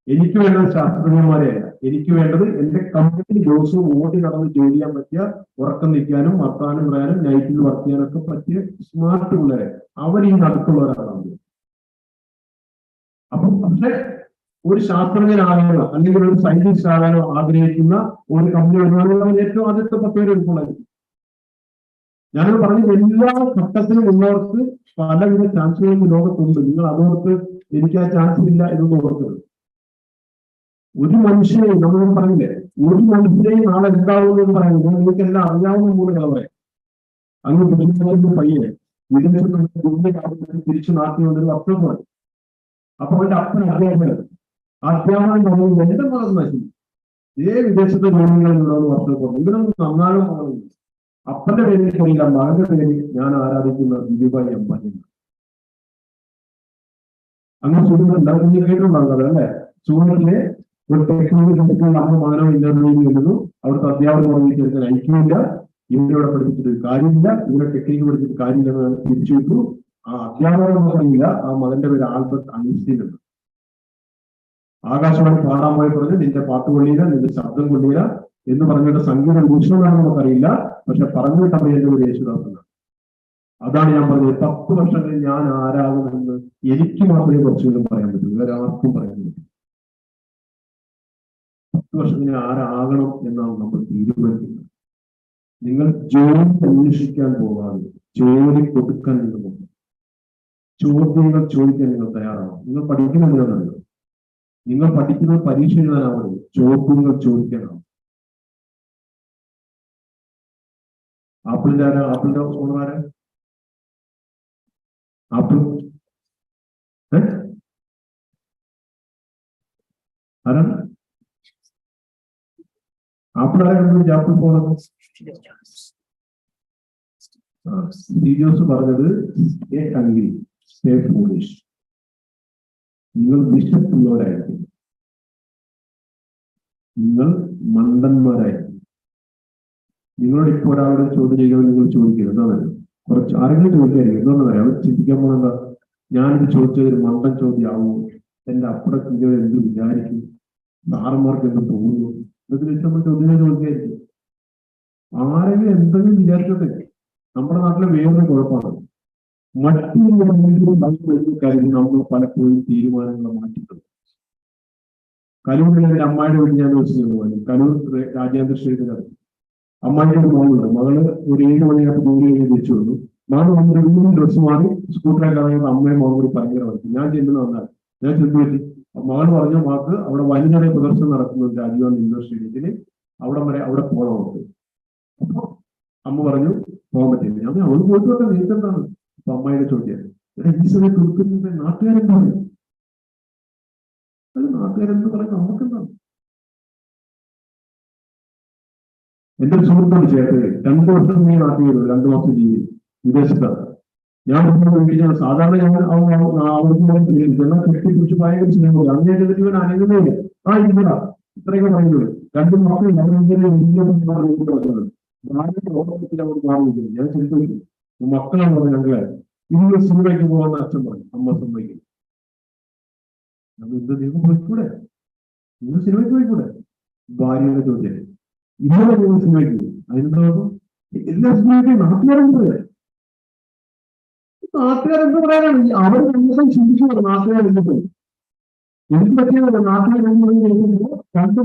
എനിക്ക് വേണ്ടത് ശാസ്ത്രജ്ഞന്മാരെയല്ല. എനിക്ക് വേണ്ടത് എന്റെ കമ്പനി ദിവസവും ഓടി നടന്ന് ജോലി ചെയ്യാൻ പറ്റിയ, ഉറക്കം നിൽക്കാനും വർത്താനം പറയാനും നൈറ്റിൽ വർക്ക് ചെയ്യാനൊക്കെ പറ്റിയ സ്മാർട്ട് പിള്ളേരെ. അവർ ഈ നടുക്കുള്ളവരാണ്. അപ്പം പക്ഷെ ഒരു ശാസ്ത്രജ്ഞനാകാനോ അല്ലെങ്കിൽ ഒരു സയന്റിസ്റ്റ് ആകാനോ ആഗ്രഹിക്കുന്ന ഒരു കമ്പനി വരുവാണെങ്കിൽ ഏറ്റവും ആദ്യത്തെ 10 പേര് എടുക്കുള്ളായിരിക്കും. ഞാനത് പറഞ്ഞ എല്ലാ ഘട്ടത്തിലും ഉള്ളവർക്ക് പലവിധ ചാൻസുകളും ലോകത്തുണ്ട്. നിങ്ങൾ അതോർക്ക് എനിക്ക് ആ ചാൻസ് ഇല്ല എന്നൊന്നും ഓർക്കരുത്. ഒരു മനുഷ്യനെ നമ്മളോട് പറഞ്ഞില്ലേ, ഒരു മനുഷ്യനെയും നാളെ എന്താവുമെന്ന് പറയുന്നത് നിങ്ങൾക്ക് എല്ലാം അറിയാവുന്ന മൂലങ്ങൾ പറയാം. അങ്ങ് പയ്യനെ വിദേശത്ത് തിരിച്ചു നാട്ടിൽ വന്നൊരു അപ്പുറമാണ്. അപ്പൊ അവന്റെ അപ്പൻ അധ്യാപനം പറയുന്നത് എന്റെ മകൻ നശിക്കും. വിദേശത്തെ ജോലികളുണ്ടോന്ന് വർഷത്തിൽ ഇതിനൊന്നും നന്നാലും പോകുന്നില്ല. അപ്പന്റെ പേരിൽ അറിയില്ല, മകന്റെ പേരിൽ ഞാൻ ആരാധിക്കുന്ന ദിലീപായി അംബാനി. അങ്ങനെ സൂര്യൻ കേട്ടിട്ടുണ്ടാകുന്നത് അല്ലെ? സൂര്യനിലെ ഒരു ടെക്നോളജി നമ്മുടെ മകനോ ഇന്റർവ്യൂ ചെയ്യുന്നു. അവിടുത്തെ അധ്യാപകർ പറഞ്ഞിട്ട് ഐക്യമില്ല, ഇവരിവിടെ പഠിപ്പിച്ചിട്ട് കാര്യമില്ല, ഇവരെ ടെക്നിക്ക് പഠിച്ചിട്ട് കാര്യമില്ലെന്ന് തിരിച്ചു വിട്ടു. ആ അധ്യാപകർ പറഞ്ഞില്ല, ആ മകന്റെ പേര് ആൽബർട്ട് ഐൻസ്റ്റീൻ എന്ന്. ആകാശവാണി പാടാൻ പോയി പറഞ്ഞ് നിന്റെ പാട്ട് കൊള്ളിയില്ല, നിന്റെ ശബ്ദം കൊള്ളിയില്ല എന്ന് പറഞ്ഞിട്ട് സംഗീതം ഭൂഷണമാണെന്ന് നമുക്കറിയില്ല. പക്ഷെ പറഞ്ഞിട്ട് അറിയേണ്ട ഒരു യേശുദാസനാണ്. അതാണ് ഞാൻ പറഞ്ഞത്. 10 വർഷങ്ങളിൽ ഞാൻ ആരാകുമെന്ന് എനിക്ക് മാത്രമേ കുറച്ചുകൂടി പറയാൻ പറ്റൂ, വേറെ ആർക്കും പറയാൻ പറ്റും. 10 വർഷത്തിന് ആരാകണം എന്നാണ് നമ്മൾ തീരുമാനിക്കുന്നത്. നിങ്ങൾ ജോലി അന്വേഷിക്കാൻ പോകാതെ ജോലി കൊടുക്കാൻ നിങ്ങൾ പോകും. ചോദ്യങ്ങൾ ചോദിക്കാൻ നിങ്ങൾ തയ്യാറാണ്. നിങ്ങൾ പഠിക്കുന്നതിനാണല്ലോ. നിങ്ങൾ പഠിക്കുന്നത് പരീക്ഷ എഴുതാനാവുന്നത്, ചോദ്യങ്ങൾ ചോദിക്കാനാവും. ആപ്പിളിന്റെ ഓണറാരാ? ആപ്പിൾ ആരാണ്? ആപ്പിൾ ആരാ? ആപ്പിൾ ഫോണൊക്കെ സ്റ്റീവ് പറഞ്ഞത് നിങ്ങൾ വിശപ്പുള്ളവരായിരിക്കും, നിങ്ങൾ മണ്ടന്മാരായിരിക്കും. നിങ്ങളോട് ഇപ്പോൾ ഒരാളുടെ ചോദ്യം ചെയ്യുമ്പോൾ നിങ്ങൾ ചോദിക്കരുത്. എന്താണ് കുറച്ച് ആരെങ്കിലും ചോദിക്കായിരിക്കും. എന്താണെന്ന് പറയാം, അവർ ചിന്തിക്കാൻ പോകുന്നത് ഞാനിത് ചോദിച്ചതൊരു മണ്ടൻ ചോദ്യമാവുമോ, എന്റെ അപ്പുറത്ത് എന്ത് വിചാരിക്കും, സാറന്മാർക്ക് എന്ത് തോന്നുന്നു, ഇതൊക്കെ വെച്ച് നമ്മൾ ചോദ്യം ചോദിക്കായിരിക്കും. ആരെങ്കിലും എന്തെങ്കിലും വിചാരിച്ചോട്ടെ. നമ്മുടെ നാട്ടിലെ വേറൊരു കുഴപ്പമാണ്, മറ്റൊരു കാര്യം നമ്മൾ പലപ്പോഴും തീരുമാനങ്ങൾ മാറ്റിയിട്ടുണ്ട്. കലൂരിലെ അമ്മായിയുടെ വീട്ടിൽ ഞാൻ ദിവസം പോയി. കലൂർ രാജ്യാന്തര സ്റ്റേഡിയത്തിനടുത്ത് അമ്മായിയുടെ ഒരു മോളുണ്ട്. മകള് ഒരു 7 മണിയായിട്ട് ജോലി കഴിഞ്ഞ് തിരിച്ചു വന്നു. മകൾ വന്നൊരു വീണ്ടും ഡ്രസ്സ് മാറി സ്കൂട്ടറൊക്കെ ഇറങ്ങിയത് അമ്മയും മകളും കൂടി ഭയങ്കര വന്നു. ഞാൻ ചെല്ലുന്ന വന്നാൽ ഞാൻ ചെന്ന് പറ്റി. മകൾ പറഞ്ഞ വാക്ക് അവിടെ വനിതയുടെ പ്രദർശനം നടക്കുന്നുണ്ട് രാജീവ് ഇൻഡോർ സ്റ്റേഡിയത്തിന്, അവിടെ പോകണം അവർക്ക്. അപ്പൊ അമ്മ പറഞ്ഞു പോകാൻ പറ്റില്ല. ഞാൻ അവൾ പോയിട്ട് വന്ന നീക്കെന്താണ്? അപ്പൊ അമ്മായിയുടെ ചോദ്യം, ഈ സമയത്ത് കൊടുക്കുന്നത് നാട്ടുകാരെന്താണ്? അത് നാട്ടുകാരെന്ത് പറയുന്നത് നമുക്കെന്താണ്? എന്റെ സുഹൃത്തോട് ചേർത്ത് 2 വർഷം നീ നാട്ടിൽ വരും, 2 മാസം ജീവി വിദേശത്താണ്. ഞാൻ സാധാരണ ഞാൻ വെള്ളം കെട്ടിപ്പിടിച്ച് ഭയങ്കര സ്നേഹമില്ല. അന്ന് ഞാൻ ഇവൻ അനങ്ങുന്നില്ല. ആ ഇല്ലടാ ഇത്രയൊക്കെ പറയുന്നത്. രണ്ടും മക്കളും ഓർമ്മത്തിൽ അവർ മാറിയിരിക്കുന്നു. ഞാൻ ചിന്തിക്കുന്നു മക്കളാണ് പറഞ്ഞ ഞങ്ങളെ ഇന്ന് സിനിമയ്ക്ക് പോകാൻ അച്ഛൻ പറഞ്ഞു, അമ്മ സമ്മതിക്കും. നമ്മൾ ഇന്ന് ദൈവം പോയിക്കൂടെ, ഇന്ന് സിനിമയ്ക്ക് പോയിക്കൂടെ? ഭാര്യയുടെ ചോദ്യം ഇന്നലെ നിങ്ങൾ സിനിമയ്ക്ക് പോകും. അതിനെന്താ എല്ലാ സിനിമയ്ക്കും നാട്ടുകാരെന്ത് പറയാനാണ്? അവർ ദിവസം ചിന്തിച്ചു നാട്ടുകാരെന്ത് എനിക്ക് പറ്റിയതല്ല. നാട്ടുകാർ രണ്ടു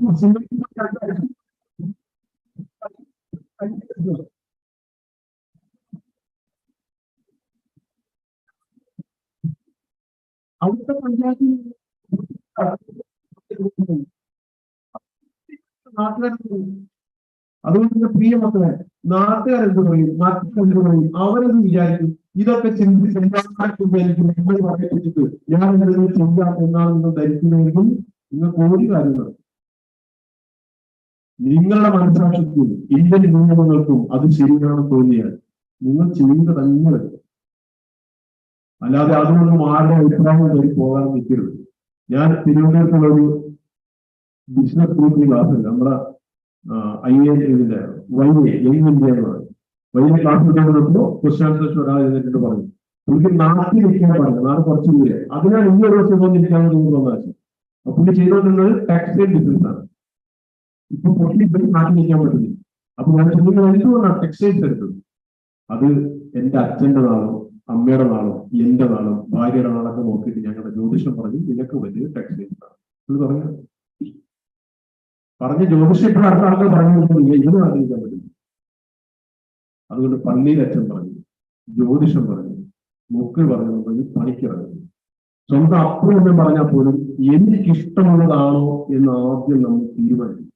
മാസം അവിടുത്തെ പഞ്ചായത്തിൽ നാട്ടുകാരെന്ത്? അതുകൊണ്ട് പ്രിയ മക്കളെ, നാട്ടുകാരെന്ത് പറയും, നാട്ടുകാരെന്ത് പറയും, അവരെന്ത് വിചാരിക്കും? ഇതൊക്കെ ചിന്തിച്ച് നിങ്ങൾ പറയിപ്പിച്ചിട്ട് ഞാൻ എന്തെങ്കിലും ചെയ്യാം എന്നാണ് നിങ്ങൾ ധരിക്കുന്നതെങ്കിൽ നിങ്ങൾക്ക് ഒരു കാര്യങ്ങൾ നിങ്ങളുടെ മനസ്സാക്ഷിക്കും ഇന്ത്യൻ നിയമങ്ങൾക്കും അത് ശരിയാണെന്ന് തോന്നിയാൽ നിങ്ങൾ ചെയ്യുക തന്നെ വരും. അല്ലാതെ അതുകൊണ്ടും ആരുടെ അഭിപ്രായം വഴി പോകാൻ നിൽക്കരുത്. ഞാൻ തിരുവനന്തപുരത്തുള്ള ഒരു ബിസിനസ് ഗ്രൂപ്പിൽ ക്ലാസ് നമ്മുടെ ഇതിന്റെ വൈകി യങ് ഇന്ത്യ എന്ന് പറയും. വൈകി ക്ലാസ് എടുക്കുമ്പോൾ ക്വസ്റ്റ്യൻ ആൻസേഴ്സ് ഒരാൾ എഴുതിട്ട് പറഞ്ഞു പുള്ളിക്ക് നാട്ടിൽ നിൽക്കാൻ പറഞ്ഞു. നാട് കുറച്ച് ദൂരെ. അതിനാൽ ഇന്നൊരു ദിവസം വന്നിരിക്കാൻ തോന്നുന്നു. അപ്പൊ പുള്ളി ചെയ്തുകൊണ്ടിരുന്നത് ടെക്സ്റ്റൈൽ ബിസിനസ് ആണ്. ഇപ്പൊ പുള്ളി നാട്ടിൽ നിൽക്കാൻ പറ്റുന്നില്ല. അപ്പൊ ഞാൻ ചോദിക്കുന്നത് എന്തുകൊണ്ടാണ് ടെക്സ്റ്റൈൽസ് എടുത്തത്? അത് എന്റെ അച്ഛന്റെ നാളോ അമ്മയുടെ നാളോ എന്റെ നാളോ ഭാര്യയുടെ നാളൊക്കെ നോക്കിയിട്ട് ഞങ്ങളുടെ ജ്യോതിഷം പറഞ്ഞു നിനക്ക് വലിയ ടെക്സ്റ്റൈൽസ് ആണ് എന്ന് പറഞ്ഞു. പറഞ്ഞ് ജ്യോതിഷം ഇപ്പോൾ അടുത്ത ആൾക്കാർ പറഞ്ഞു ഇതിന് ആഗ്രഹിക്കാൻ പറ്റില്ല. അതുകൊണ്ട് പള്ളിയിൽ അച്ഛൻ പറഞ്ഞു, ജ്യോതിഷം പറഞ്ഞു, മുക്കിൽ പറഞ്ഞു, പണിക്കിറങ്ങി. സ്വന്തം അപ്പുറം എന്ന് പറഞ്ഞാൽ പോലും എനിക്കിഷ്ടമുള്ളതാണോ എന്ന് ആദ്യം നമ്മൾ തീരുമാനിക്കും.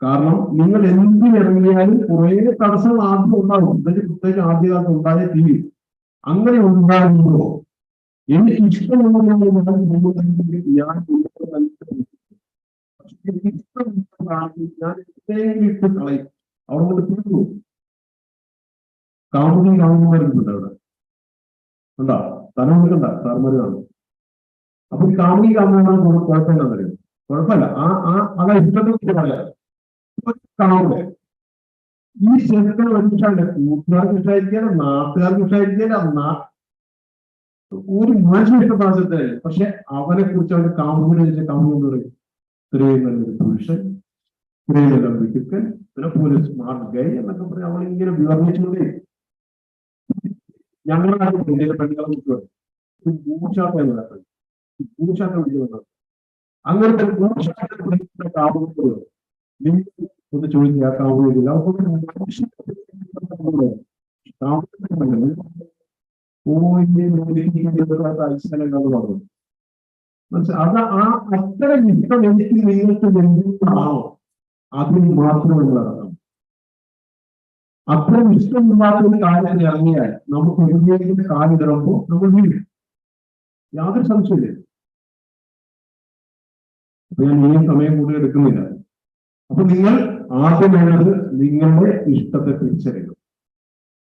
കാരണം നിങ്ങൾ എന്തിനിറങ്ങിയാലും കുറെ തടസ്സങ്ങൾ ആദ്യം ഉണ്ടാകും. ഇതിന്റെ പ്രത്യേകിച്ച് ആദ്യകാലത്ത് ഉണ്ടായ തീരും. അങ്ങനെ ഉണ്ടാകുമ്പോൾ എനിക്ക് ഇഷ്ടമുള്ളതാണ് ഞാൻ ഇട്ട് കളയും. അവിടെ കൊണ്ട് തീർന്നു. കാമുകന്മാരുണ്ട് അവിടെ ഉണ്ടാ തല കൊടുക്കണ്ട സാർമാര് കാണും. അപ്പൊ ഈ കാമുകി കാമുകന്മാർ കുഴപ്പമില്ലെന്ന് അറിയാം. കുഴപ്പമില്ല. അതാ ഇഷ്ടത്തെ പറയാം. കാമുക ഈ ചെറുക്കൾ ഒരുമിച്ചാണ് കൂട്ടുകാർക്ക് ഇഷ്ടമായിരിക്കാനും നാട്ടുകാർക്ക് ഇഷ്ടമായിരിക്കാനും ഒരു മനുഷ്യൻ ഇഷ്ടപ്പെടാത്ത. പക്ഷെ അവനെ കുറിച്ച് അവന്റെ കാമുകനെ വെച്ച കാമുക എന്ന് പറയും ഇത്രയും നല്ലൊരു പുരുഷൻ, ഇത്രയും നല്ല മിടുക്കൻ, പിന്നെ പോലെ സ്മാർട്ട് ഗൈ എന്നൊക്കെ പറഞ്ഞ് അവളിങ്ങനെ വിവർണിച്ചുകൊണ്ടേ. ഞങ്ങളുടെ നാട്ടിൽ ഇന്ത്യയിലെ പെണ്ണുകളെ കുറിച്ച് പറയും ഭൂഷാട്ട ഭൂഷാട്ട വിളിക്കുന്നത്. അങ്ങനത്തെ ഭൂഷാട്ട കാമുക നിങ്ങൾ ഒന്ന് ചോദിക്കുക ആ കാമുകയില്ല. അത് ആ അത്തരം ഇഷ്ടം എനിക്ക് നിങ്ങൾക്ക് ലഭിക്കുന്നതാണോ അതിന് മാത്രം നടക്കണം. അത്തരം ഇഷ്ടമില്ലാത്ത ഒരു കാര്യത്തിൽ ഇറങ്ങിയാൽ നമുക്ക് എവിടെയെങ്കിലും കാലിടുമ്പോൾ നമ്മൾ വീഴും. യാതൊരു സംശയമില്ല. അപ്പൊ ഞാൻ ഇനിയും സമയം കൂടുതൽ എടുക്കുന്നില്ല. അപ്പൊ നിങ്ങൾ ആദ്യം വേണ്ടത് നിങ്ങളുടെ ഇഷ്ടത്തെ തിരിച്ചറിയണം.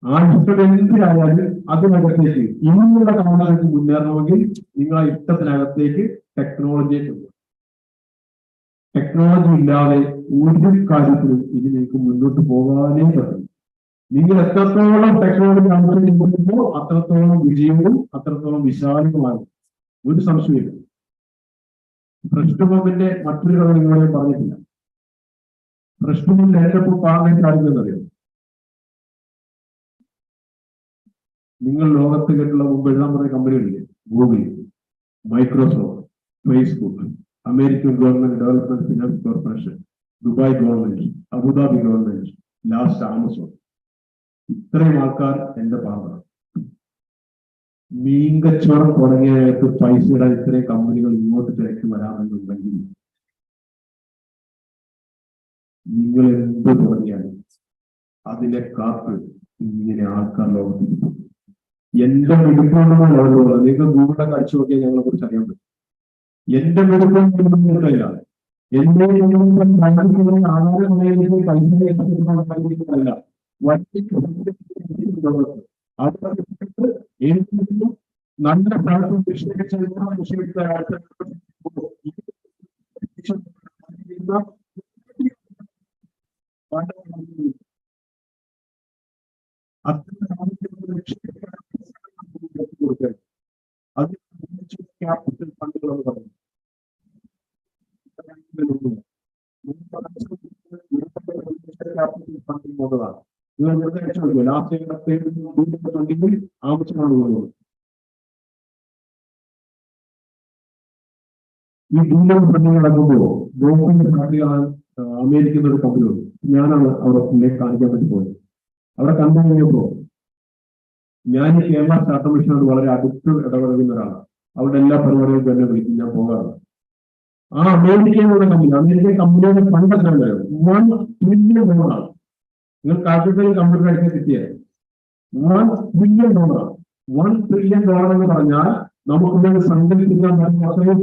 ആ ഇഷ്ടം എന്തിനായാലും അതിനകത്തേക്ക് ഇനിയുള്ള കാലങ്ങൾക്ക് മുന്നേറണമെങ്കിൽ നിങ്ങൾ ആ ഇഷ്ടത്തിനകത്തേക്ക് ടെക്നോളജിയെ കൊണ്ടുവരും. ടെക്നോളജി ഇല്ലാതെ ഒരു കാര്യത്തിലും ഇനി നിങ്ങൾക്ക് മുന്നോട്ട് പോകാനേ പറ്റും. നിങ്ങൾ എത്രത്തോളം ടെക്നോളജി അനുസരിക്കുമ്പോൾ അത്രത്തോളം വിജയവും അത്രത്തോളം വിശാലവുമാണ്. ഒരു സംശയമില്ല. പ്രശ്നബോംബിന്റെ മറ്റൊരു കഥ നിങ്ങളെ പറഞ്ഞിട്ടില്ല. പ്രശ്നബോംബിന്റെ ഏറ്റവും പാർലമെന്റ് ആണെന്നറിയാം. നിങ്ങൾ ലോകത്ത് കേട്ടുള്ള മുമ്പ് എഴുതാൻ പറഞ്ഞ കമ്പനികളില്ലേ, Google, Microsoft, Facebook, American government development finance corporation, Dubai government, Abu Dhabi government, last Amazon. ഇത്രയും ആൾക്കാർ എന്റെ പാർട്ണർ. മീൻകച്ചവടം തുടങ്ങിയതായിട്ട് പൈസ ഇടാൻ ഇത്രയും കമ്പനികൾ ഇങ്ങോട്ട് തിരക്കി വരാമെന്നുണ്ടെങ്കിൽ നിങ്ങൾ എന്ത് തുടങ്ങിയാലും അതിനെ കാത്ത് ഇങ്ങനെ ആൾക്കാർ ലോകത്തിരിക്കും. എന്റെ മിടുക്കൊണ്ടെന്ന് ലോകമുള്ളത് നിങ്ങൾക്ക് ഗൂഗിളൊക്കെ അടിച്ചു നോക്കിയാൽ ഞങ്ങളെ കുറിച്ച് അറിയാൻ പറ്റും. എന്റെ മിടുക്കൊന്നും എന്റെ ആധാരമായിട്ട് പൈസ നല്ല സ്ഥലത്തും വിഷയിച്ച അത് ക്യാപിറ്റൽ ഫണ്ടുകളെന്ന് പറഞ്ഞു. ഫണ്ടിങ് പോകുന്നതാണ്. നിങ്ങൾ വെറുതെ അയച്ചു കൊടുക്കുക. ലാസ്റ്റ് ആവശ്യമാണ് പോകുന്നത്. ഈ ഡീലർ ഫണ്ടിങ് നടക്കുമ്പോൾ ഗവൺമെന്റ് ഫണ്ടുകളാണ് അമേരിക്കൻ ഒരു കമ്പനി ഉണ്ട്. ഞാനാണ് അവിടെ കാണിക്കാൻ വേണ്ടി പോയത്. അവിടെ കണ്ടു കഴിഞ്ഞപ്പോ ഞാൻ ഈ കേരള സ്റ്റാർട്ടപ്പ് മിഷനോട് വളരെ അടുത്ത് ഇടപെടുന്ന ഒരാളാണ്. അവിടെ എല്ലാ പരിപാടികൾക്കും എന്നെ വിളിക്കും, ഞാൻ പോകാറുണ്ട്. ആ അമേരിക്കയുടെ കമ്പനിയുടെ ഫണ്ട് എത്ര ഉണ്ടായോ? $1 trillion. നിങ്ങൾ കാൽക്കുലേറ്റർ കമ്പ്യൂട്ടർ അടിച്ച് കിട്ടിയത് $1 trillion. $1 trillion എന്ന് പറഞ്ഞാൽ നമുക്കിങ്ങനെ സങ്കല്പിക്കാൻ പറ്റുന്ന അത്രയും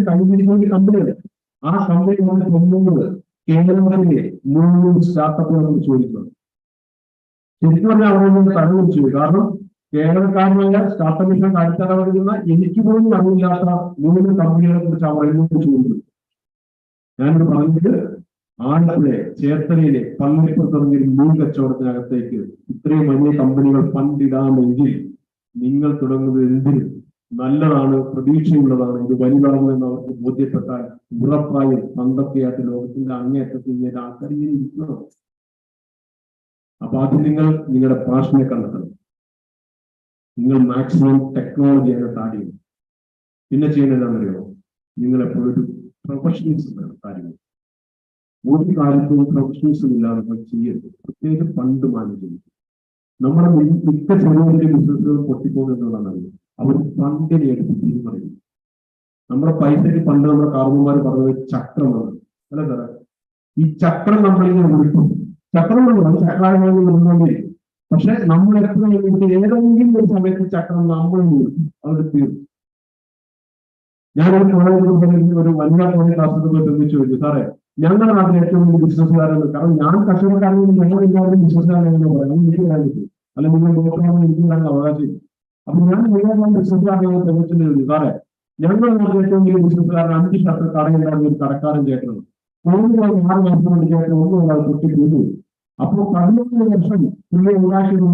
കൈവരിക്കുന്ന കമ്പനിയാണ്. ആ കമ്പനി നമ്മൾ കൊണ്ടുവന്നത് കേരളത്തിലെ 3 സ്റ്റാർട്ടപ്പുകളെ കുറിച്ച് ചോദിക്കുന്നത്. ശരിക്കും പറഞ്ഞാൽ അവിടെ നിന്ന് തരം കുറിച്ചു. കാരണം കേരളക്കാരനായ സ്റ്റാർട്ടപ്പ് മിഷൻ കാഴ്ച എനിക്ക് പോലും അറിയില്ലാത്ത 3 കമ്പനികളെ കുറിച്ച് അവർ എന്നോട് ചോദിച്ചു. ഞാനിത് പറഞ്ഞത് ആലപ്പുഴ ചേർത്തലയിലെ പള്ളിപ്പുറത്തിറങ്ങിയ മീൻ കച്ചവടത്തിനകത്തേക്ക് ഇത്രയും വലിയ കമ്പനികൾ ഫണ്ടിടാമെങ്കിൽ നിങ്ങൾ തുടങ്ങുന്നത് എന്തിനും നല്ലതാണ്, പ്രതീക്ഷയുള്ളതാണ്, ഇത് വലുതാകുമെന്ന് അവർക്ക് ബോധ്യപ്പെട്ടാൽ ഉറപ്പായും പണ്ടൊക്കെയായിട്ട് ലോകത്തിന്റെ അങ്ങേയറ്റത്തിൽ ഇങ്ങനെ ആൾക്കാർ ഇങ്ങനെ ഇരിക്കണം. അപ്പൊ ആദ്യം നിങ്ങൾ നിങ്ങളുടെ പാഷനെ കണ്ടെത്തണം. നിങ്ങൾ മാക്സിമം ടെക്നോളജി അതിനെ താടിയും. പിന്നെ ചെയ്യുന്നത് എന്താണെന്നറിയോ? നിങ്ങൾ എപ്പോഴും ഒരു പ്രൊഫഷണൽസ് വേണം കാര്യങ്ങൾ. ഒരു കാര്യത്തും പ്രൊഫഷണൽസും ഇല്ലാതെ ചെയ്യരുത്. പ്രത്യേകിച്ച് ഫണ്ട് മാനേജ്മെന്റ്. നമ്മുടെ മിക്ക ചെറിയ ബിസിനസ്സുകൾ പൊട്ടിപ്പോകുന്നതാണ്. അവർ ഫണ്ടിനെ എടുത്ത് തീരുമാനിക്കും. നമ്മുടെ പൈസയ്ക്ക് പണ്ട് നമ്മുടെ കാർമ്മന്മാർ പറഞ്ഞത് ചക്രമാണ്. അല്ല സാറേ, ഈ ചക്രം നമ്മളിങ്ങനെ വിളിക്കും. ചക്രം ചക്രായമായി വിടുന്നുണ്ടെങ്കിൽ പക്ഷെ നമ്മൾ എപ്പോഴും ഏതെങ്കിലും ഒരു സമയത്ത് ചക്രം നമ്മൾ അവിടെ തീർന്നു. ഞാനൊരു കോളേജിൽ ഒരു വനിതാ കോളേജ് ക്ലാസ്സിൽ ചോദിച്ചു ചോദിച്ചു, സാറേ ഞങ്ങളുടെ നാട്ടിൽ ഏറ്റവും വലിയ ബിസിനസ്സുകാരാണ്. കാരണം ഞാൻ കച്ചവടക്കാരെങ്കിലും ഞങ്ങൾ എല്ലാവരും ബിസിനസ്സുകാരാണെന്ന് പറയാം. എനിക്ക് പറയാൻ പറ്റും. അല്ല നിങ്ങൾ ഡോക്ടറാണെന്ന് എനിക്ക് പറയാൻ അവകാശം. അപ്പൊ ഞാൻ മുഴുവൻ ബിസിനസ്സുകാരനെ തെളിച്ചിട്ട് ചോദിച്ചു, സാറേ ഞങ്ങളുടെ നാട്ടിൽ ഏറ്റവും വലിയ ബിസിനസ്സുകാരൻ 5 ഷർട്ട് കടയുണ്ടാകുന്ന ഒരു കടക്കാരൻ ചേട്ടനാണ്. 6 മാസം കൊണ്ട് ചേട്ടൻ ഒന്നും പൊട്ടിപ്പോയി. അപ്പോൾ 11 വർഷം പുള്ളി ഉണ്ടാക്കിയത്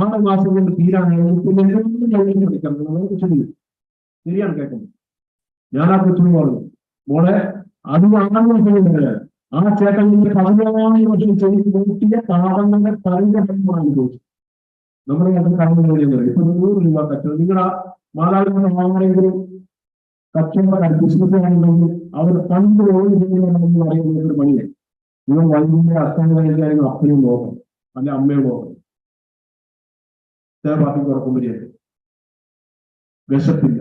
6 മാസം കൊണ്ട് തീരാനായി. പിന്നെ എന്തെങ്കിലും പഠിക്കണം. ശരിയാണ് കേൾക്കുന്നത്. ഞാൻ ആ കൊച്ചിന് പറഞ്ഞു, മോളെ അത് 6 വർഷം ആ ചേട്ടൻ 14 വർഷം ചെയ്ത് കൂട്ടിയ പാപങ്ങളുടെ പരിചയമാണ് ചോദിച്ചു. നമ്മുടെ നാട്ടിൽ കാര്യങ്ങൾ ഇപ്പൊ 100 രൂപ കച്ചവടം. നിങ്ങളുടെ മാതാപിതാക്കൾ ആരെങ്കിലും കച്ചവടക്കാർ ബിസിനസ്സുകാരുണ്ടെങ്കിൽ അവർ പണ്ട് എന്ന് പറയുന്ന ഒരു പണിയെ നിങ്ങൾ വൈകുന്നേരം അസ്ഥാനകാര്യങ്ങൾ അപ്പനും പോകണം, അല്ലെ അമ്മയോ പോകണം. ചില പാർട്ടിക്ക് ഉറക്കം വരികയാണ്, വിശപ്പില്ല,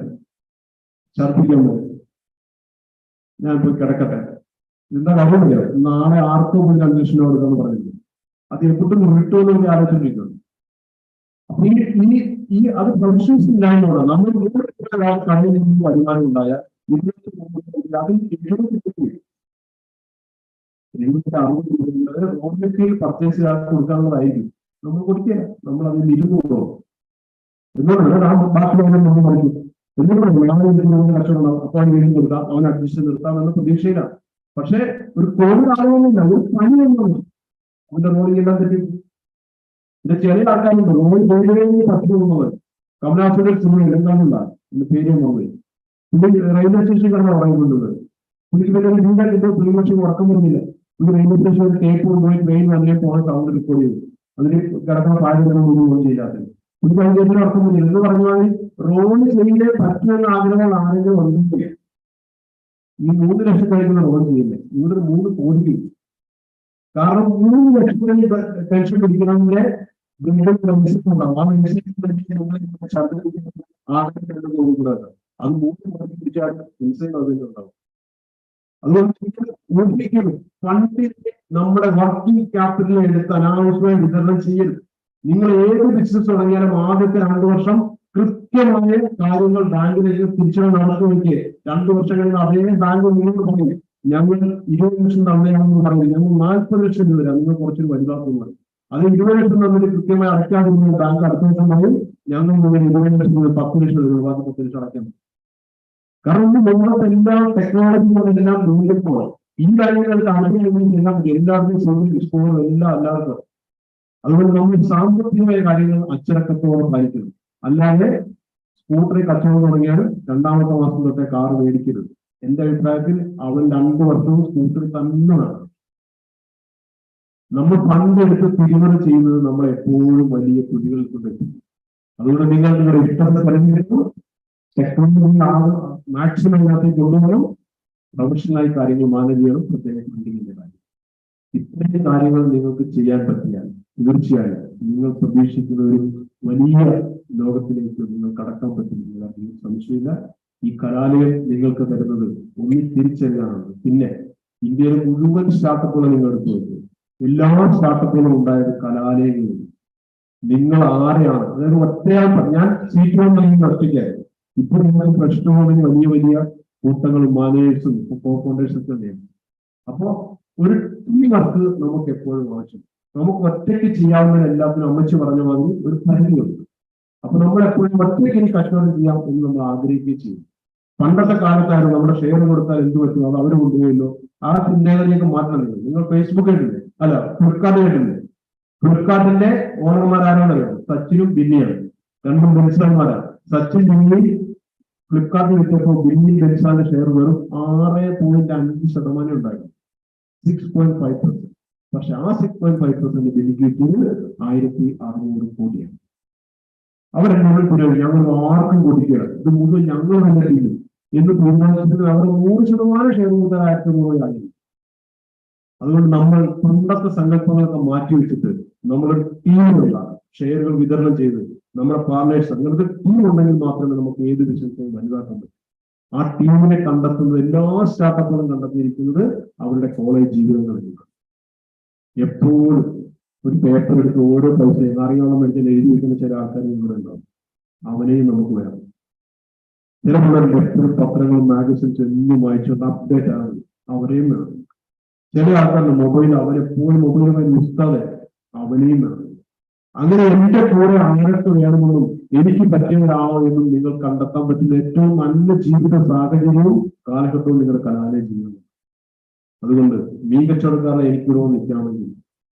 ഛർദ്ദിക്കാൻ പോകും. ഞാൻ പോയി കിടക്കട്ടെ, എന്താ അറിയില്ല, നാളെ ആർക്കോ പോയി അന്വേഷണം കൊടുക്കാന്ന് പറഞ്ഞിട്ടുണ്ട്. അത് എപ്പോഴും വിട്ടുമെന്ന് ആലോചിച്ചിട്ടുണ്ട്. അപ്പൊ ഈ അത് പ്രൊഫഷൻസ് ഇല്ലായ്മയാണ്. നമ്മൾ കണ്ണിൽ നിന്ന് വരുമാനം ഉണ്ടായാൽ 760 റോ മെറ്റീരിയൽ പർച്ചേസ് കൊടുക്കാനുള്ളതായിരിക്കും. നമ്മൾ കൊടുക്കുക, നമ്മൾ അതിൽ 20 പോകും. എന്തുകൊണ്ടാണ് ബാക്കിയുള്ളവരെ നമ്മൾ പഠിക്കും. എന്തുകൊണ്ടാണ് കച്ചവടം അപ്പോൾ വീണ്ടും കൊടുക്കാം, അവൻ അഡ്ജസ്റ്റ് നിർത്താം എന്ന പ്രതീക്ഷയിലാണ്. പക്ഷെ ഒരു കോവിഡ് ആകുന്നില്ല, ഒരു പണിയൊന്നും അവന്റെ റോഡിൽ എല്ലാം തെറ്റി. ഇത് ചെറിയ ആൾക്കാരുണ്ട് റോഡിൽ പോയി പറ്റി പോകുന്നവർ. കമലാസുരൻ സിനിമ എന്താണെന്നുണ്ടാകും എന്റെ പേര് നോക്കി പുള്ളി റെയിൽവേ സ്റ്റേഷൻ കിടന്ന് ഉറങ്ങിക്കൊണ്ടുള്ളത്. പുള്ളിക്ക് വലിയ വീണ്ടാക്കിയിട്ട് പുള്ളി പക്ഷേ ഉറക്കം വരുന്നില്ല. പുള്ളി റെയിൽവേ സ്റ്റേഷനിൽ ടേപ്പ് കൊണ്ടുപോയി ട്രെയിൻ വന്നേ പോണ സൗണ്ട് റെക്കോർഡ് ചെയ്തു. അതിന് കിടക്കുന്ന സാഹചര്യം ചെയ്യാത്തത് പുള്ളി ഭയങ്കര ഉറക്കം വരുന്നില്ല എന്ന് പറഞ്ഞാൽ റോഡ് ചെയ്യില്ലേ പറ്റുമെന്ന ആഗ്രഹങ്ങൾ ആരെങ്കിലും ഉണ്ടെങ്കിൽ ഈ 3 ലക്ഷം കഴിക്കുന്ന റോഡ് ചെയ്യില്ലേ, ഇവിടെ 3 കോടി. കാരണം 3 ലക്ഷത്തിൽ പെൻഷൻ പിടിക്കണമെങ്കിൽ അത് 3 മണി പിടിച്ചാൽ ഉണ്ടാവും. അതുകൊണ്ട് ഫണ്ടിൽ നമ്മുടെ വർക്കിംഗ് ക്യാപിറ്റൽ എടുത്ത് അനാവശ്യമായി വിതരണം ചെയ്യരുത്. നിങ്ങൾ ഏത് ബിസിനസ് തുടങ്ങിയാലും ആദ്യത്തെ 2 വർഷം കൃത്യമായ കാര്യങ്ങൾ ബാങ്കിലേക്ക് തിരിച്ചു നടത്തുമെങ്കിൽ 2 വർഷം കഴിഞ്ഞ് അതേ ബാങ്ക് നിങ്ങൾ പറയും ഞങ്ങൾ 20 ലക്ഷം തന്നെയാണെന്ന് പറയുന്നത്, ഞങ്ങൾ 40 ലക്ഷം രൂപ തരാം, നിങ്ങൾ കുറച്ചൊരു വലുതാക്കുന്നത്. അത് 20 ലക്ഷം തന്നിട്ട് കൃത്യമായി അടയ്ക്കാതിരുന്ന ബാങ്ക് അടയ്ക്കുന്നതായി ഞങ്ങൾ മുതൽ 20 ലക്ഷം രൂപ 10 ലക്ഷം രൂപ 10 ലക്ഷം അടയ്ക്കാൻ. കാരണം നമ്മുടെ എല്ലാം ടെക്നോളജികളെല്ലാം മുന്നിൽ പോകണം. ഈ കാര്യങ്ങൾക്ക് ആഗ്രഹമെല്ലാം എല്ലാവർക്കും സൗകര്യം സ്കോറും എല്ലാം എല്ലാവർക്കും. അതുകൊണ്ട് നമ്മൾ സാമ്പത്തികമായ കാര്യങ്ങൾ അച്ചടക്കത്തോടെ പാലിക്കണം. അല്ലാതെ സ്കൂട്ടറിൽ കച്ചവടം തുടങ്ങിയാൽ 2ാമത്തെ മാസം തൊട്ടേ കാർ മേടിക്കരുത്. എന്റെ അഭിപ്രായത്തിൽ അവൻ 2 വർഷവും സ്കൂട്ടറിൽ തന്നെ വേണം. നമ്മൾ പണ്ടെടുത്ത് തിരിമറി ചെയ്യുന്നത് നമ്മളെ എപ്പോഴും വലിയ കുതികൾ കൊണ്ടെത്തും. അതുകൊണ്ട് നിങ്ങൾ നിങ്ങളുടെ ഇഷ്ടത്തെ പരിഗണിക്കുന്നു, ടെക്നോളജി മാക്സിമം ഇതിനകത്തേക്ക് കൊണ്ടുപോകണം. പ്രൊഫഷണലായി കാര്യങ്ങൾ മാനേജ് ചെയ്യണം, പ്രത്യേക ഫണ്ടിങ്ങിന്റെ കാര്യം. ഇത്രയും കാര്യങ്ങൾ നിങ്ങൾക്ക് ചെയ്യാൻ പറ്റിയാൽ തീർച്ചയായും നിങ്ങൾ പ്രതീക്ഷിക്കുന്ന ഒരു വലിയ ലോകത്തിലേക്ക് നിങ്ങൾ കടക്കാൻ പറ്റും. അതിന് സംശയമില്ല. ഈ കലാലയം നിങ്ങൾക്ക് തരുന്നത് ഒന്നി തിരിച്ചറിയാനാണ്. പിന്നെ ഇന്ത്യയിലെ മുഴുവൻ സ്റ്റാർട്ടപ്പുകളും നിങ്ങൾ എടുത്തു നോക്കും, എല്ലാ സ്റ്റാർട്ടപ്പുകളും ഉണ്ടായത് കലാലയങ്ങളിൽ. നിങ്ങൾ ആരെയാണ്, അതായത് ഒറ്റയാൾ ഞാൻ സീറ്റ് ഒറ്റയ്ക്കായിരുന്നു. ഇപ്പൊ നിങ്ങൾക്ക് പ്രശ്നമാണെങ്കിൽ വലിയ വലിയ കൂട്ടങ്ങളും മാനേജേഴ്സും കോഫൗണ്ടേഴ്സും ഒക്കെ ഉണ്ട്. അപ്പോ ഒരു ടീം വർക്ക് നമുക്ക് എപ്പോഴും ആവശ്യം. നമുക്ക് ഒറ്റയ്ക്ക് ചെയ്യാവുന്ന എല്ലാത്തിനും അമ്മച്ചി പറഞ്ഞ മാതിരി ഒരു പരിധിയുണ്ട്. അപ്പൊ നമ്മൾ എപ്പോഴും ഒറ്റയ്ക്ക് എനിക്ക് കച്ചവടം ചെയ്യാം എന്ന് നമ്മൾ ആഗ്രഹിക്കുകയും ചെയ്യും. പണ്ടത്തെ കാലത്തായിരുന്നു നമ്മുടെ ഷെയർ കൊടുത്താൽ എന്ത് പറ്റും, അത് അവർ കൊണ്ടുപോയല്ലോ, ആ ചിന്തകളിലേക്ക് മാറ്റണം. നിങ്ങൾ ഫേസ്ബുക്ക് കേട്ടില്ലേ, അല്ല ഫ്ലിപ്കാർട്ട് കേട്ടില്ലേ? ഫ്ലിപ്കാർട്ടിന്റെ ഓണർമാരാരാണല്ലോ, സച്ചിനും ബിന്നിയാണ്. 2 ബെൻസാന്മാരാണ്. സച്ചിൻ ബിന്നി ഫ്ലിപ്കാർട്ടിൽ വെച്ചപ്പോൾ ബിന്നി ബെൻസാന്റെ ഷെയർ വെറും 6.5% ഉണ്ടായിരുന്നു, 6.5%. പക്ഷെ ആ 6.5% ബിന്നിക്ക് കിട്ടിയത് 1600 കോടിയാണ്. അവരെന്നോട് പുരോഗതി ഞങ്ങൾ ആർക്കും കൊടുക്കുകയാണ്, ഇത് മുഴുവൻ ഞങ്ങൾ തന്നെ ചെയ്യും എന്ന് തീരുമാനിച്ചത് അവർ 100% ഷെയർ കൊടുത്താൽ 1500 ആയിരുന്നു. അതുകൊണ്ട് നമ്മൾ പണ്ടത്തെ സങ്കല്പങ്ങളൊക്കെ മാറ്റിവെച്ചിട്ട് നമ്മളൊരു ടീമുള്ള ഷെയറുകൾ വിതരണം ചെയ്ത് നമ്മുടെ പാർട്ട്നേഴ്സ്, അങ്ങനത്തെ ടീം ഉണ്ടെങ്കിൽ മാത്രമേ നമുക്ക് ഏത് ബിസിനസ്സിനും വലുതാക്കാൻ പറ്റൂ. ആ ടീമിനെ കണ്ടെത്തുന്നത് എല്ലാ സ്റ്റാർട്ടപ്പുകളും കണ്ടെത്തിയിരിക്കുന്നത് അവരുടെ കോളേജ് ജീവിതങ്ങളിലാണ്. എപ്പോഴും ഒരു പേപ്പർ എടുത്ത് ഓരോ പൈസയും അറിയാവുന്ന മേടിച്ചാൽ എഴുതി വെക്കുന്ന ചില ആൾക്കാർ ഇവിടെ ഉണ്ടാവും. അവനെയും നമുക്ക് വേണം. ചില എപ്പോഴും പത്രങ്ങളും മാഗസിൻസും എന്നും വായിച്ചുകൊണ്ട് അപ്ഡേറ്റ് ആണ്, അവരെയും വേണം. ചില ആൾക്കാരുടെ മൊബൈൽ അവരെപ്പോഴും മൊബൈലുമായി ഉസ്താദെ, അവനെയും വേണം. അങ്ങനെ എന്റെ കൂടെ ആരൊക്കെ വേണമെന്നും എനിക്ക് പറ്റിയവരാണോ എന്നും നിങ്ങൾ കണ്ടെത്താൻ പറ്റുന്ന ഏറ്റവും നല്ല ജീവിത സാഹചര്യവും കാലഘട്ടവും നിങ്ങളുടെ കലാലയ ജീവിതം. അതുകൊണ്ട് മീൻ കച്ചവടക്കാരെ എനിക്കിവിടെ നിൽക്കാമെങ്കിൽ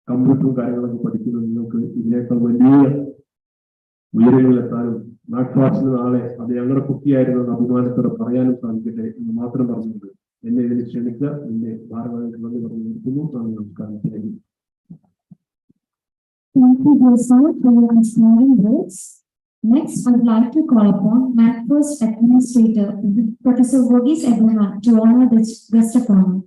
കമ്പ്യൂട്ടറും കാര്യങ്ങളൊക്കെ പഠിക്കുന്നത് നിങ്ങൾക്ക് ഇതിനേക്കാൾ വലിയ ഉയരങ്ങളിലെത്താനും മാക്ഫാസിന് നാളെ അത് ഞങ്ങളുടെ കുട്ടിയായിരുന്നു അഭിമാനത്തോടെ പറയാനും സാധിക്കട്ടെ എന്ന് മാത്രം പറഞ്ഞുകൊണ്ട് എന്നെ ഇതിന് ക്ഷണിക്കുക. എന്റെ ഭാരവാഹികൾ നന്ദി പറഞ്ഞു നിർത്തുന്നു. നന്ദി, നമസ്കാരം. Thank you, sir, for your inspiring words. Next, I would like to call upon MacFirst Administrator, Professor Verghese Abraham, to honor this guest of honor.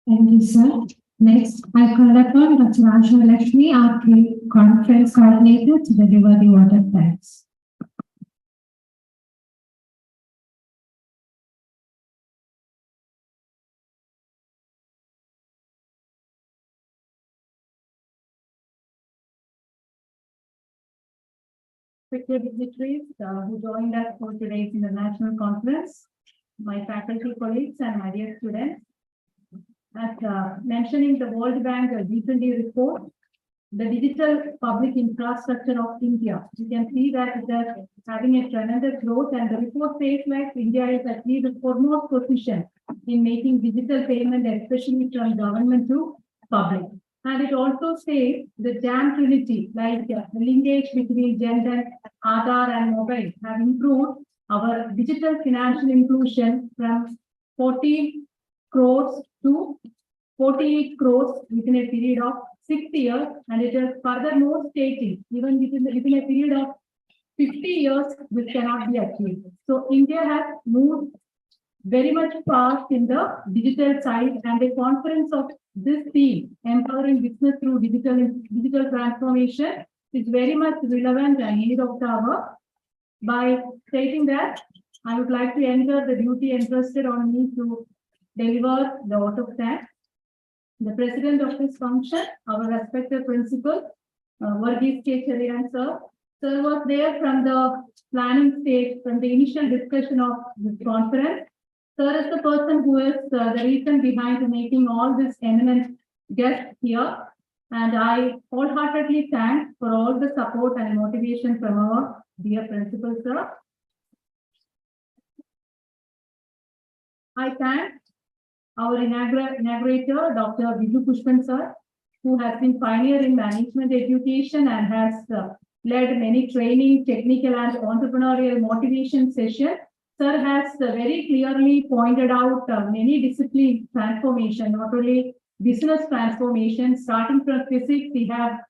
Thank you, sir. Next, I call upon Dr. Raju Lakshmi, our conference coordinator, to deliver the water thanks. Dignitaries who joined us for today's international conference, my faculty colleagues and my dear students. As mentioning the World Bank recently report, the digital public infrastructure of India, you can see that it is having a tremendous growth, and the report says like India is actually the foremost position in making digital payment, especially from government to public. And it also says the JAM Trinity, like the linkage between Gen-Z, Aadhaar and mobile, have improved our digital financial inclusion from 40 crores to 48 crores within a period of 6 years, and it is furthermore stating even within a period of 50 years this cannot be achieved. So India has moved very much fast in the digital side, and the conference of this theme, empowering business through digital transformation, is very much relevant and need of the hour, by stating that I would like to enter the duty entrusted on me to deliver the vote of thanks. The president of this function, our respected principal, Varghese K. Cherian sir. Sir was there from the planning stage, from the initial discussion of this conference. Sir is the person who is the reason behind making all this eminent guests here. And I wholeheartedly thank for all the support and motivation from our dear principal sir. I thank our inaugurator, Dr. Viju Pushpan sir, who has been pioneer in management education and has led many training, technical and entrepreneurial motivation sessions. Sir has very clearly pointed out many discipline transformation, not only business transformation, starting from physics. We have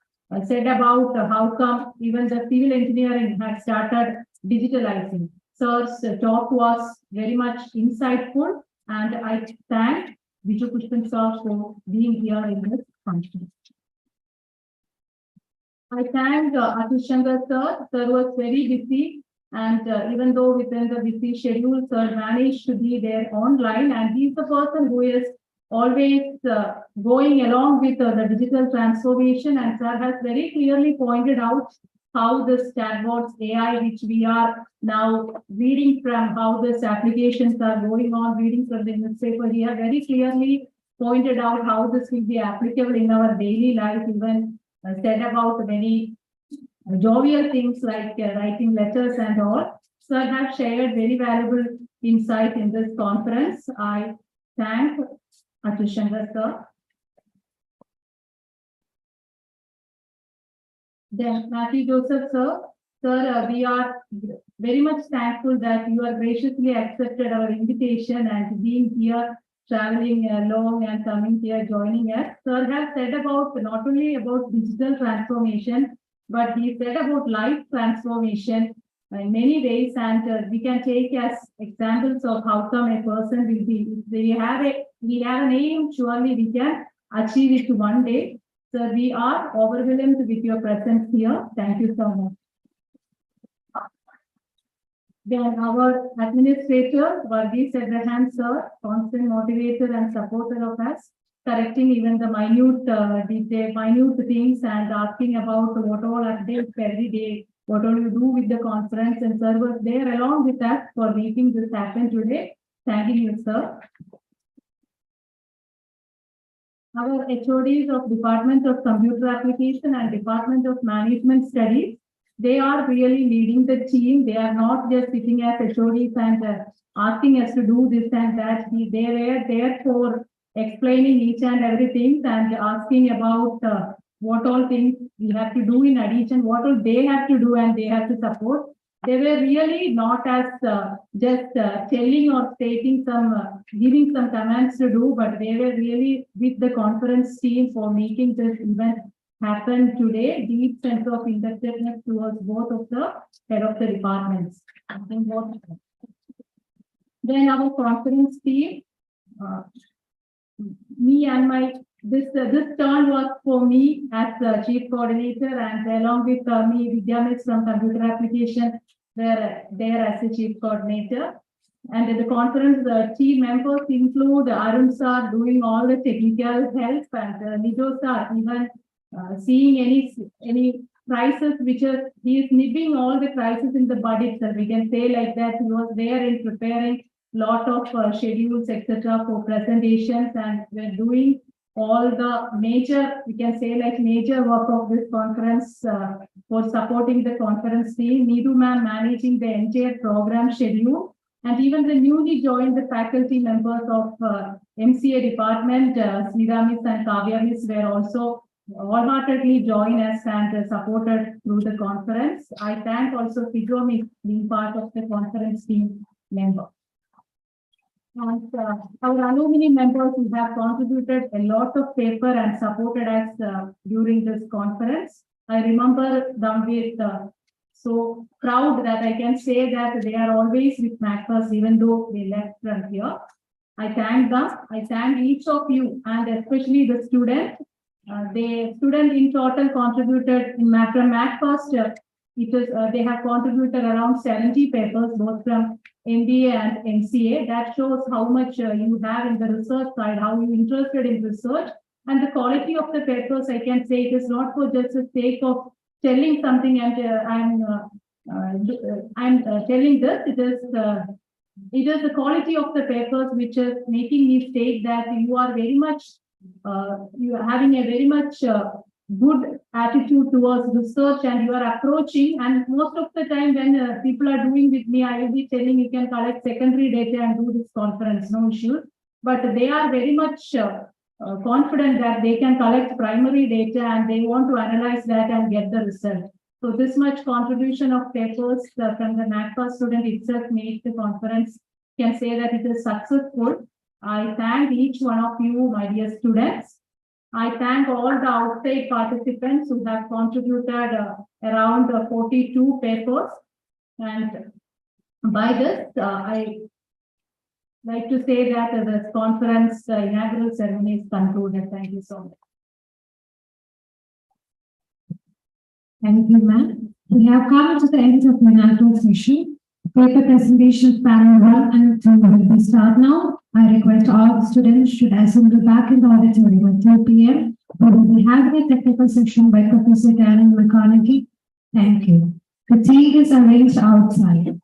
said about how come even the civil engineering has started digitalizing. Sir's talk was very much insightful, and I thank Viju Pushpan sir for being here in this function. I thank Atul Shankar sir. Sir was very busy, and even though within the busy schedule, sir managed to be there online, and he's the person who is always going along with the digital transformation, and sir has very clearly pointed out how this chatbots AI, which we are now reading from, how these applications are going on, reading from the newspaper here, very clearly pointed out how this will be applicable in our daily life, even said about many jovial things like writing letters and all. Sir have shared very valuable insight in this conference. I thank Atul Shankar sir. Then Matthew Joseph sir. Sir, we are very much thankful that you are graciously accepted our invitation and being here, traveling long and coming here, joining us. Sir has said about not only about digital transformation, but he said about life transformation in many ways, and we can take as examples of how come a person will be. If we have an aim, surely we can achieve it one day. Sir, we are overwhelmed with your presence here. Thank you so much. Then our administrator, Varghese Abraham sir, constant motivator and supporter of us, correcting even the minute detail, minute things, and asking about what all updates every day, what all you do with the conference, and sir was there along with us for making this happen today. Thanking you, sir. Our HODs of Department of Computer Application and Department of Management Studies, they are really leading the team. They are not just sitting as HODs and asking us to do this and that. They were there for explaining each and everything and asking about what all things we have to do in addition, what all they have to do and they have to support. They were really not as just telling or stating some, giving some commands to do, but they were really with the conference team for making this event happen today. Deep sense of indebtedness towards both of the head of the departments. Then our conference team, me and my this turn was for me as the chief coordinator, and along with me, Vidya Miss from Computer Application, were there as the chief coordinator. And at the conference, the team members include Arun sir doing all the technical help, and Nijo sir even seeing any crisis which is, he is nipping all the crisis in the bud itself. We can say like that. He was there in preparing lot of schedules, etc. for presentations, and we're doing all the major, we can say like major work of this conference for supporting the conference team. Needu ma'am managing the entire program schedule, and even the newly joined the faculty members of MCA department, Smita Miss and Kavya Miss were also wholeheartedly joined us and supported through the conference. I thank also Fijo Miss being part of the conference team member. And our alumni members who have contributed a lot of paper and supported us during this conference. I remember them with so proud that I can say that they are always with MacFast even though they left from here. I thank them. I thank each of you, and especially the student. The student in total contributed in from MacFast it is, they have contributed around 70 papers, both from MBA and MCA. That shows how much you have in the research side, how you interested in research. And the quality of the papers, I can say it is not for just the sake of telling something and I'm telling this, it is the quality of the papers which is making me state that you are very much, you are having a very much good attitude towards research and you are approaching, and most of the time when people are doing with me, I will be telling you can collect secondary data and do this conference, no issues. But they are very much confident that they can collect primary data and they want to analyze that and get the result. So this much contribution of papers from the NACFA student itself made the conference, can say that it is successful. I thank each one of you, my dear students. I thank all the outside participants who have contributed around 42 papers. And by this, I like to say that this conference inaugural ceremony is concluded. Thank you so much. Thank you, ma'am. We have come to the end of the inaugural session. Paper presentations panel 1 and 2 will be start now. I request all the students should assemble back in the auditorium at 2 p.m. We will be having a technical session by Professor Darren McConaughey. Thank you. The tea is arranged outside.